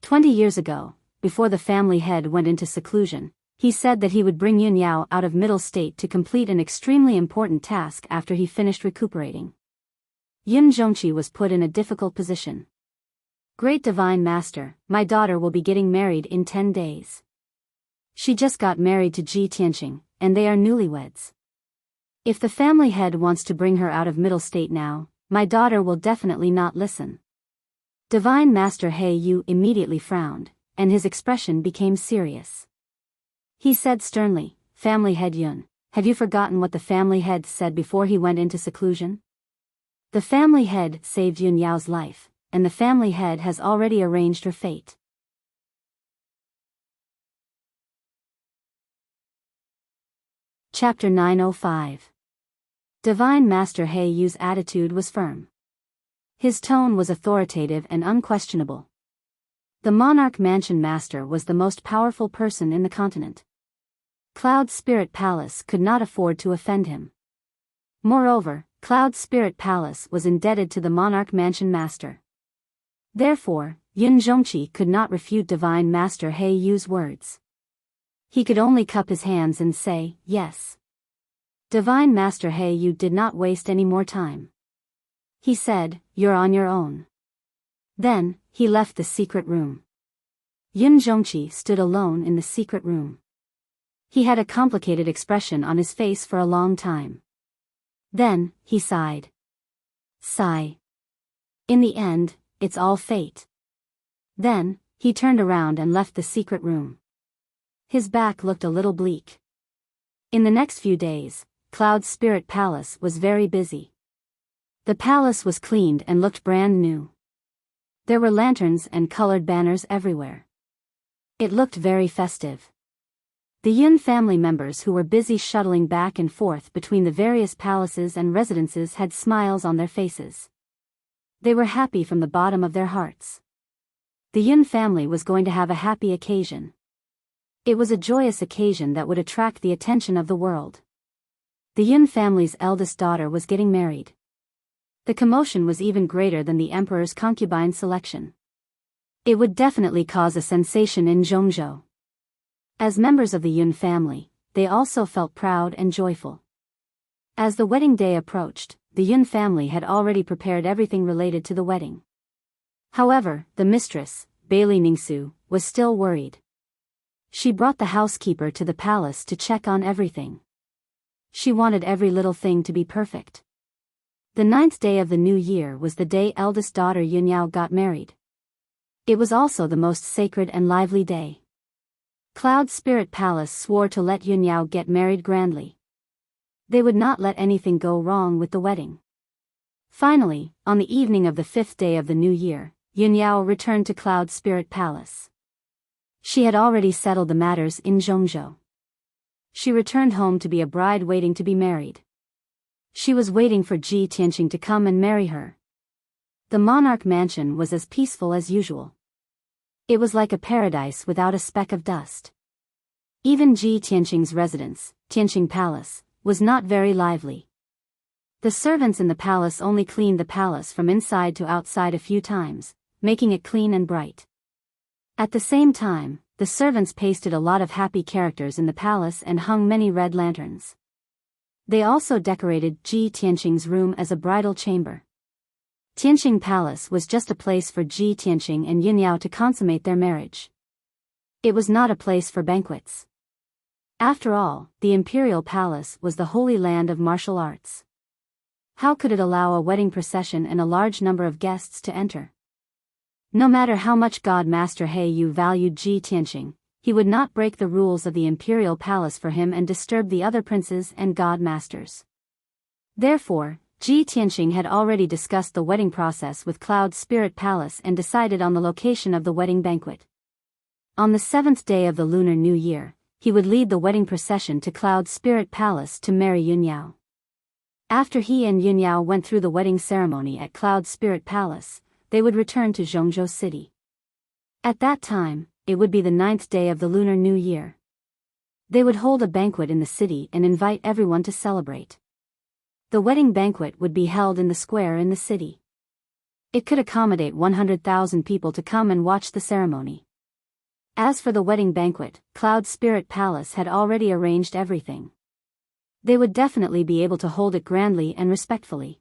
20 years ago, before the family head went into seclusion, he said that he would bring Yun Yao out of middle state to complete an extremely important task after he finished recuperating. Yun Zhongqi was put in a difficult position. Great Divine Master, my daughter will be getting married in 10 days. She just got married to Ji Tianqing, and they are newlyweds. If the family head wants to bring her out of middle state now, my daughter will definitely not listen. Divine Master He Yu immediately frowned, and his expression became serious. He said sternly, Family head Yun, have you forgotten what the family head said before he went into seclusion? The family head saved Yun Yao's life, and the family head has already arranged her fate. Chapter 905. Divine Master He Yu's attitude was firm. His tone was authoritative and unquestionable. The monarch mansion master was the most powerful person in the continent. Cloud Spirit Palace could not afford to offend him. Moreover, Cloud Spirit Palace was indebted to the monarch mansion master. Therefore, Yun Zhongqi could not refute Divine Master He Yu's words. He could only cup his hands and say, yes. Divine Master He Yu did not waste any more time. He said, you're on your own. Then, he left the secret room. Yun Zhongqi stood alone in the secret room. He had a complicated expression on his face for a long time. Then, he sighed. Sigh. In the end, it's all fate. Then, he turned around and left the secret room. His back looked a little bleak. In the next few days, Cloud Spirit Palace was very busy. The palace was cleaned and looked brand new. There were lanterns and colored banners everywhere. It looked very festive. The Yun family members who were busy shuttling back and forth between the various palaces and residences had smiles on their faces. They were happy from the bottom of their hearts. The Yun family was going to have a happy occasion. It was a joyous occasion that would attract the attention of the world. The Yun family's eldest daughter was getting married. The commotion was even greater than the emperor's concubine selection. It would definitely cause a sensation in Zhongzhou. As members of the Yun family, they also felt proud and joyful. As the wedding day approached, the Yun family had already prepared everything related to the wedding. However, the mistress, Bailey Ningsu, was still worried. She brought the housekeeper to the palace to check on everything. She wanted every little thing to be perfect. The 9th day of the new year was the day eldest daughter Yun Yao got married. It was also the most sacred and lively day. Cloud Spirit Palace swore to let Yun Yao get married grandly. They would not let anything go wrong with the wedding. Finally, on the evening of the 5th day of the new year, Yunyao returned to Cloud Spirit Palace. She had already settled the matters in Zhongzhou. She returned home to be a bride waiting to be married. She was waiting for Ji Tianqing to come and marry her. The monarch mansion was as peaceful as usual. It was like a paradise without a speck of dust. Even Ji Tianqing's residence, Tianqing Palace, was not very lively. The servants in the palace only cleaned the palace from inside to outside a few times, making it clean and bright. At the same time, the servants pasted a lot of happy characters in the palace and hung many red lanterns. They also decorated Ji Tianqing's room as a bridal chamber. Tianqing Palace was just a place for Ji Tianqing and Yunyao to consummate their marriage. It was not a place for banquets. After all, the imperial palace was the holy land of martial arts. How could it allow a wedding procession and a large number of guests to enter? No matter how much God Master He Yu valued Ji Tianqing, he would not break the rules of the imperial palace for him and disturb the other princes and God Masters. Therefore, Ji Tianqing had already discussed the wedding process with Cloud Spirit Palace and decided on the location of the wedding banquet. On the 7th day of the Lunar New Year, he would lead the wedding procession to Cloud Spirit Palace to marry Yunyao. After he and Yunyao went through the wedding ceremony at Cloud Spirit Palace, they would return to Zhongzhou City. At that time, it would be the 9th day of the Lunar New Year. They would hold a banquet in the city and invite everyone to celebrate. The wedding banquet would be held in the square in the city. It could accommodate 100,000 people to come and watch the ceremony. As for the wedding banquet, Cloud Spirit Palace had already arranged everything. They would definitely be able to hold it grandly and respectfully.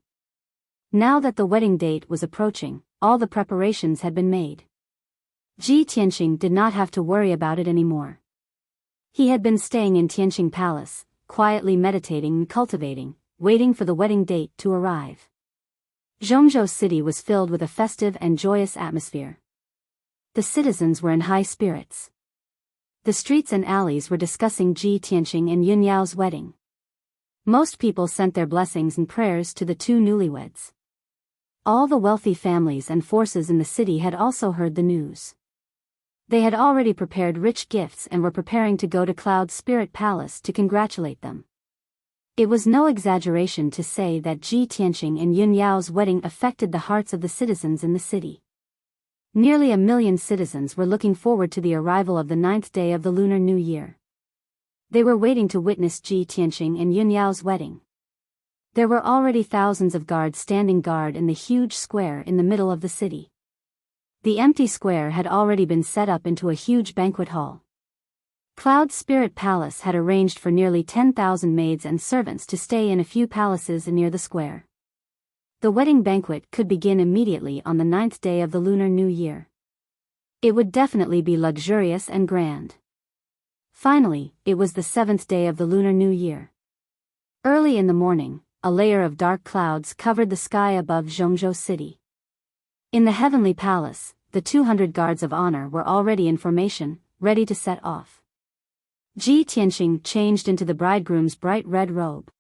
Now that the wedding date was approaching, all the preparations had been made. Ji Tianqing did not have to worry about it anymore. He had been staying in Tianqing Palace, quietly meditating and cultivating, waiting for the wedding date to arrive. Zhongzhou City was filled with a festive and joyous atmosphere. The citizens were in high spirits. The streets and alleys were discussing Ji Tianqing and Yunyao's wedding. Most people sent their blessings and prayers to the two newlyweds. All the wealthy families and forces in the city had also heard the news. They had already prepared rich gifts and were preparing to go to Cloud Spirit Palace to congratulate them. It was no exaggeration to say that Ji Tianqing and Yunyao's wedding affected the hearts of the citizens in the city. Nearly 1 million citizens were looking forward to the arrival of the 9th day of the Lunar New Year. They were waiting to witness Ji Tianqing and Yunyao's wedding. There were already thousands of guards standing guard in the huge square in the middle of the city. The empty square had already been set up into a huge banquet hall. Cloud Spirit Palace had arranged for nearly 10,000 maids and servants to stay in a few palaces near the square. The wedding banquet could begin immediately on the 9th day of the Lunar New Year. It would definitely be luxurious and grand. Finally, it was the 7th day of the Lunar New Year. Early in the morning, a layer of dark clouds covered the sky above Zhongzhou City. In the heavenly palace, the 200 guards of honor were already in formation, ready to set off. Ji Tianqing changed into the bridegroom's bright red robe.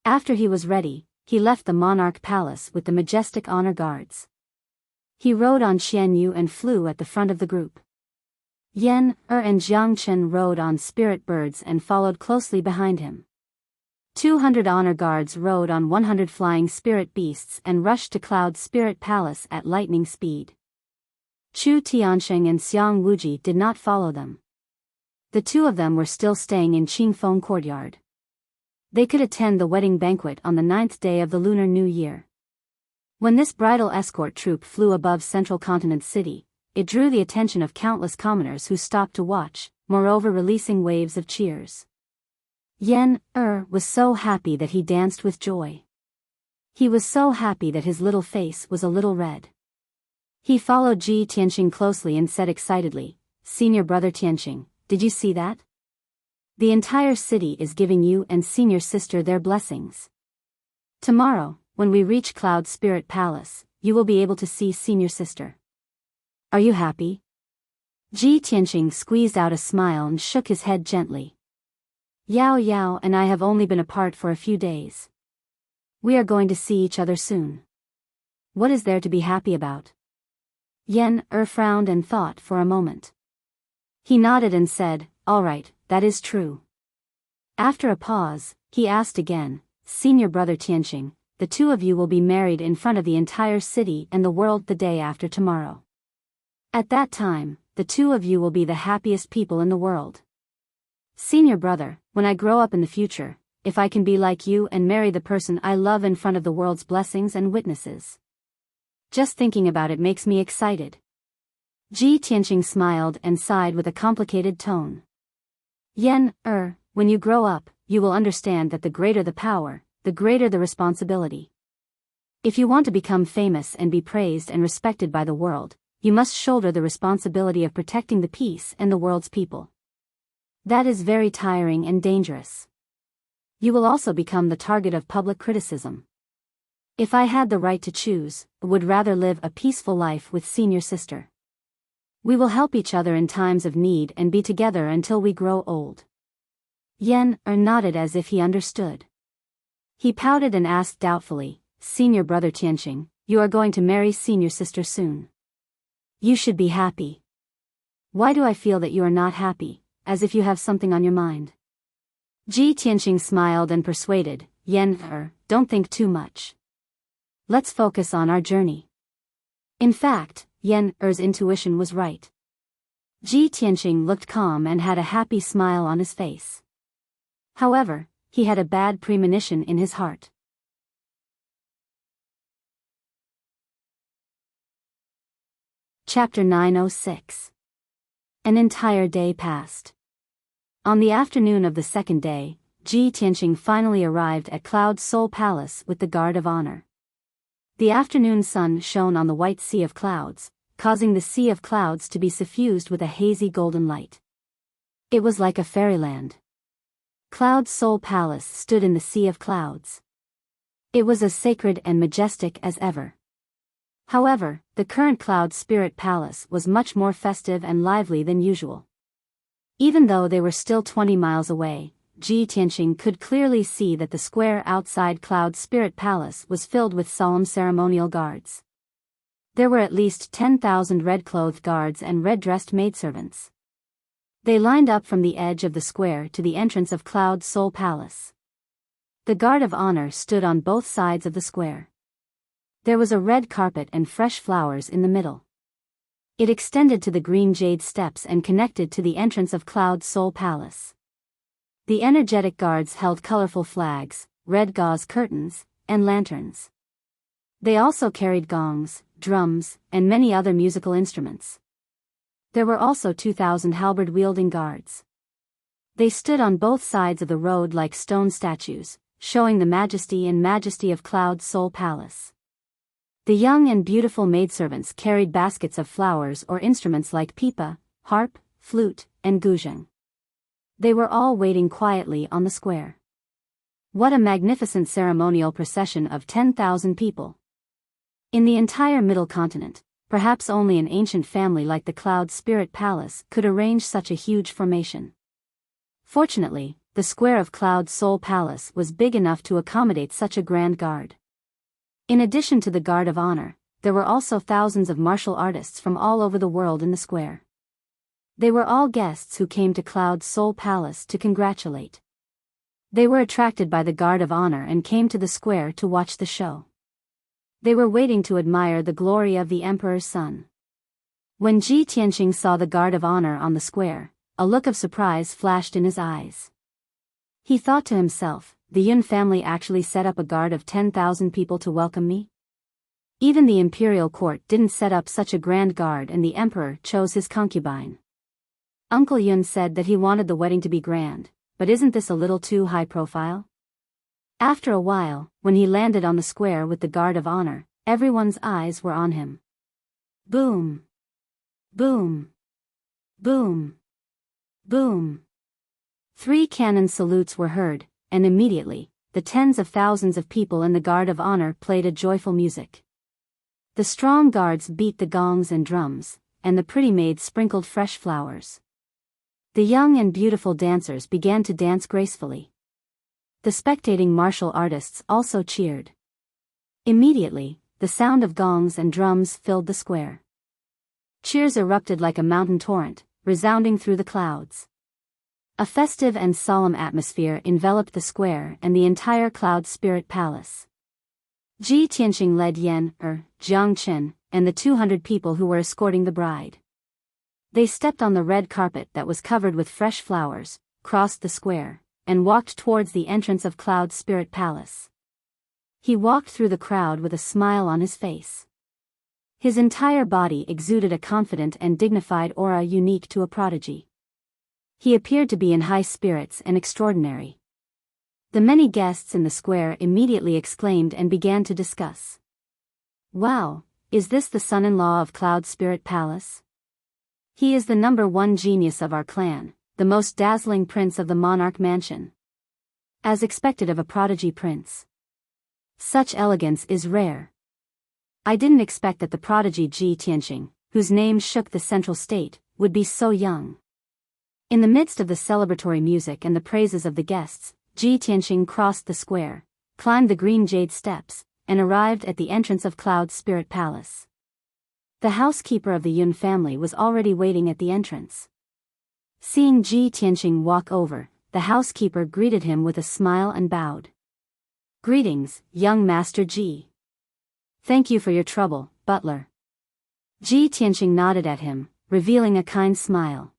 After he was ready, he left the monarch palace with the majestic honor guards. He rode on Qian Yu and flew at the front of the group. Yan, and Jiang Chen rode on spirit birds and followed closely behind him. 200 honor guards rode on 100 flying spirit beasts and rushed to Cloud Spirit Palace at lightning speed. Chu Tiansheng and Xiang Wuji did not follow them. The two of them were still staying in Qingfeng Courtyard. They could attend the wedding banquet on the 9th day of the Lunar New Year. When this bridal escort troop flew above Central Continent City, it drew the attention of countless commoners who stopped to watch, moreover releasing waves of cheers. Yan was so happy that he danced with joy. He was so happy that his little face was a little red. He followed Ji Tianqing closely and said excitedly, "Senior brother Tianqing, did you see that? The entire city is giving you and senior sister their blessings. Tomorrow, when we reach Cloud Spirit Palace, you will be able to see senior sister. Are you happy?" Ji Tianqing squeezed out a smile and shook his head gently. "Yao Yao and I have only been apart for a few days. We are going to see each other soon. What is there to be happy about? Yen frowned and thought for a moment. He nodded and said, all right, that is true. After a pause, he asked again, Senior brother Tianqing, the two of you will be married in front of the entire city and the world the day after tomorrow. At that time, the two of you will be the happiest people in the world. Senior brother, when I grow up in the future, if I can be like you and marry the person I love in front of the world's blessings and witnesses. Just thinking about it makes me excited. Ji Tianqing smiled and sighed with a complicated tone. Yen, when you grow up, you will understand that the greater the power, the greater the responsibility. If you want to become famous and be praised and respected by the world, you must shoulder the responsibility of protecting the peace and the world's people. That is very tiring and dangerous. You will also become the target of public criticism. If I had the right to choose, I would rather live a peaceful life with senior sister. We will help each other in times of need and be together until we grow old. Yen nodded as if he understood. He pouted and asked doubtfully, Senior brother Tianqing, you are going to marry senior sister soon. You should be happy. Why do I feel that you are not happy, as if you have something on your mind? Ji Tianqing smiled and persuaded, Yen, don't think too much. Let's focus on our journey. In fact, Yen's intuition was right. Ji Tianqing looked calm and had a happy smile on his face. However, he had a bad premonition in his heart. Chapter 906. An entire day passed. On the afternoon of the second day, Ji Tianqing finally arrived at Cloud Soul Palace with the guard of honor. The afternoon sun shone on the white sea of clouds, causing the sea of clouds to be suffused with a hazy golden light. It was like a fairyland. Cloud Soul Palace stood in the sea of clouds. It was as sacred and majestic as ever. However, the current Cloud Spirit Palace was much more festive and lively than usual. Even though they were still 20 miles away, Ji Tianqing could clearly see that the square outside Cloud Spirit Palace was filled with solemn ceremonial guards. There were at least 10,000 red-clothed guards and red-dressed maidservants. They lined up from the edge of the square to the entrance of Cloud Soul Palace. The guard of honor stood on both sides of the square. There was a red carpet and fresh flowers in the middle. It extended to the green jade steps and connected to the entrance of Cloud Soul Palace. The energetic guards held colorful flags, red gauze curtains, and lanterns. They also carried gongs, drums, and many other musical instruments. There were also 2,000 halberd-wielding guards. They stood on both sides of the road like stone statues, showing the majesty of Cloud Soul Palace. The young and beautiful maidservants carried baskets of flowers or instruments like pipa, harp, flute, and guzheng. They were all waiting quietly on the square. What a magnificent ceremonial procession of 10,000 people. In the entire Middle Continent, perhaps only an ancient family like the Cloud Spirit Palace could arrange such a huge formation. Fortunately, the square of Cloud Soul Palace was big enough to accommodate such a grand guard. In addition to the guard of honor, there were also thousands of martial artists from all over the world in the square. They were all guests who came to Cloud Soul Palace to congratulate. They were attracted by the guard of honor and came to the square to watch the show. They were waiting to admire the glory of the emperor's son. When Ji Tianqing saw the guard of honor on the square, a look of surprise flashed in his eyes. He thought to himself, the Yun family actually set up a guard of 10,000 people to welcome me? Even the imperial court didn't set up such a grand guard and the emperor chose his concubine. Uncle Yun said that he wanted the wedding to be grand, but isn't this a little too high profile? After a while, when he landed on the square with the guard of honor, everyone's eyes were on him. Boom! Boom! Boom! Boom! 3 cannon salutes were heard, and immediately, the tens of thousands of people in the guard of honor played a joyful music. The strong guards beat the gongs and drums, and the pretty maids sprinkled fresh flowers. The young and beautiful dancers began to dance gracefully. The spectating martial artists also cheered. Immediately, the sound of gongs and drums filled the square. Cheers erupted like a mountain torrent, resounding through the clouds. A festive and solemn atmosphere enveloped the square and the entire Cloud Spirit Palace. Ji Tianqing led Jiang Chen, and the 200 people who were escorting the bride. They stepped on the red carpet that was covered with fresh flowers, crossed the square, and walked towards the entrance of Cloud Spirit Palace. He walked through the crowd with a smile on his face. His entire body exuded a confident and dignified aura unique to a prodigy. He appeared to be in high spirits and extraordinary. The many guests in the square immediately exclaimed and began to discuss. Wow, is this the son-in-law of Cloud Spirit Palace? He is the #1 genius of our clan, the most dazzling prince of the monarch mansion. As expected of a prodigy prince. Such elegance is rare. I didn't expect that the prodigy Ji Tianqing, whose name shook the central state, would be so young. In the midst of the celebratory music and the praises of the guests, Ji Tianqing crossed the square, climbed the green jade steps, and arrived at the entrance of Cloud Spirit Palace. The housekeeper of the Yun family was already waiting at the entrance. Seeing Ji Tianqing walk over, the housekeeper greeted him with a smile and bowed. Greetings, young Master Ji. Thank you for your trouble, butler. Ji Tianqing nodded at him, revealing a kind smile.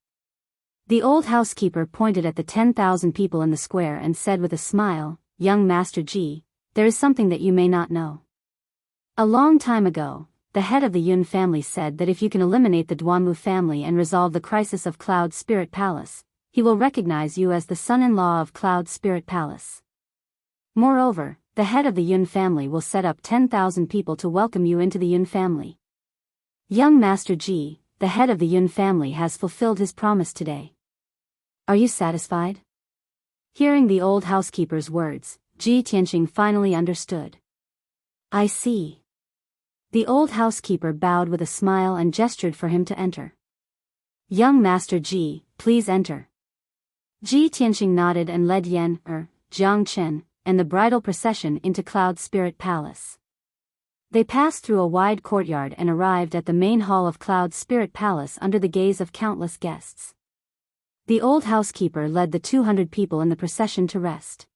The old housekeeper pointed at the 10,000 people in the square and said with a smile, Young Master Ji, there is something that you may not know. A long time ago, the head of the Yun family said that if you can eliminate the Duanmu family and resolve the crisis of Cloud Spirit Palace, he will recognize you as the son-in-law of Cloud Spirit Palace. Moreover, the head of the Yun family will set up 10,000 people to welcome you into the Yun family. Young Master Ji, the head of the Yun family has fulfilled his promise today. Are you satisfied? Hearing the old housekeeper's words, Ji Tianqing finally understood. I see. The old housekeeper bowed with a smile and gestured for him to enter. Young Master Ji, please enter. Ji Tianqing nodded and led Jiang Chen, and the bridal procession into Cloud Spirit Palace. They passed through a wide courtyard and arrived at the main hall of Cloud Spirit Palace under the gaze of countless guests. The old housekeeper led the 200 people in the procession to rest.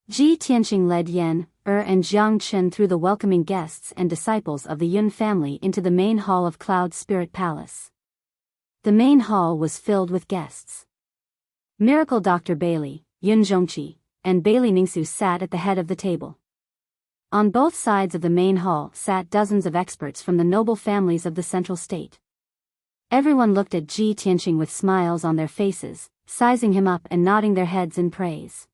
Ji Tianqing led and Jiang Chen through the welcoming guests and disciples of the Yun family into the main hall of Cloud Spirit Palace. The main hall was filled with guests. Miracle Dr. Bailey, Yun Zhongqi, and Bailey Ningsu sat at the head of the table. On both sides of the main hall sat dozens of experts from the noble families of the central state. Everyone looked at Ji Tianqing with smiles on their faces, sizing him up and nodding their heads in praise.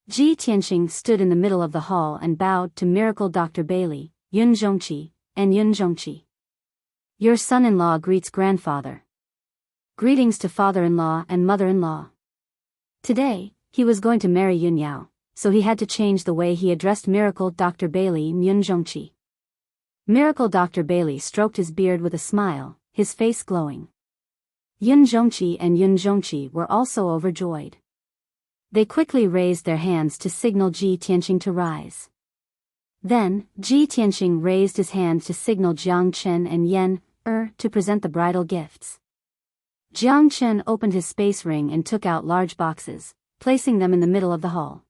Ji Tianqing stood in the middle of the hall and bowed to Miracle Dr. Bailey, Yun Zhongqi, and Yun Zhongqi. Your son-in-law greets grandfather. Greetings to father-in-law and mother-in-law. Today, he was going to marry Yun Yao, so he had to change the way he addressed Miracle Dr. Bailey Yun Zhongqi. Miracle Dr. Bailey stroked his beard with a smile, his face glowing. Yun Zhongqi and Yun Zhongqi were also overjoyed. They quickly raised their hands to signal Ji Tianqing to rise. Then, Ji Tianqing raised his hand to signal Jiang Chen and to present the bridal gifts. Jiang Chen opened his space ring and took out large boxes, placing them in the middle of the hall.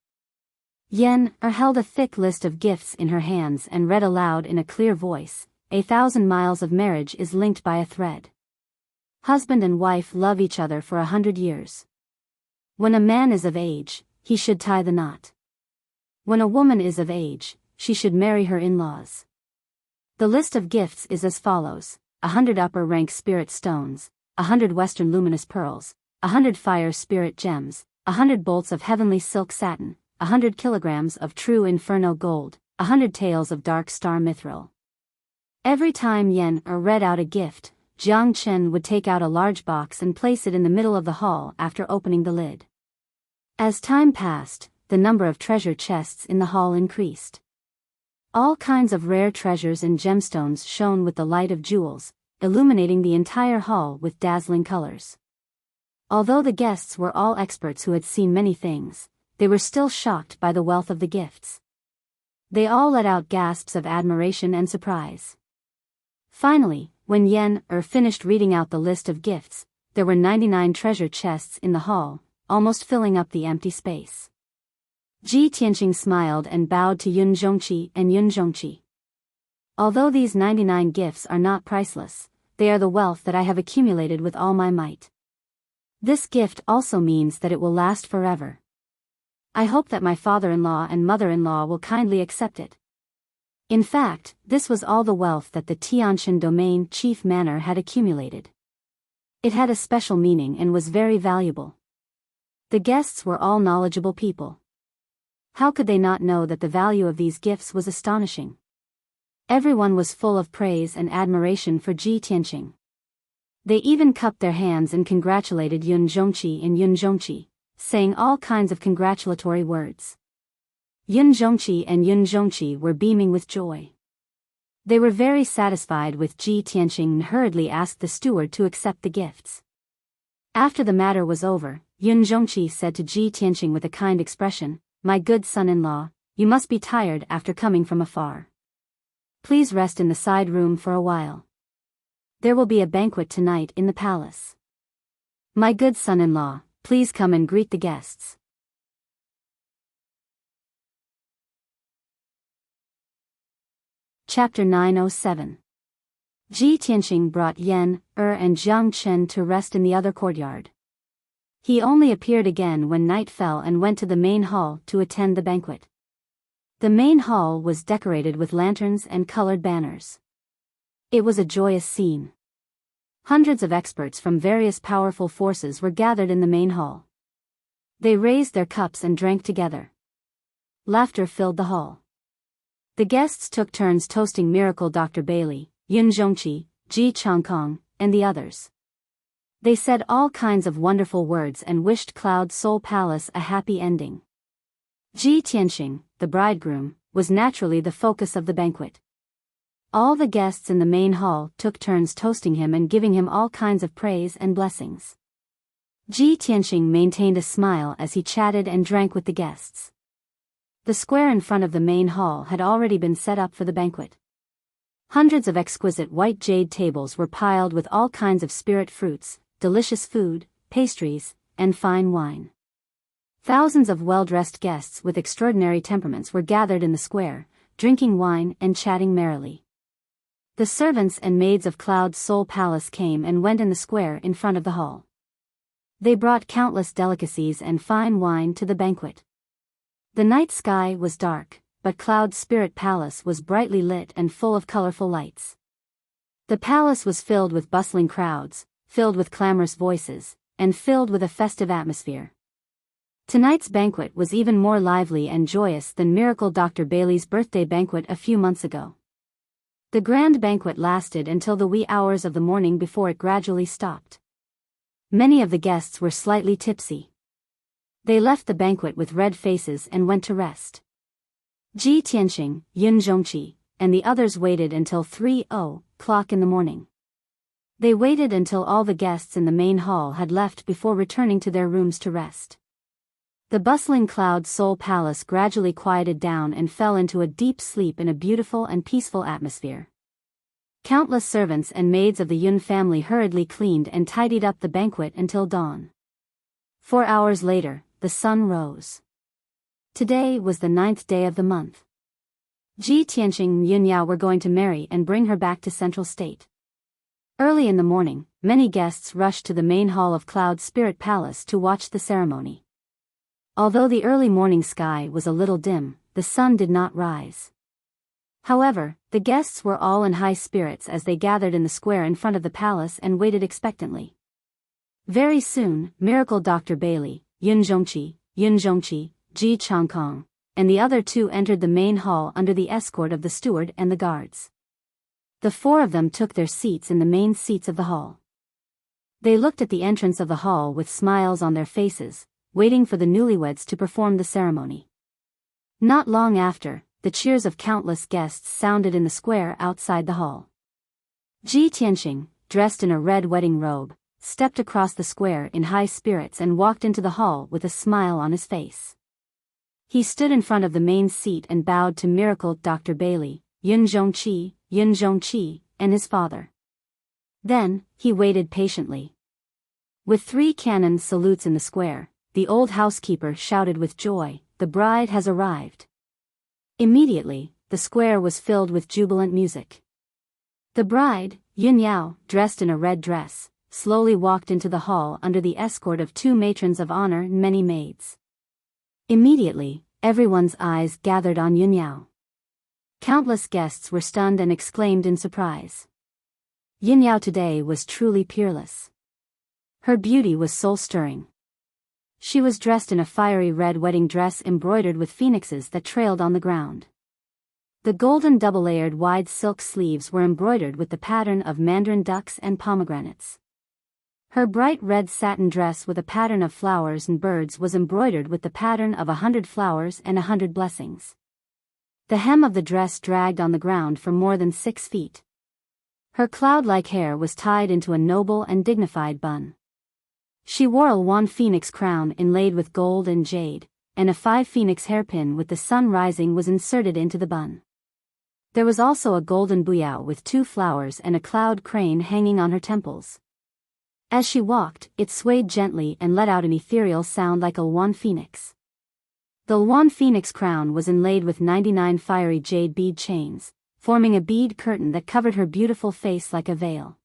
Held a thick list of gifts in her hands and read aloud in a clear voice, 1,000 miles of marriage is linked by a thread. Husband and wife love each other for 100 years. When a man is of age, he should tie the knot. When a woman is of age, she should marry her in-laws. The list of gifts is as follows: 100 upper rank spirit stones, 100 western luminous pearls, 100 fire spirit gems, 100 bolts of heavenly silk satin, 100 kilograms of true inferno gold, 100 taels of dark star mithril. Every time read out a gift, Jiang Chen would take out a large box and place it in the middle of the hall after opening the lid. As time passed, the number of treasure chests in the hall increased. All kinds of rare treasures and gemstones shone with the light of jewels, illuminating the entire hall with dazzling colors. Although the guests were all experts who had seen many things, they were still shocked by the wealth of the gifts. They all let out gasps of admiration and surprise. Finally, when Yen finished reading out the list of gifts, there were 99 treasure chests in the hall, almost filling up the empty space. Ji Tianqing smiled and bowed to Yun Zhongqi and Yun Zhongqi. Although these 99 gifts are not priceless, they are the wealth that I have accumulated with all my might. This gift also means that it will last forever. I hope that my father-in-law and mother-in-law will kindly accept it. In fact, this was all the wealth that the Tianshan domain chief manor had accumulated. It had a special meaning and was very valuable. The guests were all knowledgeable people. How could they not know that the value of these gifts was astonishing? Everyone was full of praise and admiration for Ji Tianqing. They even cupped their hands and congratulated Yun Zhongqi and Yun Zhongqi, saying all kinds of congratulatory words. Yun Zhongqi and Yun Zhongqi were beaming with joy. They were very satisfied with Ji Tianqing and hurriedly asked the steward to accept the gifts. After the matter was over, Yun Zhongqi said to Ji Tianqing with a kind expression, "My good son-in-law, you must be tired after coming from afar. Please rest in the side room for a while. There will be a banquet tonight in the palace. My good son-in-law, please come and greet the guests." Chapter 907. Ji Tianqing brought Yen, and Jiang Chen to rest in the other courtyard. He only appeared again when night fell and went to the main hall to attend the banquet. The main hall was decorated with lanterns and colored banners. It was a joyous scene. Hundreds of experts from various powerful forces were gathered in the main hall. They raised their cups and drank together. Laughter filled the hall. The guests took turns toasting Miracle Dr. Bailey, Yun Zhongqi, Ji Changkong, and the others. They said all kinds of wonderful words and wished Cloud Soul Palace a happy ending. Ji Tianqing, the bridegroom, was naturally the focus of the banquet. All the guests in the main hall took turns toasting him and giving him all kinds of praise and blessings. Ji Tianqing maintained a smile as he chatted and drank with the guests. The square in front of the main hall had already been set up for the banquet. Hundreds of exquisite white jade tables were piled with all kinds of spirit fruits, delicious food, pastries, and fine wine. Thousands of well-dressed guests with extraordinary temperaments were gathered in the square, drinking wine and chatting merrily. The servants and maids of Cloud Soul Palace came and went in the square in front of the hall. They brought countless delicacies and fine wine to the banquet. The night sky was dark, but Cloud Spirit Palace was brightly lit and full of colorful lights. The palace was filled with bustling crowds, filled with clamorous voices, and filled with a festive atmosphere. Tonight's banquet was even more lively and joyous than Miracle Dr. Bailey's birthday banquet a few months ago. The grand banquet lasted until the wee hours of the morning before it gradually stopped. Many of the guests were slightly tipsy. They left the banquet with red faces and went to rest. Ji Tianqing, Yun Zhongqi, and the others waited until 3:00 in the morning. They waited until all the guests in the main hall had left before returning to their rooms to rest. The bustling Cloud Soul Palace gradually quieted down and fell into a deep sleep in a beautiful and peaceful atmosphere. Countless servants and maids of the Yun family hurriedly cleaned and tidied up the banquet until dawn. 4 hours later, the sun rose. Today was the 9th day of the month. Ji Tianqing and Yun Yao were going to marry and bring her back to Central State. Early in the morning, many guests rushed to the main hall of Cloud Spirit Palace to watch the ceremony. Although the early morning sky was a little dim, the sun did not rise. However, the guests were all in high spirits as they gathered in the square in front of the palace and waited expectantly. Very soon, Miracle Dr. Bailey, Yun Zhongqi, Ji Changkong, and the other two entered the main hall under the escort of the steward and the guards. The four of them took their seats in the main seats of the hall. They looked at the entrance of the hall with smiles on their faces, waiting for the newlyweds to perform the ceremony. Not long after, the cheers of countless guests sounded in the square outside the hall. Ji Tianqing, dressed in a red wedding robe, stepped across the square in high spirits and walked into the hall with a smile on his face. He stood in front of the main seat and bowed to Miracle Dr. Bailey, Yun Zhongqi, and his father. Then, he waited patiently. With 3 cannon salutes in the square, the old housekeeper shouted with joy, "The bride has arrived." Immediately, the square was filled with jubilant music. The bride, Yun Yao, dressed in a red dress, slowly walked into the hall under the escort of 2 matrons of honor and many maids. Immediately, everyone's eyes gathered on Yun Yao. Countless guests were stunned and exclaimed in surprise. Yun Yao today was truly peerless. Her beauty was soul-stirring. She was dressed in a fiery red wedding dress embroidered with phoenixes that trailed on the ground. The golden double-layered wide silk sleeves were embroidered with the pattern of mandarin ducks and pomegranates. Her bright red satin dress with a pattern of flowers and birds was embroidered with the pattern of 100 flowers and 100 blessings. The hem of the dress dragged on the ground for more than 6 feet. Her cloud-like hair was tied into a noble and dignified bun. She wore a 1 phoenix crown inlaid with gold and jade, and a 5 phoenix hairpin with the sun rising was inserted into the bun. There was also a golden biyao with 2 flowers and a cloud crane hanging on her temples. As she walked, it swayed gently and let out an ethereal sound like a 1 phoenix. The 1 phoenix crown was inlaid with 99 fiery jade bead chains, forming a bead curtain that covered her beautiful face like a veil.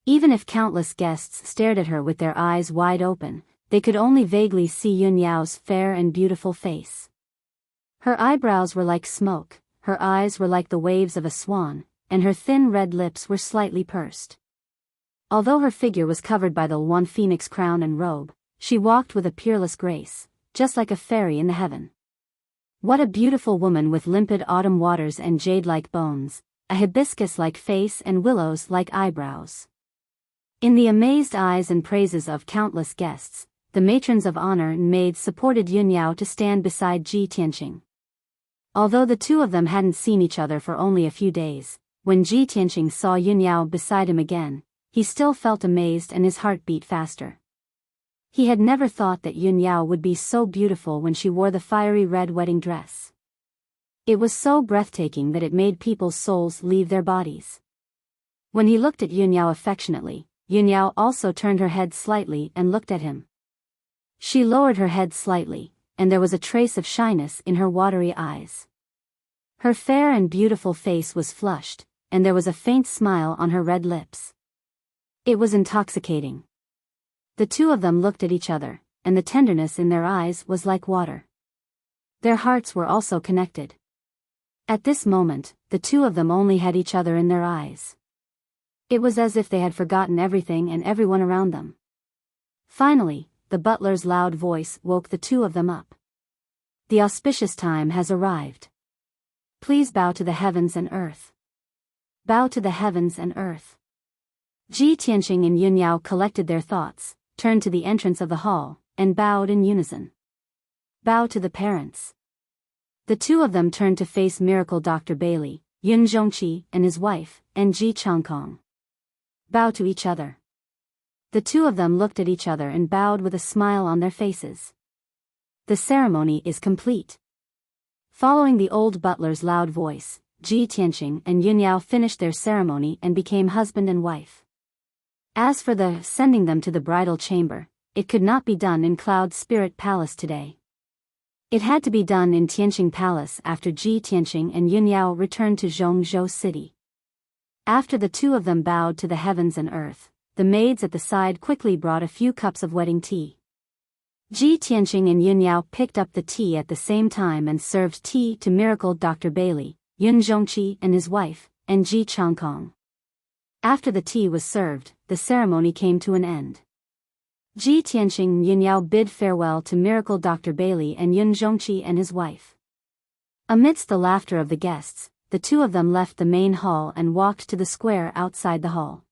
Even if countless guests stared at her with their eyes wide open, they could only vaguely see Yun Yao's fair and beautiful face. Her eyebrows were like smoke, her eyes were like the waves of a swan, and her thin red lips were slightly pursed. Although her figure was covered by the 1 phoenix crown and robe, she walked with a peerless grace, just like a fairy in the heaven. What a beautiful woman with limpid autumn waters and jade-like bones, a hibiscus-like face and willows-like eyebrows. In the amazed eyes and praises of countless guests, the matrons of honor and maids supported Yun Yao to stand beside Ji Tianqing. Although the 2 of them hadn't seen each other for only a few days, when Ji Tianqing saw Yun Yao beside him again, he still felt amazed and his heart beat faster. He had never thought that Yun Yao would be so beautiful when she wore the fiery red wedding dress. It was so breathtaking that it made people's souls leave their bodies. When he looked at Yun Yao affectionately, Yun Yao also turned her head slightly and looked at him. She lowered her head slightly, and there was a trace of shyness in her watery eyes. Her fair and beautiful face was flushed, and there was a faint smile on her red lips. It was intoxicating. The 2 of them looked at each other, and the tenderness in their eyes was like water. Their hearts were also connected. At this moment, the 2 of them only had each other in their eyes. It was as if they had forgotten everything and everyone around them. Finally, the butler's loud voice woke the 2 of them up. "The auspicious time has arrived. Please bow to the heavens and earth. Bow to the heavens and earth." Ji Tianqing and Yun Yao collected their thoughts, turned to the entrance of the hall, and bowed in unison. "Bow to the parents." The 2 of them turned to face Miracle Dr. Bailey, Yun Zhongqi and his wife, and Ji Changkong. "Bow to each other." The 2 of them looked at each other and bowed with a smile on their faces. The ceremony is complete. Following the old butler's loud voice, Ji Tianqing and Yun Yao finished their ceremony and became husband and wife. As for the sending them to the bridal chamber, it could not be done in Cloud Spirit Palace today. It had to be done in Tianqing Palace after Ji Tianqing and Yun Yao returned to Zhongzhou City. After the 2 of them bowed to the heavens and earth, the maids at the side quickly brought a few cups of wedding tea. Ji Tianqing and Yun Yao picked up the tea at the same time and served tea to Miracle Dr. Bailey, Yun Zhongqi and his wife, and Ji Changkong. After the tea was served, the ceremony came to an end. Ji Tianqing and Yun Yao bid farewell to Miracle Dr. Bailey and Yun Zhongqi and his wife. Amidst the laughter of the guests, the 2 of them left the main hall and walked to the square outside the hall.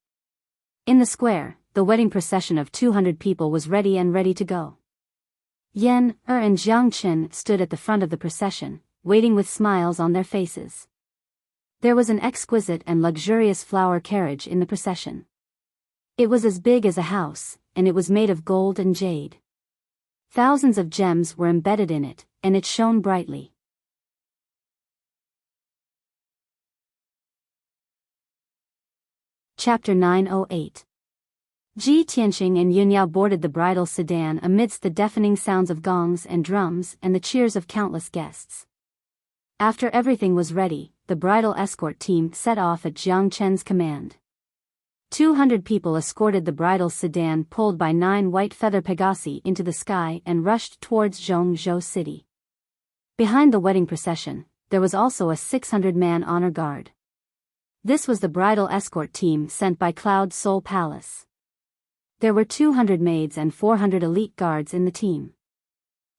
In the square, the wedding procession of 200 people was ready to go. Yan, and Jiang Chen stood at the front of the procession, waiting with smiles on their faces. There was an exquisite and luxurious flower carriage in the procession. It was as big as a house, and it was made of gold and jade. Thousands of gems were embedded in it, and it shone brightly. Chapter 908. Ji Tianqing and Yunyao boarded the bridal sedan amidst the deafening sounds of gongs and drums and the cheers of countless guests. After everything was ready, the bridal escort team set off at Jiang Chen's command. 200 people escorted the bridal sedan pulled by 9 white feather pegasi into the sky and rushed towards Zhongzhou city. Behind the wedding procession, there was also a 600-man honor guard. This was the bridal escort team sent by Cloud Soul Palace. There were 200 maids and 400 elite guards in the team.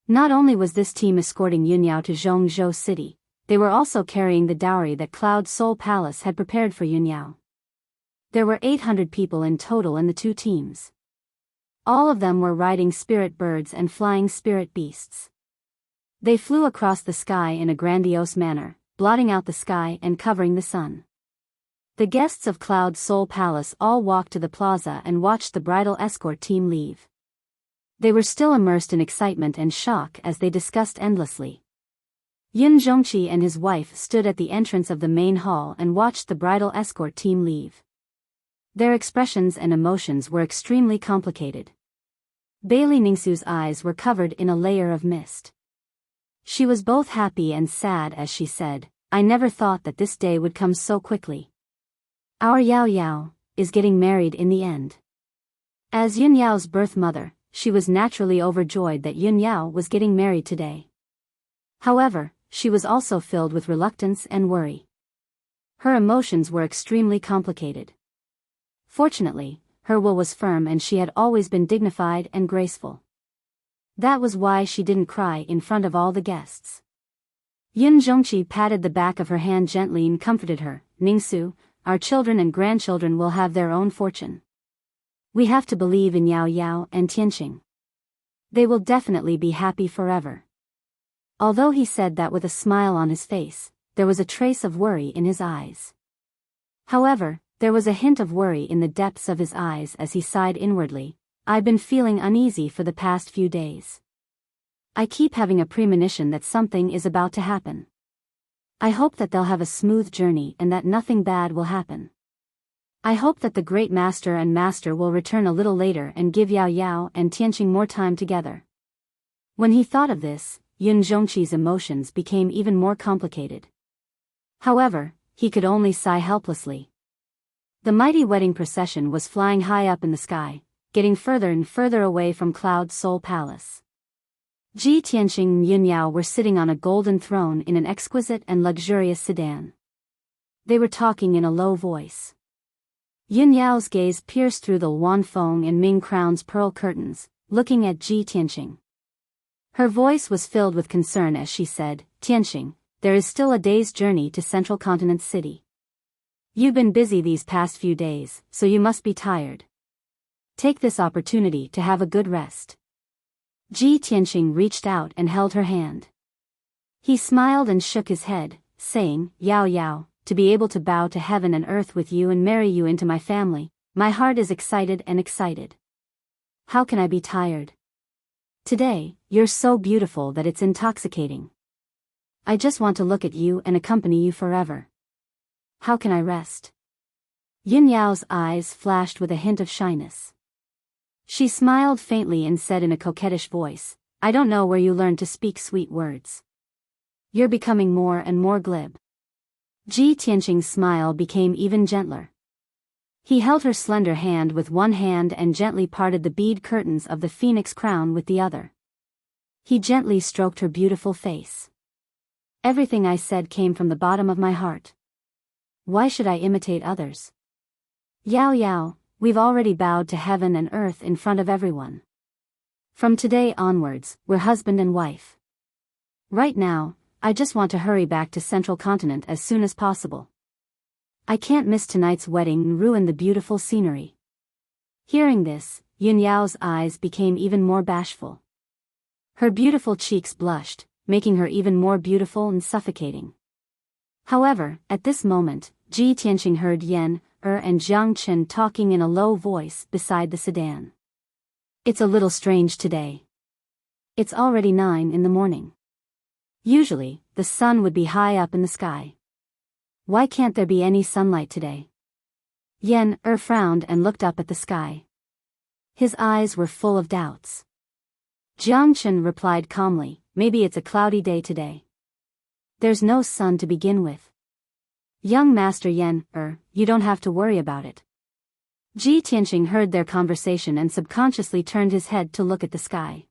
Not only was this team escorting Yunyao to Zhongzhou city, they were also carrying the dowry that Cloud Soul Palace had prepared for Yunyao. There were 800 people in total in the two teams. All of them were riding spirit birds and flying spirit beasts. They flew across the sky in a grandiose manner, blotting out the sky and covering the sun. The guests of Cloud Soul Palace all walked to the plaza and watched the bridal escort team leave. They were still immersed in excitement and shock as they discussed endlessly. Yun Zhongqi and his wife stood at the entrance of the main hall and watched the bridal escort team leave. Their expressions and emotions were extremely complicated. Bailey Ningsu's eyes were covered in a layer of mist. She was both happy and sad as she said, "I never thought that this day would come so quickly. Our Yao Yao is getting married in the end." As Yun Yao's birth mother, she was naturally overjoyed that Yun Yao was getting married today. However, she was also filled with reluctance and worry. Her emotions were extremely complicated. Fortunately, her will was firm and she had always been dignified and graceful. That was why she didn't cry in front of all the guests. Yun Zhongqi patted the back of her hand gently and comforted her. "Ningsu, our children and grandchildren will have their own fortune. We have to believe in Yao Yao and Tianqing. They will definitely be happy forever." Although he said that with a smile on his face, there was a trace of worry in his eyes. However, there was a hint of worry in the depths of his eyes as he sighed inwardly. "I've been feeling uneasy for the past few days. I keep having a premonition that something is about to happen. I hope that they'll have a smooth journey and that nothing bad will happen. I hope that the great master and master will return a little later and give Yao Yao and Tianqing more time together." When he thought of this, Yun Zhongqi's emotions became even more complicated. However, he could only sigh helplessly. The mighty wedding procession was flying high up in the sky, getting further and further away from Cloud Soul Palace. Ji Tianqing and Yun Yao were sitting on a golden throne in an exquisite and luxurious sedan. They were talking in a low voice. Yun Yao's gaze pierced through the Wan Feng and Ming Crown's pearl curtains, looking at Ji Tianqing. Her voice was filled with concern as she said, "Tianqing, there is still a day's journey to Central Continent City. You've been busy these past few days, so you must be tired. Take this opportunity to have a good rest." Ji Tianqing reached out and held her hand. He smiled and shook his head, saying, "Yao Yao, to be able to bow to heaven and earth with you and marry you into my family, my heart is excited and excited. How can I be tired? Today, you're so beautiful that it's intoxicating. I just want to look at you and accompany you forever. How can I rest?" Yun Yao's eyes flashed with a hint of shyness. She smiled faintly and said in a coquettish voice, "I don't know where you learned to speak sweet words. You're becoming more and more glib." Ji Tianqing's smile became even gentler. He held her slender hand with one hand and gently parted the bead curtains of the phoenix crown with the other. He gently stroked her beautiful face. "Everything I said came from the bottom of my heart. Why should I imitate others? Yao Yao, we've already bowed to heaven and earth in front of everyone. From today onwards, we're husband and wife. Right now, I just want to hurry back to Central Continent as soon as possible. I can't miss tonight's wedding and ruin the beautiful scenery." Hearing this, Yun Yao's eyes became even more bashful. Her beautiful cheeks blushed, making her even more beautiful and suffocating. However, at this moment, Ji Tianqing heard Yan, and Jiang Chen talking in a low voice beside the sedan. "It's a little strange today. It's already 9 in the morning. Usually, the sun would be high up in the sky. Why can't there be any sunlight today? Yen frowned and looked up at the sky. His eyes were full of doubts. Jiangchen replied calmly, maybe it's a cloudy day today. There's no sun to begin with. Young Master Yen, you don't have to worry about it. Ji Tianqing heard their conversation and subconsciously turned his head to look at the sky.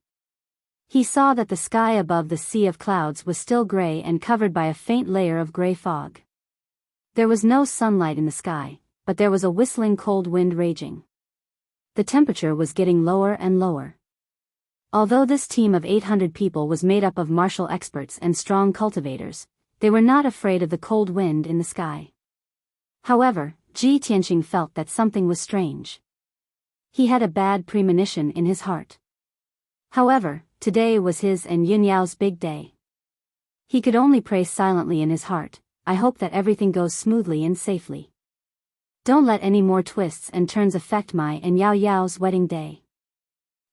He saw that the sky above the sea of clouds was still gray and covered by a faint layer of gray fog. There was no sunlight in the sky, but there was a whistling cold wind raging. The temperature was getting lower and lower. Although this team of 800 people was made up of martial experts and strong cultivators, they were not afraid of the cold wind in the sky. However, Ji Tianqing felt that something was strange. He had a bad premonition in his heart. However, today was his and Yunyao's big day. He could only pray silently in his heart, I hope that everything goes smoothly and safely. Don't let any more twists and turns affect my and Yao Yao's wedding day.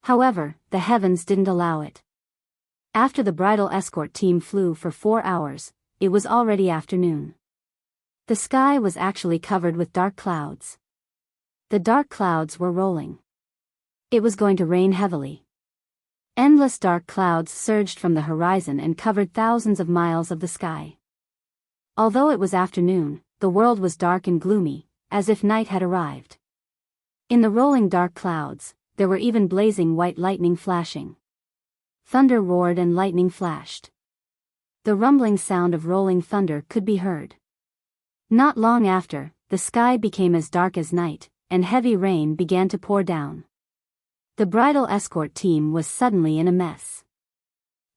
However, the heavens didn't allow it. After the bridal escort team flew for 4 hours, it was already afternoon. The sky was actually covered with dark clouds. The dark clouds were rolling. It was going to rain heavily. Endless dark clouds surged from the horizon and covered thousands of miles of the sky. Although it was afternoon, the world was dark and gloomy, as if night had arrived. In the rolling dark clouds, there were even blazing white lightning flashing. Thunder roared and lightning flashed. The rumbling sound of rolling thunder could be heard. Not long after, the sky became as dark as night, and heavy rain began to pour down. The bridal escort team was suddenly in a mess.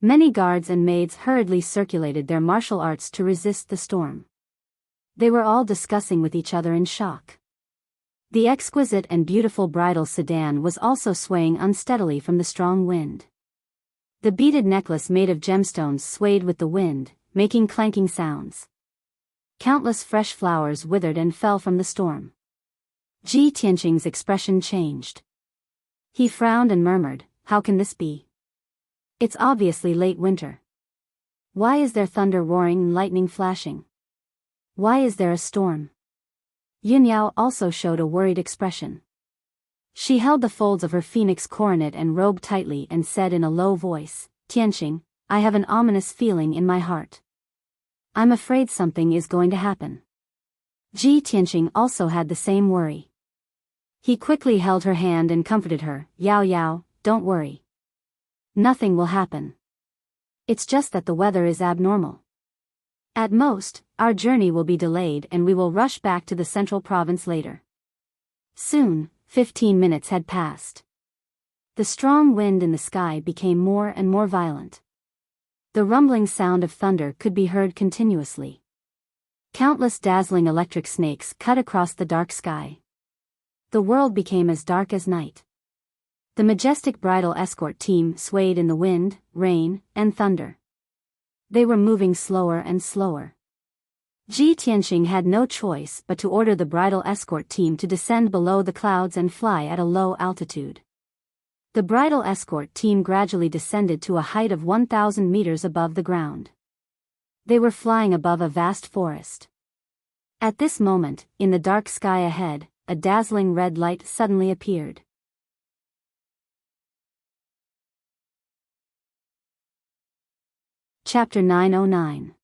Many guards and maids hurriedly circulated their martial arts to resist the storm. They were all discussing with each other in shock. The exquisite and beautiful bridal sedan was also swaying unsteadily from the strong wind. The beaded necklace made of gemstones swayed with the wind, making clanking sounds. Countless fresh flowers withered and fell from the storm. Ji Tianqing's expression changed. He frowned and murmured, how can this be? It's obviously late winter. Why is there thunder roaring and lightning flashing? Why is there a storm? Yunyao also showed a worried expression. She held the folds of her phoenix coronet and robe tightly and said in a low voice, Tianqing, I have an ominous feeling in my heart. I'm afraid something is going to happen. Ji Tianqing also had the same worry. He quickly held her hand and comforted her, Yao Yao, don't worry. Nothing will happen. It's just that the weather is abnormal. At most, our journey will be delayed and we will rush back to the central province later. Soon, 15 minutes had passed. The strong wind in the sky became more and more violent. The rumbling sound of thunder could be heard continuously. Countless dazzling electric snakes cut across the dark sky. The world became as dark as night. The majestic bridal escort team swayed in the wind, rain, and thunder. They were moving slower and slower. Ji Tianqing had no choice but to order the bridal escort team to descend below the clouds and fly at a low altitude. The bridal escort team gradually descended to a height of 1,000 meters above the ground. They were flying above a vast forest. At this moment, in the dark sky ahead, a dazzling red light suddenly appeared. Chapter 909.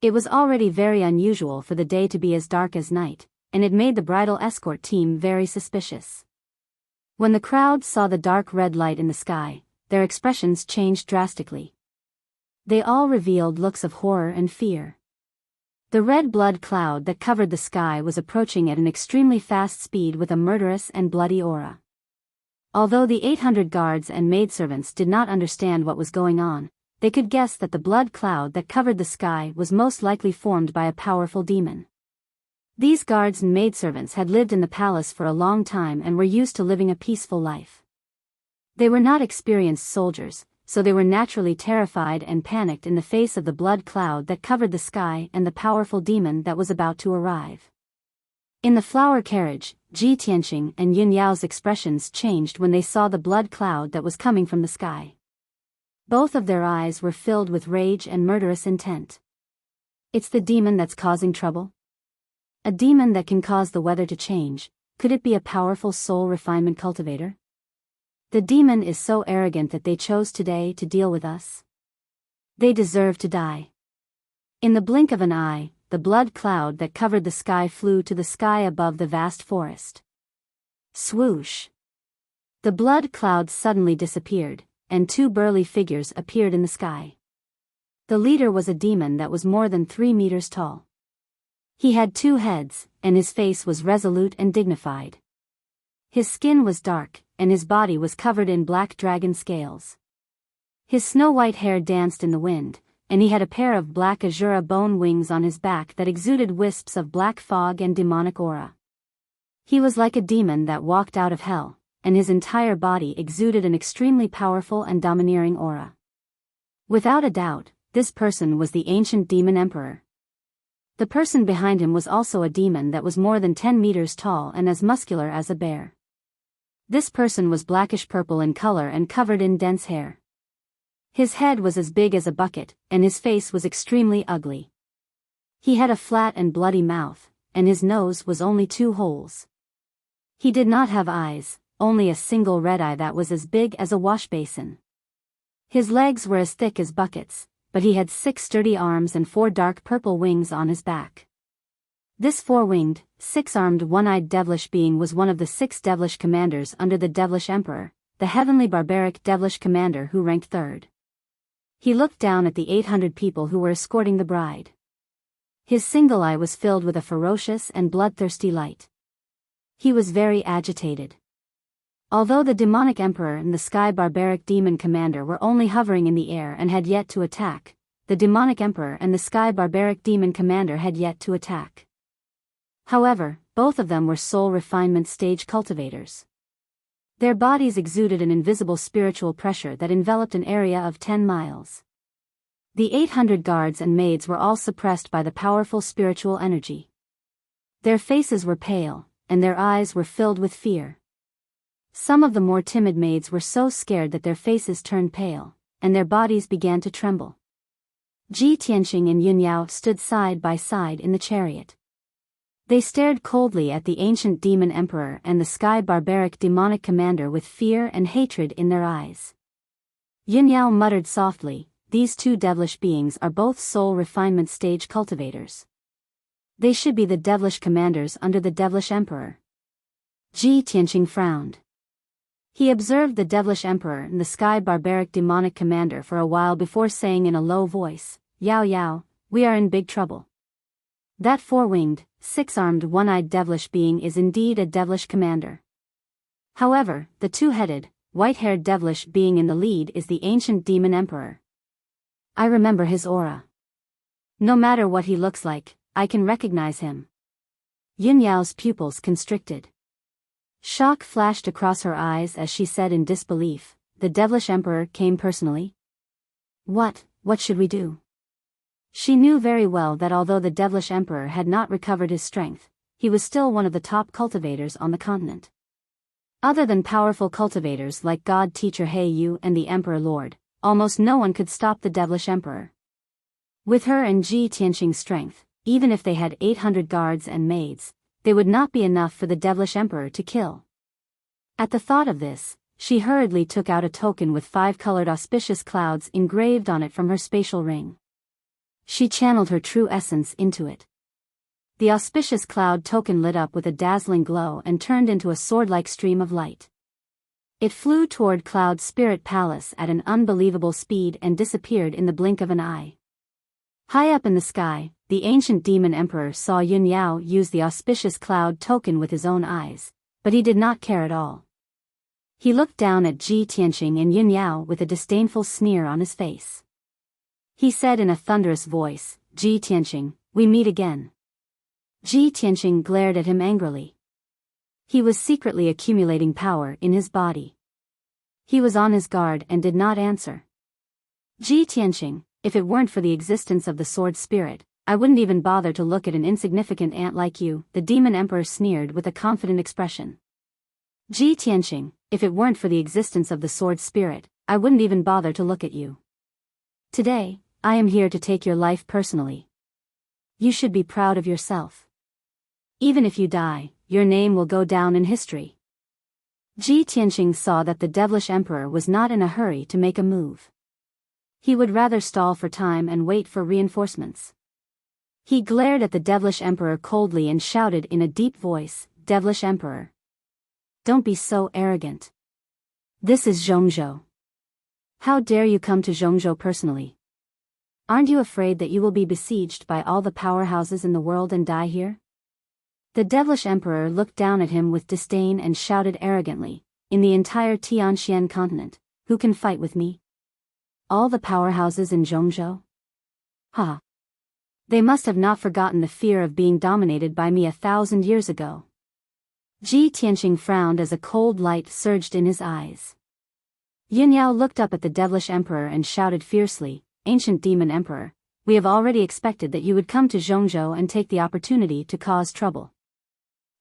It was already very unusual for the day to be as dark as night, and it made the bridal escort team very suspicious. When the crowd saw the dark red light in the sky, their expressions changed drastically. They all revealed looks of horror and fear. The red blood cloud that covered the sky was approaching at an extremely fast speed with a murderous and bloody aura. Although the 800 guards and maidservants did not understand what was going on, they could guess that the blood cloud that covered the sky was most likely formed by a powerful demon. These guards and maidservants had lived in the palace for a long time and were used to living a peaceful life. They were not experienced soldiers, so they were naturally terrified and panicked in the face of the blood cloud that covered the sky and the powerful demon that was about to arrive. In the flower carriage, Ji Tianqing and Yun Yao's expressions changed when they saw the blood cloud that was coming from the sky. Both of their eyes were filled with rage and murderous intent. It's the demon that's causing trouble? A demon that can cause the weather to change. Could it be a powerful soul refinement cultivator? The demon is so arrogant that they chose today to deal with us. They deserve to die. In the blink of an eye, the blood cloud that covered the sky flew to the sky above the vast forest. Swoosh! The blood cloud suddenly disappeared, and two burly figures appeared in the sky. The leader was a demon that was more than 3 meters tall. He had 2 heads, and his face was resolute and dignified. His skin was dark, and his body was covered in black dragon scales. His snow-white hair danced in the wind, and he had a pair of black azura bone wings on his back that exuded wisps of black fog and demonic aura. He was like a demon that walked out of hell, and his entire body exuded an extremely powerful and domineering aura. Without a doubt, this person was the ancient demon emperor. The person behind him was also a demon that was more than 10 meters tall and as muscular as a bear. This person was blackish purple in color and covered in dense hair. His head was as big as a bucket, and his face was extremely ugly. He had a flat and bloody mouth, and his nose was only 2 holes. He did not have eyes, only a single red eye that was as big as a wash basin. His legs were as thick as buckets, but he had 6 sturdy arms and 4 dark purple wings on his back. This 4-winged, 6-armed one-eyed devilish being was one of the 6 devilish commanders under the devilish emperor, the heavenly barbaric devilish commander who ranked 3rd. He looked down at the 800 people who were escorting the bride. His single eye was filled with a ferocious and bloodthirsty light. He was very agitated. Although the demonic emperor and the sky barbaric demon commander were only hovering in the air and had yet to attack, the demonic emperor and the sky barbaric demon commander had yet to attack. However, both of them were soul refinement stage cultivators. Their bodies exuded an invisible spiritual pressure that enveloped an area of 10 miles. The 800 guards and maids were all suppressed by the powerful spiritual energy. Their faces were pale, and their eyes were filled with fear. Some of the more timid maids were so scared that their faces turned pale, and their bodies began to tremble. Ji Tianxing and Yun Yao stood side by side in the chariot. They stared coldly at the ancient demon emperor and the sky barbaric demonic commander with fear and hatred in their eyes. Yun Yao muttered softly, "These 2 devilish beings are both soul refinement stage cultivators. They should be the devilish commanders under the devilish emperor." Ji Tianxing frowned. He observed the devilish emperor and the sky barbaric demonic commander for a while before saying in a low voice, "Yao Yao, we are in big trouble. That 4-winged, 6-armed one-eyed devilish being is indeed a devilish commander. However, the 2-headed, white-haired devilish being in the lead is the ancient demon emperor. I remember his aura. No matter what he looks like, I can recognize him." Yun Yao's pupils constricted. Shock flashed across her eyes as she said in disbelief, "The devilish emperor came personally? What should we do?" She knew very well that although the devilish emperor had not recovered his strength, he was still one of the top cultivators on the continent. Other than powerful cultivators like God Teacher He Yu and the Emperor Lord, almost no one could stop the devilish emperor. With her and Ji Tianxing's strength, even if they had 800 guards and maids, they would not be enough for the devilish emperor to kill. At the thought of this, she hurriedly took out a token with 5-colored auspicious clouds engraved on it from her spatial ring. She channeled her true essence into it. The auspicious cloud token lit up with a dazzling glow and turned into a sword-like stream of light. It flew toward Cloud's spirit palace at an unbelievable speed and disappeared in the blink of an eye. High up in the sky, the ancient demon emperor saw Yun Yao use the auspicious cloud token with his own eyes, but he did not care at all. He looked down at Ji Tianxing and Yun Yao with a disdainful sneer on his face. He said in a thunderous voice, "Ji Tianxing, we meet again." Ji Tianxing glared at him angrily. He was secretly accumulating power in his body. He was on his guard and did not answer. "Ji Tianxing, if it weren't for the existence of the sword spirit, I wouldn't even bother to look at an insignificant ant like you," the demon emperor sneered with a confident expression. "Ji Tianxing, if it weren't for the existence of the sword spirit, I wouldn't even bother to look at you. Today, I am here to take your life personally. You should be proud of yourself. Even if you die, your name will go down in history. Ji Tianqing saw that the devilish emperor was not in a hurry to make a move. He would rather stall for time and wait for reinforcements. He glared at the devilish emperor coldly and shouted in a deep voice, "Devilish emperor! Don't be so arrogant. This is Zhongzhou. How dare you come to Zhongzhou personally? Aren't you afraid that you will be besieged by all the powerhouses in the world and die here?" The devilish emperor looked down at him with disdain and shouted arrogantly, "In the entire Tianxian continent, who can fight with me? All the powerhouses in Zhongzhou? Ha! They must have not forgotten the fear of being dominated by me 1,000 years ago." Ji Tianqing frowned as a cold light surged in his eyes. Yin Yao looked up at the devilish emperor and shouted fiercely, "Ancient demon emperor, we have already expected that you would come to Zhongzhou and take the opportunity to cause trouble.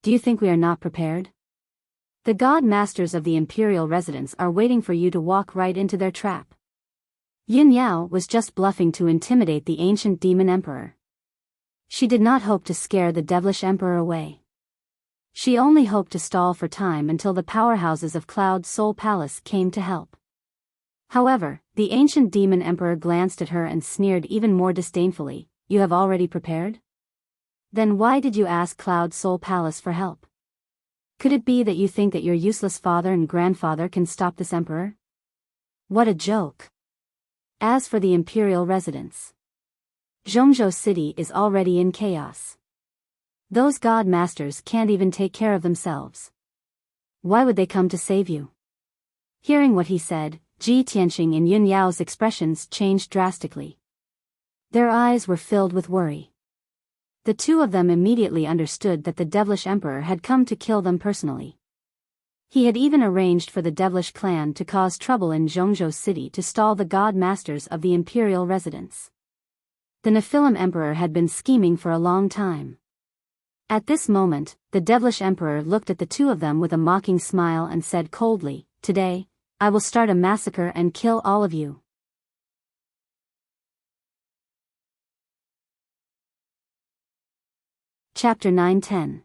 Do you think we are not prepared? The god masters of the imperial residence are waiting for you to walk right into their trap." Yin Yao was just bluffing to intimidate the ancient demon emperor. She did not hope to scare the devilish emperor away. She only hoped to stall for time until the powerhouses of Cloud Soul Palace came to help. However, the ancient demon emperor glanced at her and sneered even more disdainfully, "You have already prepared? Then why did you ask Cloud Soul Palace for help? Could it be that you think that your useless father and grandfather can stop this emperor? What a joke! As for the imperial residence, Zhongzhou City is already in chaos. Those god masters can't even take care of themselves. Why would they come to save you?" Hearing what he said, Ji Tianqing and Yun Yao's expressions changed drastically. Their eyes were filled with worry. The two of them immediately understood that the devilish emperor had come to kill them personally. He had even arranged for the devilish clan to cause trouble in Zhongzhou City to stall the god masters of the imperial residence. The Nephilim emperor had been scheming for a long time. At this moment, the devilish emperor looked at the two of them with a mocking smile and said coldly, "Today, I will start a massacre and kill all of you." Chapter 9-10.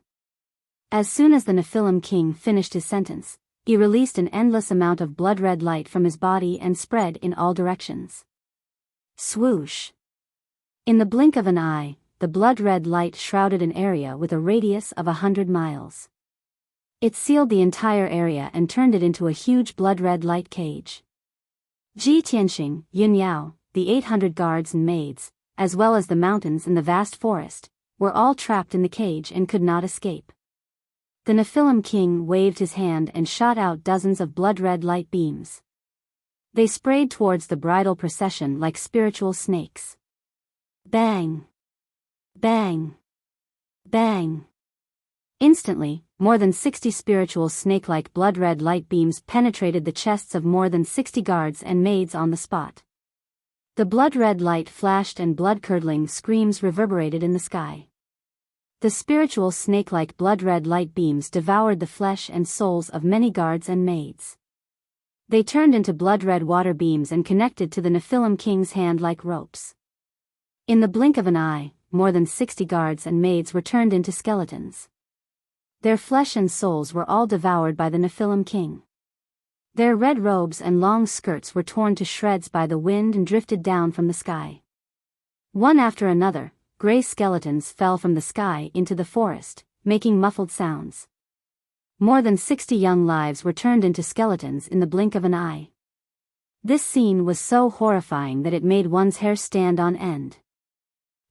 As soon as the Nephilim king finished his sentence, he released an endless amount of blood-red light from his body and spread in all directions. Swoosh! In the blink of an eye, the blood-red light shrouded an area with a radius of 100 miles. It sealed the entire area and turned it into a huge blood-red light cage. Ji Tianqing, Yin Yao, the 800 guards and maids, as well as the mountains and the vast forest, were all trapped in the cage and could not escape. The Nephilim king waved his hand and shot out dozens of blood-red light beams. They sprayed towards the bridal procession like spiritual snakes. Bang! Bang! Bang! Instantly, more than 60 spiritual snake-like blood-red light beams penetrated the chests of more than 60 guards and maids on the spot. The blood-red light flashed and blood-curdling screams reverberated in the sky. The spiritual snake-like blood-red light beams devoured the flesh and souls of many guards and maids. They turned into blood-red water beams and connected to the Nephilim king's hand like ropes. In the blink of an eye, more than 60 guards and maids were turned into skeletons. Their flesh and souls were all devoured by the Nephilim king. Their red robes and long skirts were torn to shreds by the wind and drifted down from the sky. One after another, gray skeletons fell from the sky into the forest, making muffled sounds. More than 60 young lives were turned into skeletons in the blink of an eye. This scene was so horrifying that it made one's hair stand on end.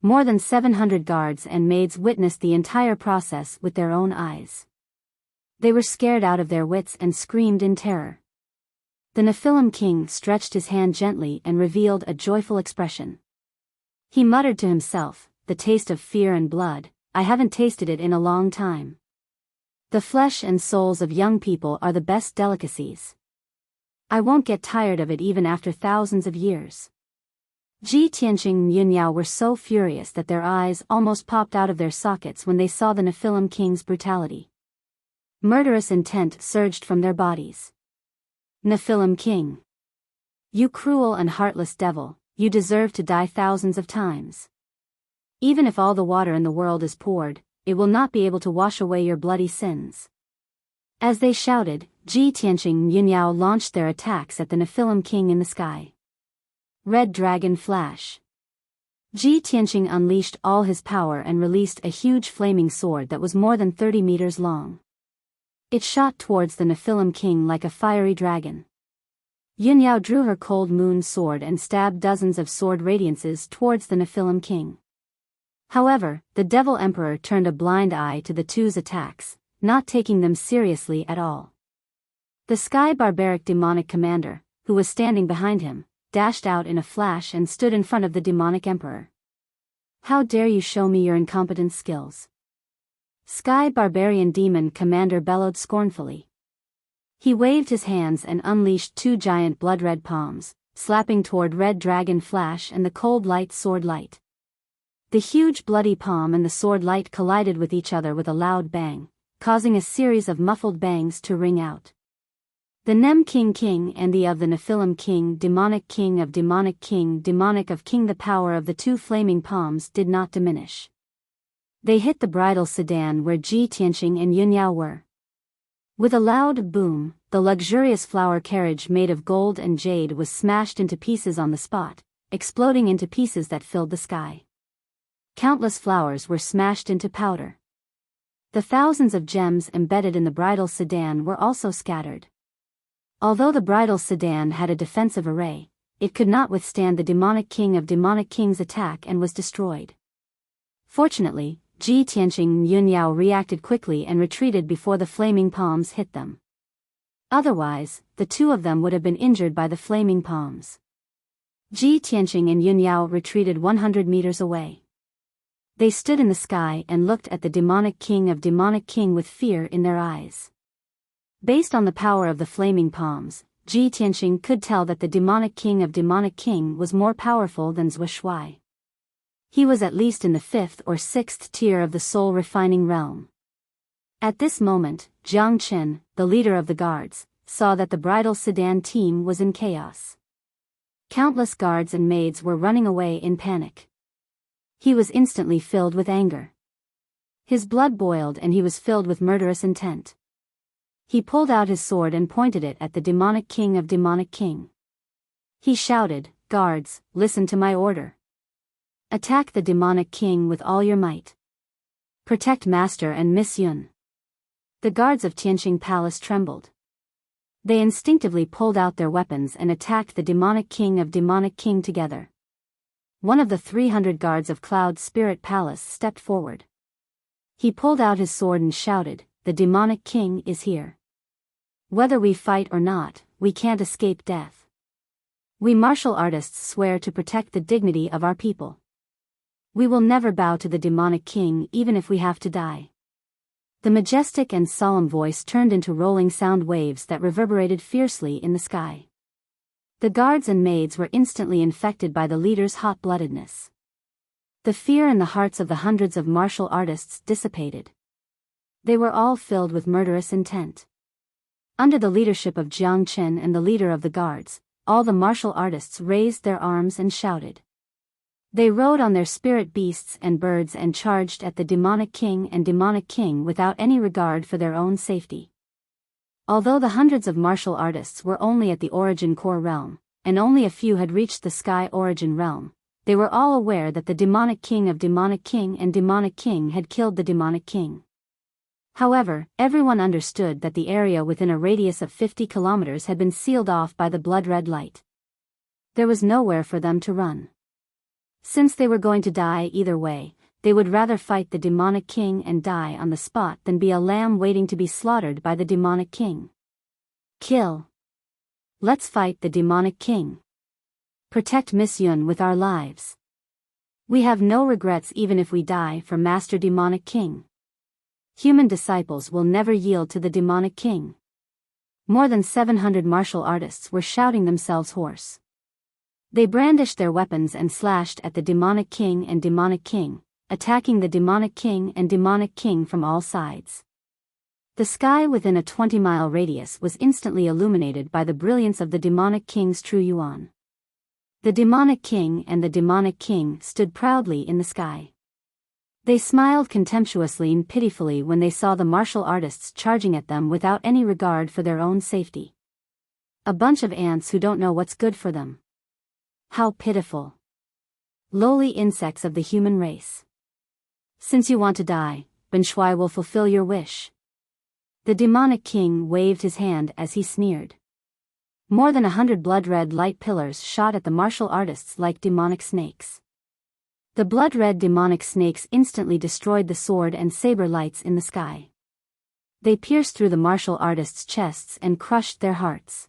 More than 700 guards and maids witnessed the entire process with their own eyes. They were scared out of their wits and screamed in terror. The Nephilim king stretched his hand gently and revealed a joyful expression. He muttered to himself, "The taste of fear and blood, I haven't tasted it in a long time. The flesh and souls of young people are the best delicacies. I won't get tired of it even after thousands of years." Ji Tianqing and Yun Yao were so furious that their eyes almost popped out of their sockets when they saw the Nephilim king's brutality. Murderous intent surged from their bodies. Nephilim king! You cruel and heartless devil, you deserve to die thousands of times. Even if all the water in the world is poured, it will not be able to wash away your bloody sins. As they shouted, Ji Tianqing and Yunyao launched their attacks at the Nephilim king in the sky. Red Dragon Flash. Ji Tianqing unleashed all his power and released a huge flaming sword that was more than 30 meters long. It shot towards the Nephilim king like a fiery dragon. Yunyao drew her cold moon sword and stabbed dozens of sword radiances towards the Nephilim king. However, the Devil Emperor turned a blind eye to the two's attacks, not taking them seriously at all. The Sky Barbaric Demonic Commander, who was standing behind him, dashed out in a flash and stood in front of the Demonic Emperor. How dare you show me your incompetent skills? Sky Barbarian Demon Commander bellowed scornfully. He waved his hands and unleashed two giant blood-red palms, slapping toward Red Dragon Flash and the Cold Light Sword Light. The huge bloody palm and the sword light collided with each other with a loud bang, causing a series of muffled bangs to ring out. The Nem King and the of the Nephilim King, Demonic King of Demonic King, Demonic of King. The power of the two flaming palms did not diminish. They hit the bridal sedan where Ji Tianqing and Yunyao were. With a loud boom, the luxurious flower carriage made of gold and jade was smashed into pieces on the spot, exploding into pieces that filled the sky. Countless flowers were smashed into powder. The thousands of gems embedded in the bridal sedan were also scattered. Although the bridal sedan had a defensive array, it could not withstand the Demonic King of Demonic King's attack and was destroyed. Fortunately, Ji Tianqing and Yunyao reacted quickly and retreated before the flaming palms hit them. Otherwise, the two of them would have been injured by the flaming palms. Ji Tianqing and Yunyao retreated 100 meters away. They stood in the sky and looked at the Demonic King of Demonic King with fear in their eyes. Based on the power of the flaming palms, Ji Tianqing could tell that the Demonic King of Demonic King was more powerful than Zhou Shuai. He was at least in the 5th or 6th tier of the soul refining realm. At this moment, Jiang Chen, the leader of the guards, saw that the bridal sedan team was in chaos. Countless guards and maids were running away in panic. He was instantly filled with anger. His blood boiled and he was filled with murderous intent. He pulled out his sword and pointed it at the Demonic King of Demonic King. He shouted, "Guards, listen to my order. Attack the Demonic King with all your might. Protect Master and Miss Yun." The guards of Tianqing Palace trembled. They instinctively pulled out their weapons and attacked the Demonic King of Demonic King together. One of the 300 guards of Cloud Spirit Palace stepped forward. He pulled out his sword and shouted, "The Demonic King is here. Whether we fight or not, we can't escape death. We martial artists swear to protect the dignity of our people. We will never bow to the Demonic King even if we have to die." The majestic and solemn voice turned into rolling sound waves that reverberated fiercely in the sky. The guards and maids were instantly infected by the leader's hot-bloodedness. The fear in the hearts of the hundreds of martial artists dissipated. They were all filled with murderous intent. Under the leadership of Jiang Chen and the leader of the guards, all the martial artists raised their arms and shouted. They rode on their spirit beasts and birds and charged at the Demonic King and Demonic King without any regard for their own safety. Although the hundreds of martial artists were only at the Origin Core realm, and only a few had reached the Sky Origin realm, they were all aware that the Demonic King of Demonic King and Demonic King had killed the Demonic King. However, everyone understood that the area within a radius of 50 kilometers had been sealed off by the blood-red light. There was nowhere for them to run. Since they were going to die either way, they would rather fight the Demonic King and die on the spot than be a lamb waiting to be slaughtered by the Demonic King. Kill. Let's fight the Demonic King. Protect Miss Yun with our lives. We have no regrets even if we die for Master Demonic King. Human disciples will never yield to the Demonic King. More than 700 martial artists were shouting themselves hoarse. They brandished their weapons and slashed at the Demonic King and Demonic King, attacking the Demonic King and Demonic King from all sides. The sky within a 20-mile radius was instantly illuminated by the brilliance of the demonic king's true yuan. The demonic king and the demonic king stood proudly in the sky. They smiled contemptuously and pitifully when they saw the martial artists charging at them without any regard for their own safety. A bunch of ants who don't know what's good for them. How pitiful. Lowly insects of the human race. Since you want to die, Ben Shui will fulfill your wish. The demonic king waved his hand as he sneered. More than 100 blood-red light pillars shot at the martial artists like demonic snakes. The blood-red demonic snakes instantly destroyed the sword and saber lights in the sky. They pierced through the martial artists' chests and crushed their hearts.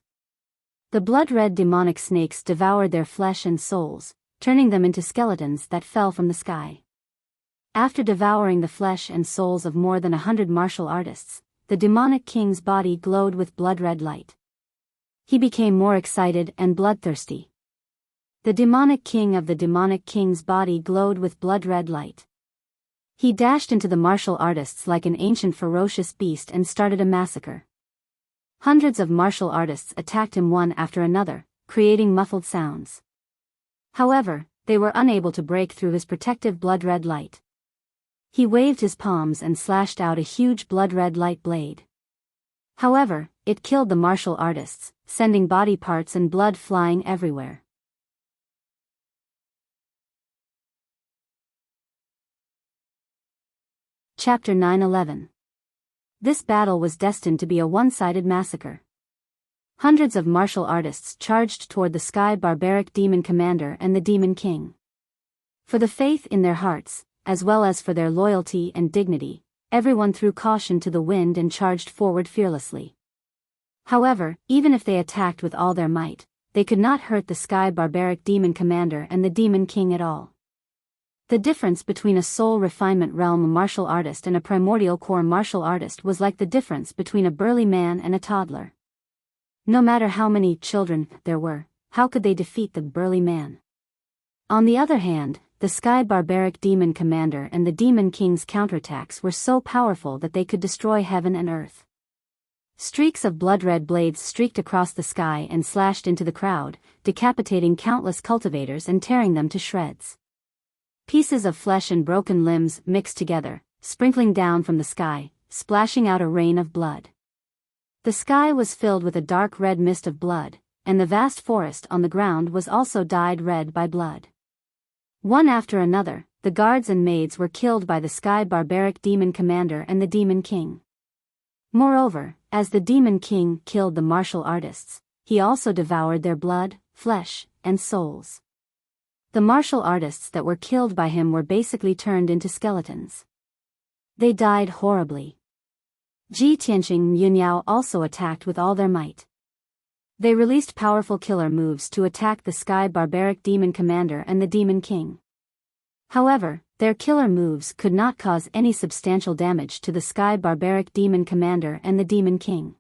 The blood-red demonic snakes devoured their flesh and souls, turning them into skeletons that fell from the sky. After devouring the flesh and souls of more than 100 martial artists, the demonic king's body glowed with blood-red light. He became more excited and bloodthirsty. The demonic king of the demonic king's body glowed with blood-red light. He dashed into the martial artists like an ancient ferocious beast and started a massacre. Hundreds of martial artists attacked him one after another, creating muffled sounds. However, they were unable to break through his protective blood-red light. He waved his palms and slashed out a huge blood-red light blade. However, it killed the martial artists, sending body parts and blood flying everywhere. Chapter 9-11. This battle was destined to be a one-sided massacre. Hundreds of martial artists charged toward the sky barbaric demon commander and the demon king. For the faith in their hearts, as well as for their loyalty and dignity, everyone threw caution to the wind and charged forward fearlessly. However, even if they attacked with all their might, they could not hurt the sky barbaric demon commander and the demon king at all. The difference between a soul refinement realm martial artist and a primordial core martial artist was like the difference between a burly man and a toddler. No matter how many children there were, how could they defeat the burly man? On the other hand, the sky barbaric demon commander and the demon king's counterattacks were so powerful that they could destroy heaven and earth. Streaks of blood-red blades streaked across the sky and slashed into the crowd, decapitating countless cultivators and tearing them to shreds. Pieces of flesh and broken limbs mixed together, sprinkling down from the sky, splashing out a rain of blood. The sky was filled with a dark red mist of blood, and the vast forest on the ground was also dyed red by blood. One after another, the guards and maids were killed by the sky barbaric demon commander and the demon king. Moreover, as the demon king killed the martial artists, he also devoured their blood, flesh, and souls. The martial artists that were killed by him were basically turned into skeletons. They died horribly. Ji Tianqing and Yunyao also attacked with all their might. They released powerful killer moves to attack the sky barbaric demon commander and the demon king. However, their killer moves could not cause any substantial damage to the sky barbaric demon commander and the demon king.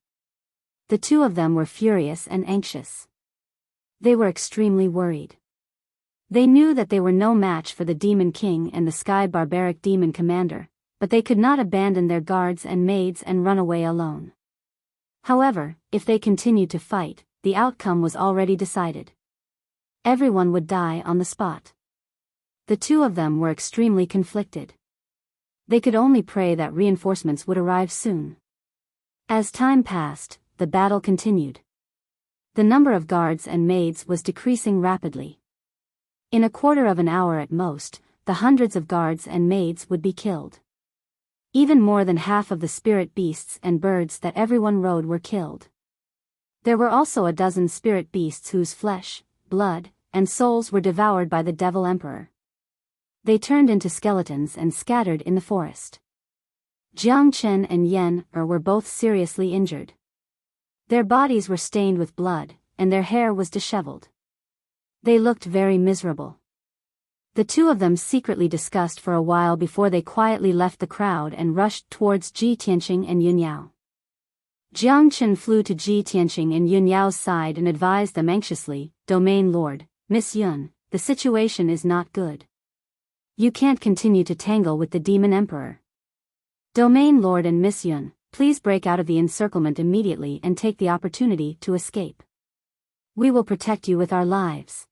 The two of them were furious and anxious. They were extremely worried. They knew that they were no match for the demon king and the sky barbaric demon commander, but they could not abandon their guards and maids and run away alone. However, if they continued to fight, the outcome was already decided. Everyone would die on the spot. The two of them were extremely conflicted. They could only pray that reinforcements would arrive soon. As time passed, the battle continued. The number of guards and maids was decreasing rapidly. In a quarter of an hour at most, the hundreds of guards and maids would be killed. Even more than half of the spirit beasts and birds that everyone rode were killed. There were also a dozen spirit beasts whose flesh, blood, and souls were devoured by the Devil Emperor. They turned into skeletons and scattered in the forest. Jiang Chen and Yan were both seriously injured. Their bodies were stained with blood, and their hair was disheveled. They looked very miserable. The two of them secretly discussed for a while before they quietly left the crowd and rushed towards Ji Tianqing and Yunyao. Jiang Chen flew to Ji Tianqing and Yunyao's side and advised them anxiously, "Domain Lord, Miss Yun, the situation is not good. You can't continue to tangle with the Demon Emperor." Domain Lord and Miss Yun, please break out of the encirclement immediately and take the opportunity to escape. We will protect you with our lives.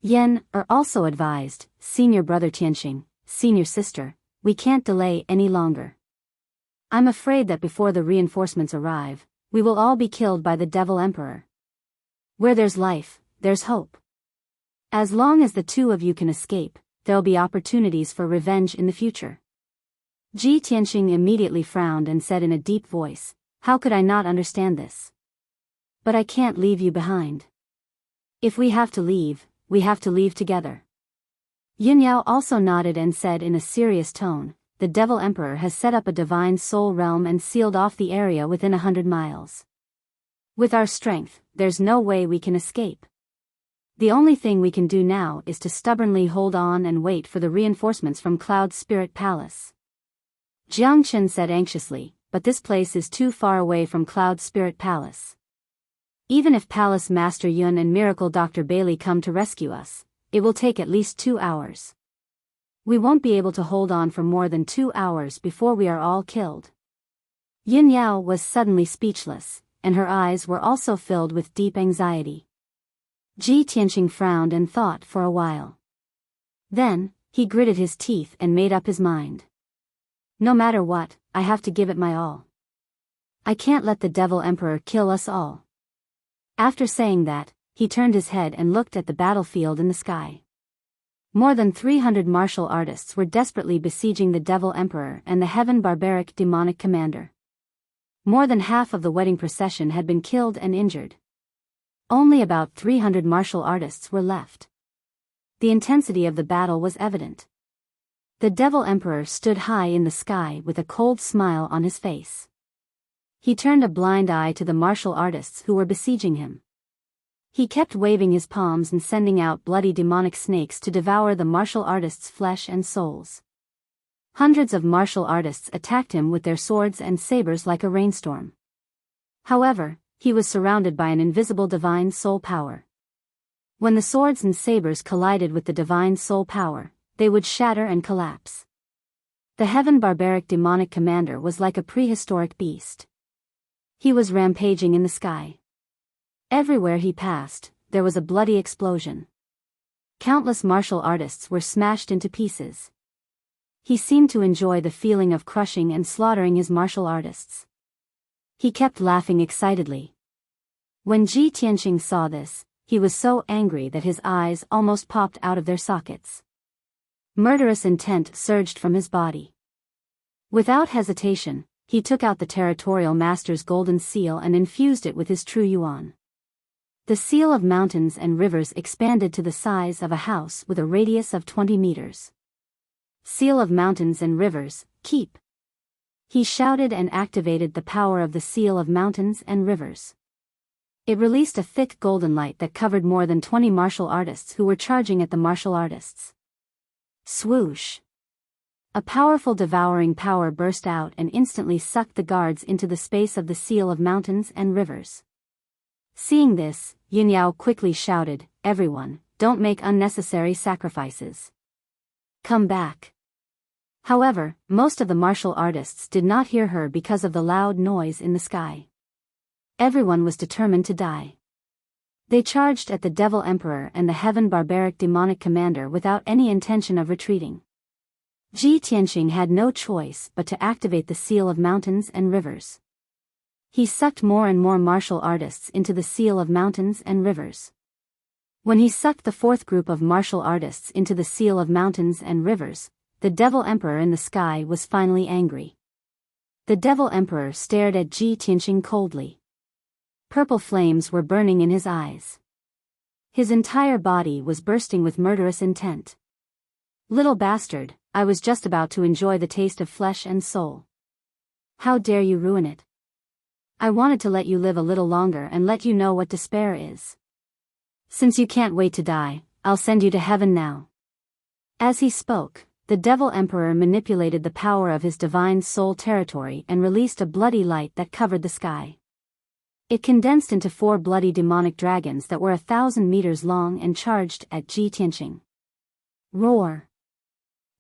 Yan also advised, Senior Brother Tianxing, Senior Sister, we can't delay any longer. I'm afraid that before the reinforcements arrive, we will all be killed by the Devil Emperor. Where there's life, there's hope. As long as the two of you can escape, there'll be opportunities for revenge in the future. Ji Tianxing immediately frowned and said in a deep voice, how could I not understand this? But I can't leave you behind. If we have to leave, we have to leave together. Yin Yao also nodded and said in a serious tone, the Devil Emperor has set up a divine soul realm and sealed off the area within 100 miles. With our strength, there's no way we can escape. The only thing we can do now is to stubbornly hold on and wait for the reinforcements from Cloud Spirit Palace. Jiang Chen said anxiously, but this place is too far away from Cloud Spirit Palace. Even if Palace Master Yun and Miracle Dr. Bailey come to rescue us, it will take at least 2 hours. We won't be able to hold on for more than 2 hours before we are all killed. Yin Yao was suddenly speechless, and her eyes were also filled with deep anxiety. Ji Tianxing frowned and thought for a while. Then, he gritted his teeth and made up his mind. No matter what, I have to give it my all. I can't let the Devil Emperor kill us all. After saying that, he turned his head and looked at the battlefield in the sky. More than 300 martial artists were desperately besieging the Devil Emperor and the Heaven Barbaric Demonic Commander. More than half of the wedding procession had been killed and injured. Only about 300 martial artists were left. The intensity of the battle was evident. The Devil Emperor stood high in the sky with a cold smile on his face. He turned a blind eye to the martial artists who were besieging him. He kept waving his palms and sending out bloody demonic snakes to devour the martial artists' flesh and souls. Hundreds of martial artists attacked him with their swords and sabers like a rainstorm. However, he was surrounded by an invisible divine soul power. When the swords and sabers collided with the divine soul power, they would shatter and collapse. The Heaven Barbaric Demonic Commander was like a prehistoric beast. He was rampaging in the sky. Everywhere he passed, there was a bloody explosion. Countless martial artists were smashed into pieces. He seemed to enjoy the feeling of crushing and slaughtering his martial artists. He kept laughing excitedly. When Ji Tianxing saw this, he was so angry that his eyes almost popped out of their sockets. Murderous intent surged from his body. Without hesitation, he took out the Territorial Master's golden seal and infused it with his true yuan. The seal of mountains and rivers expanded to the size of a house with a radius of 20 meters. Seal of mountains and rivers, keep. He shouted and activated the power of the seal of mountains and rivers. It released a thick golden light that covered more than 20 martial artists who were charging at the martial artists. Swoosh! A powerful devouring power burst out and instantly sucked the guards into the space of the seal of mountains and rivers. Seeing this, Yin Yao quickly shouted, everyone, don't make unnecessary sacrifices. Come back. However, most of the martial artists did not hear her because of the loud noise in the sky. Everyone was determined to die. They charged at the Devil Emperor and the Heaven Barbaric Demonic Commander without any intention of retreating. Ji Tianxing had no choice but to activate the seal of mountains and rivers. He sucked more and more martial artists into the seal of mountains and rivers. When he sucked the fourth group of martial artists into the seal of mountains and rivers, the Devil Emperor in the sky was finally angry. The Devil Emperor stared at Ji Tianxing coldly. Purple flames were burning in his eyes. His entire body was bursting with murderous intent. Little bastard, I was just about to enjoy the taste of flesh and soul. How dare you ruin it? I wanted to let you live a little longer and let you know what despair is. Since you can't wait to die, I'll send you to heaven now. As he spoke, the Devil Emperor manipulated the power of his divine soul territory and released a bloody light that covered the sky. It condensed into 4 bloody demonic dragons that were 1,000 meters long and charged at Ji Tianxing. Roar!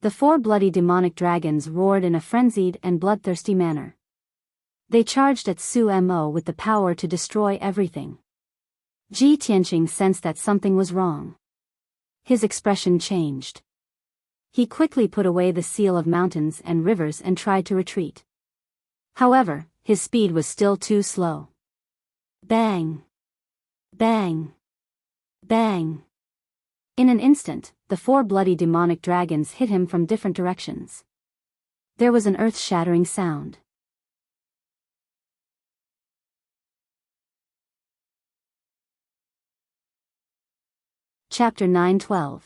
The 4 bloody demonic dragons roared in a frenzied and bloodthirsty manner. They charged at Su Mo with the power to destroy everything. Ji Tianqing sensed that something was wrong. His expression changed. He quickly put away the seal of mountains and rivers and tried to retreat. However, his speed was still too slow. Bang! Bang! Bang! In an instant, the 4 bloody demonic dragons hit him from different directions. There was an earth-shattering sound. Chapter 9:12.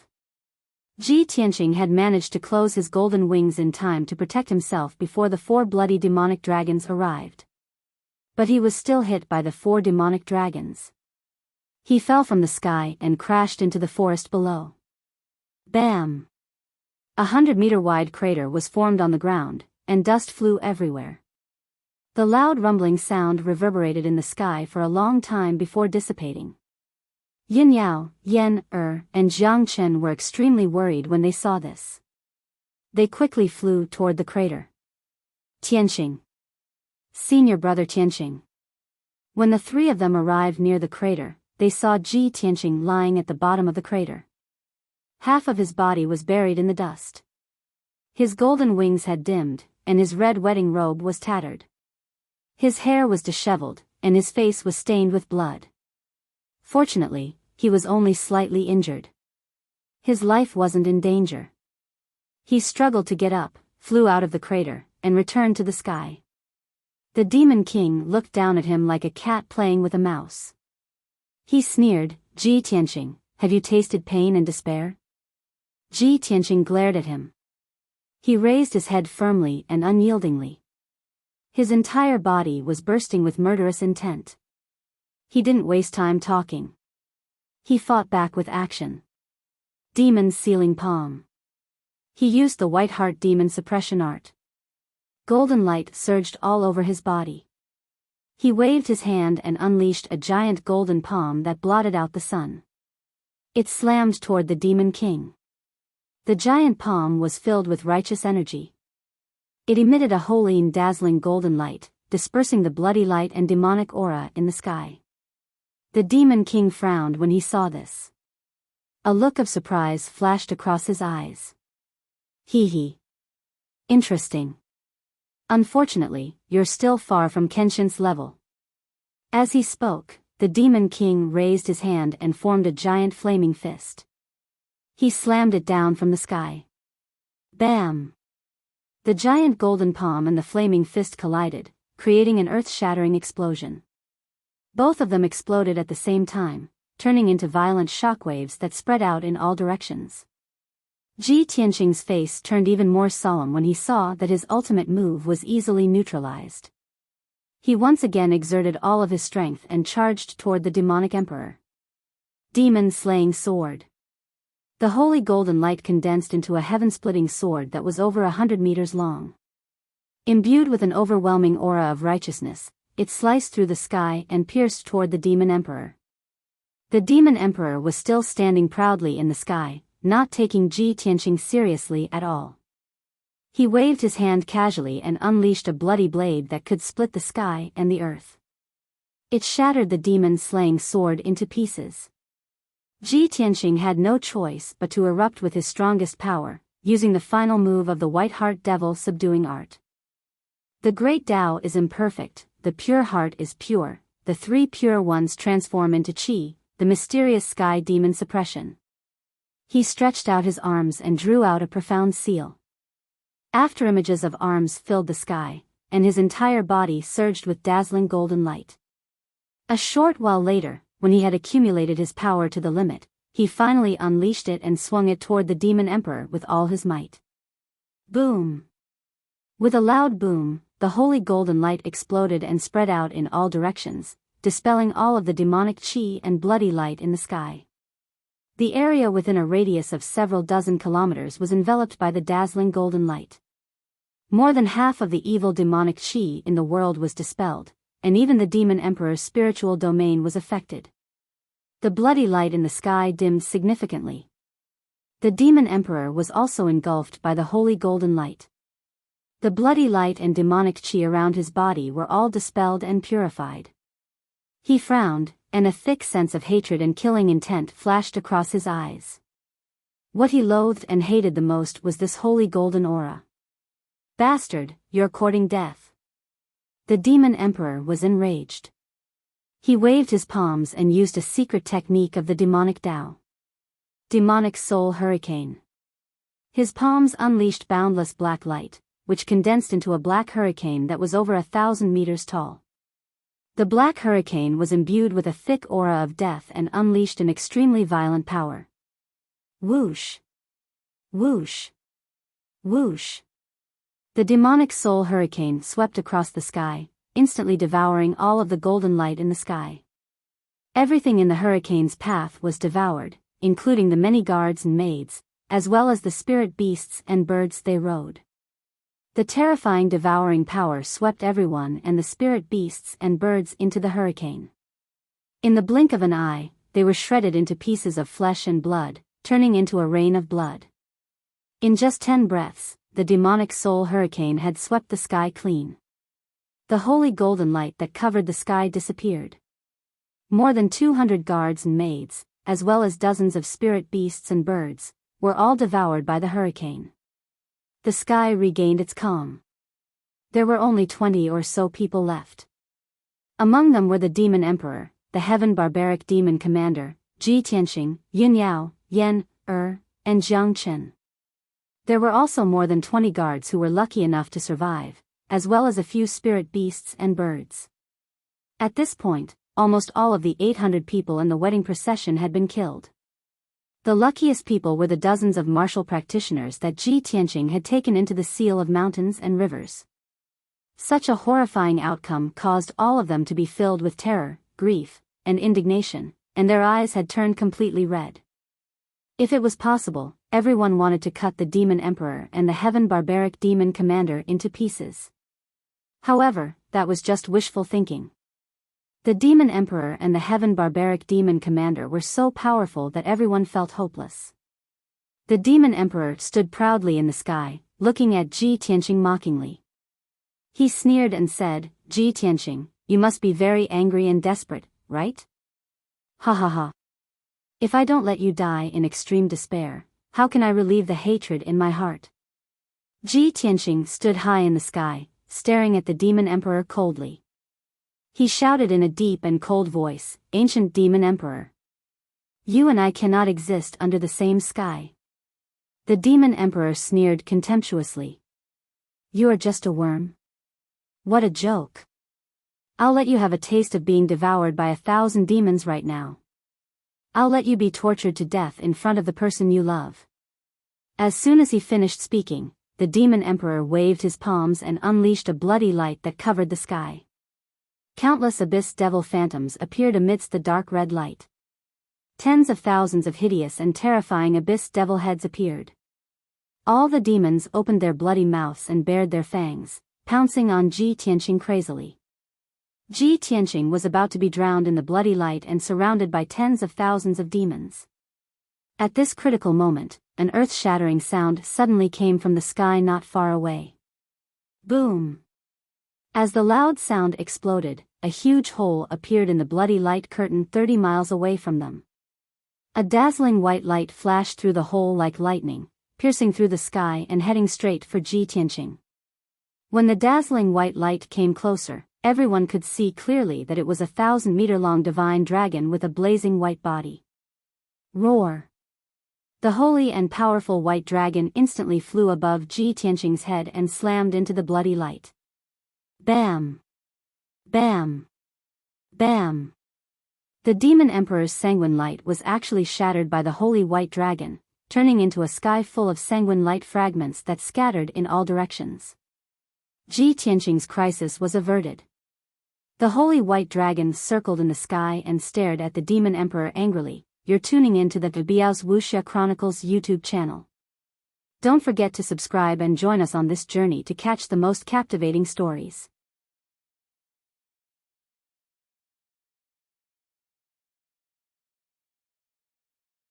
Ji Tianqing had managed to close his golden wings in time to protect himself before the 4 bloody demonic dragons arrived. But he was still hit by the 4 demonic dragons. He fell from the sky and crashed into the forest below. Bam! 100-meter-wide crater was formed on the ground, and dust flew everywhere. The loud rumbling sound reverberated in the sky for a long time before dissipating. Yin Yao, Yan, and Jiang Chen were extremely worried when they saw this. They quickly flew toward the crater. Tianqing. Senior brother Tianqing. When the 3 of them arrived near the crater, they saw Ji Tianqing lying at the bottom of the crater. Half of his body was buried in the dust. His golden wings had dimmed, and his red wedding robe was tattered. His hair was disheveled, and his face was stained with blood. Fortunately, he was only slightly injured. His life wasn't in danger. He struggled to get up, flew out of the crater, and returned to the sky. The Demon King looked down at him like a cat playing with a mouse. He sneered, "Ji Tianqing, have you tasted pain and despair?" Ji Tianqing glared at him. He raised his head firmly and unyieldingly. His entire body was bursting with murderous intent. He didn't waste time talking. He fought back with action. Demon Sealing Palm. He used the White Heart Demon Suppression Art. Golden light surged all over his body. He waved his hand and unleashed a giant golden palm that blotted out the sun. It slammed toward the Demon King. The giant palm was filled with righteous energy. It emitted a holy and dazzling golden light, dispersing the bloody light and demonic aura in the sky. The Demon King frowned when he saw this. A look of surprise flashed across his eyes. Hee. Interesting. Unfortunately, you're still far from Kenshin's level. As he spoke, the Demon King raised his hand and formed a giant flaming fist. He slammed it down from the sky. Bam! The giant golden palm and the flaming fist collided, creating an earth-shattering explosion. Both of them exploded at the same time, turning into violent shockwaves that spread out in all directions. Ji Tianqing's face turned even more solemn when he saw that his ultimate move was easily neutralized. He once again exerted all of his strength and charged toward the demonic emperor. Demon Slaying Sword. The holy golden light condensed into a heaven-splitting sword that was over 100 meters long. Imbued with an overwhelming aura of righteousness, it sliced through the sky and pierced toward the demon emperor. The demon emperor was still standing proudly in the sky, not taking Ji Tianqing seriously at all. He waved his hand casually and unleashed a bloody blade that could split the sky and the earth. It shattered the demon-slaying sword into pieces. Ji Tianqing had no choice but to erupt with his strongest power, using the final move of the White Heart Devil Subduing Art. The Great Tao is imperfect, the pure heart is pure, the 3 pure ones transform into Qi, the mysterious sky demon suppression. He stretched out his arms and drew out a profound seal. After images of arms filled the sky, and his entire body surged with dazzling golden light. A short while later, when he had accumulated his power to the limit, he finally unleashed it and swung it toward the demon emperor with all his might. Boom! With a loud boom, the holy golden light exploded and spread out in all directions, dispelling all of the demonic qi and bloody light in the sky. The area within a radius of several dozen kilometers was enveloped by the dazzling golden light. More than half of the evil demonic qi in the world was dispelled, and even the demon emperor's spiritual domain was affected. The bloody light in the sky dimmed significantly. The demon emperor was also engulfed by the holy golden light. The bloody light and demonic chi around his body were all dispelled and purified. He frowned, and a thick sense of hatred and killing intent flashed across his eyes. What he loathed and hated the most was this holy golden aura. Bastard, you're courting death. The demon emperor was enraged. He waved his palms and used a secret technique of the demonic Tao. Demonic soul hurricane. His palms unleashed boundless black light, which condensed into a black hurricane that was over 1,000 meters tall. The black hurricane was imbued with a thick aura of death and unleashed an extremely violent power. Whoosh! Whoosh! Whoosh! The demonic soul hurricane swept across the sky, instantly devouring all of the golden light in the sky. Everything in the hurricane's path was devoured, including the many guards and maids, as well as the spirit beasts and birds they rode. The terrifying devouring power swept everyone and the spirit beasts and birds into the hurricane. In the blink of an eye, they were shredded into pieces of flesh and blood, turning into a rain of blood. In just 10 breaths, the demonic soul hurricane had swept the sky clean. The holy golden light that covered the sky disappeared. More than 200 guards and maids, as well as dozens of spirit beasts and birds, were all devoured by the hurricane. The sky regained its calm. There were only 20 or so people left. Among them were the demon emperor, the heaven barbaric demon commander, Ji Tianxing, Yin Yao, Yan, and Jiang Chen. There were also more than 20 guards who were lucky enough to survive, as well as a few spirit beasts and birds. At this point, almost all of the 800 people in the wedding procession had been killed. The luckiest people were the dozens of martial practitioners that Ji Tianxing had taken into the seal of mountains and rivers. Such a horrifying outcome caused all of them to be filled with terror, grief, and indignation, and their eyes had turned completely red. If it was possible, everyone wanted to cut the demon emperor and the heaven barbaric demon commander into pieces. However, that was just wishful thinking. The demon emperor and the heaven barbaric demon commander were so powerful that everyone felt hopeless. The demon emperor stood proudly in the sky, looking at Ji Tianxing mockingly. He sneered and said, "Ji Tianxing, you must be very angry and desperate, right? Ha ha ha. If I don't let you die in extreme despair, how can I relieve the hatred in my heart?" Ji Tianxing stood high in the sky, staring at the demon emperor coldly. He shouted in a deep and cold voice, "Ancient demon emperor. You and I cannot exist under the same sky." The demon emperor sneered contemptuously. "You are just a worm? What a joke. I'll let you have a taste of being devoured by 1,000 demons right now. I'll let you be tortured to death in front of the person you love." As soon as he finished speaking, the demon emperor waved his palms and unleashed a bloody light that covered the sky. Countless abyss devil phantoms appeared amidst the dark red light. Tens of thousands of hideous and terrifying abyss devil heads appeared. All the demons opened their bloody mouths and bared their fangs, pouncing on Ji Tianxing crazily. Ji Tianxing was about to be drowned in the bloody light and surrounded by tens of thousands of demons. At this critical moment, an earth-shattering sound suddenly came from the sky not far away. Boom! As the loud sound exploded, a huge hole appeared in the bloody light curtain 30 miles away from them. A dazzling white light flashed through the hole like lightning, piercing through the sky and heading straight for Ji Tianxing. When the dazzling white light came closer, everyone could see clearly that it was a 1,000-meter-long divine dragon with a blazing white body. Roar! The holy and powerful white dragon instantly flew above Ji Tianxing's head and slammed into the bloody light. Bam! Bam! Bam! The demon emperor's sanguine light was actually shattered by the holy white dragon, turning into a sky full of sanguine light fragments that scattered in all directions. Ji Tianxing's crisis was averted. The holy white dragon circled in the sky and stared at the demon emperor angrily. You're tuning in to the Biyao's Wuxia Chronicles YouTube channel. Don't forget to subscribe and join us on this journey to catch the most captivating stories.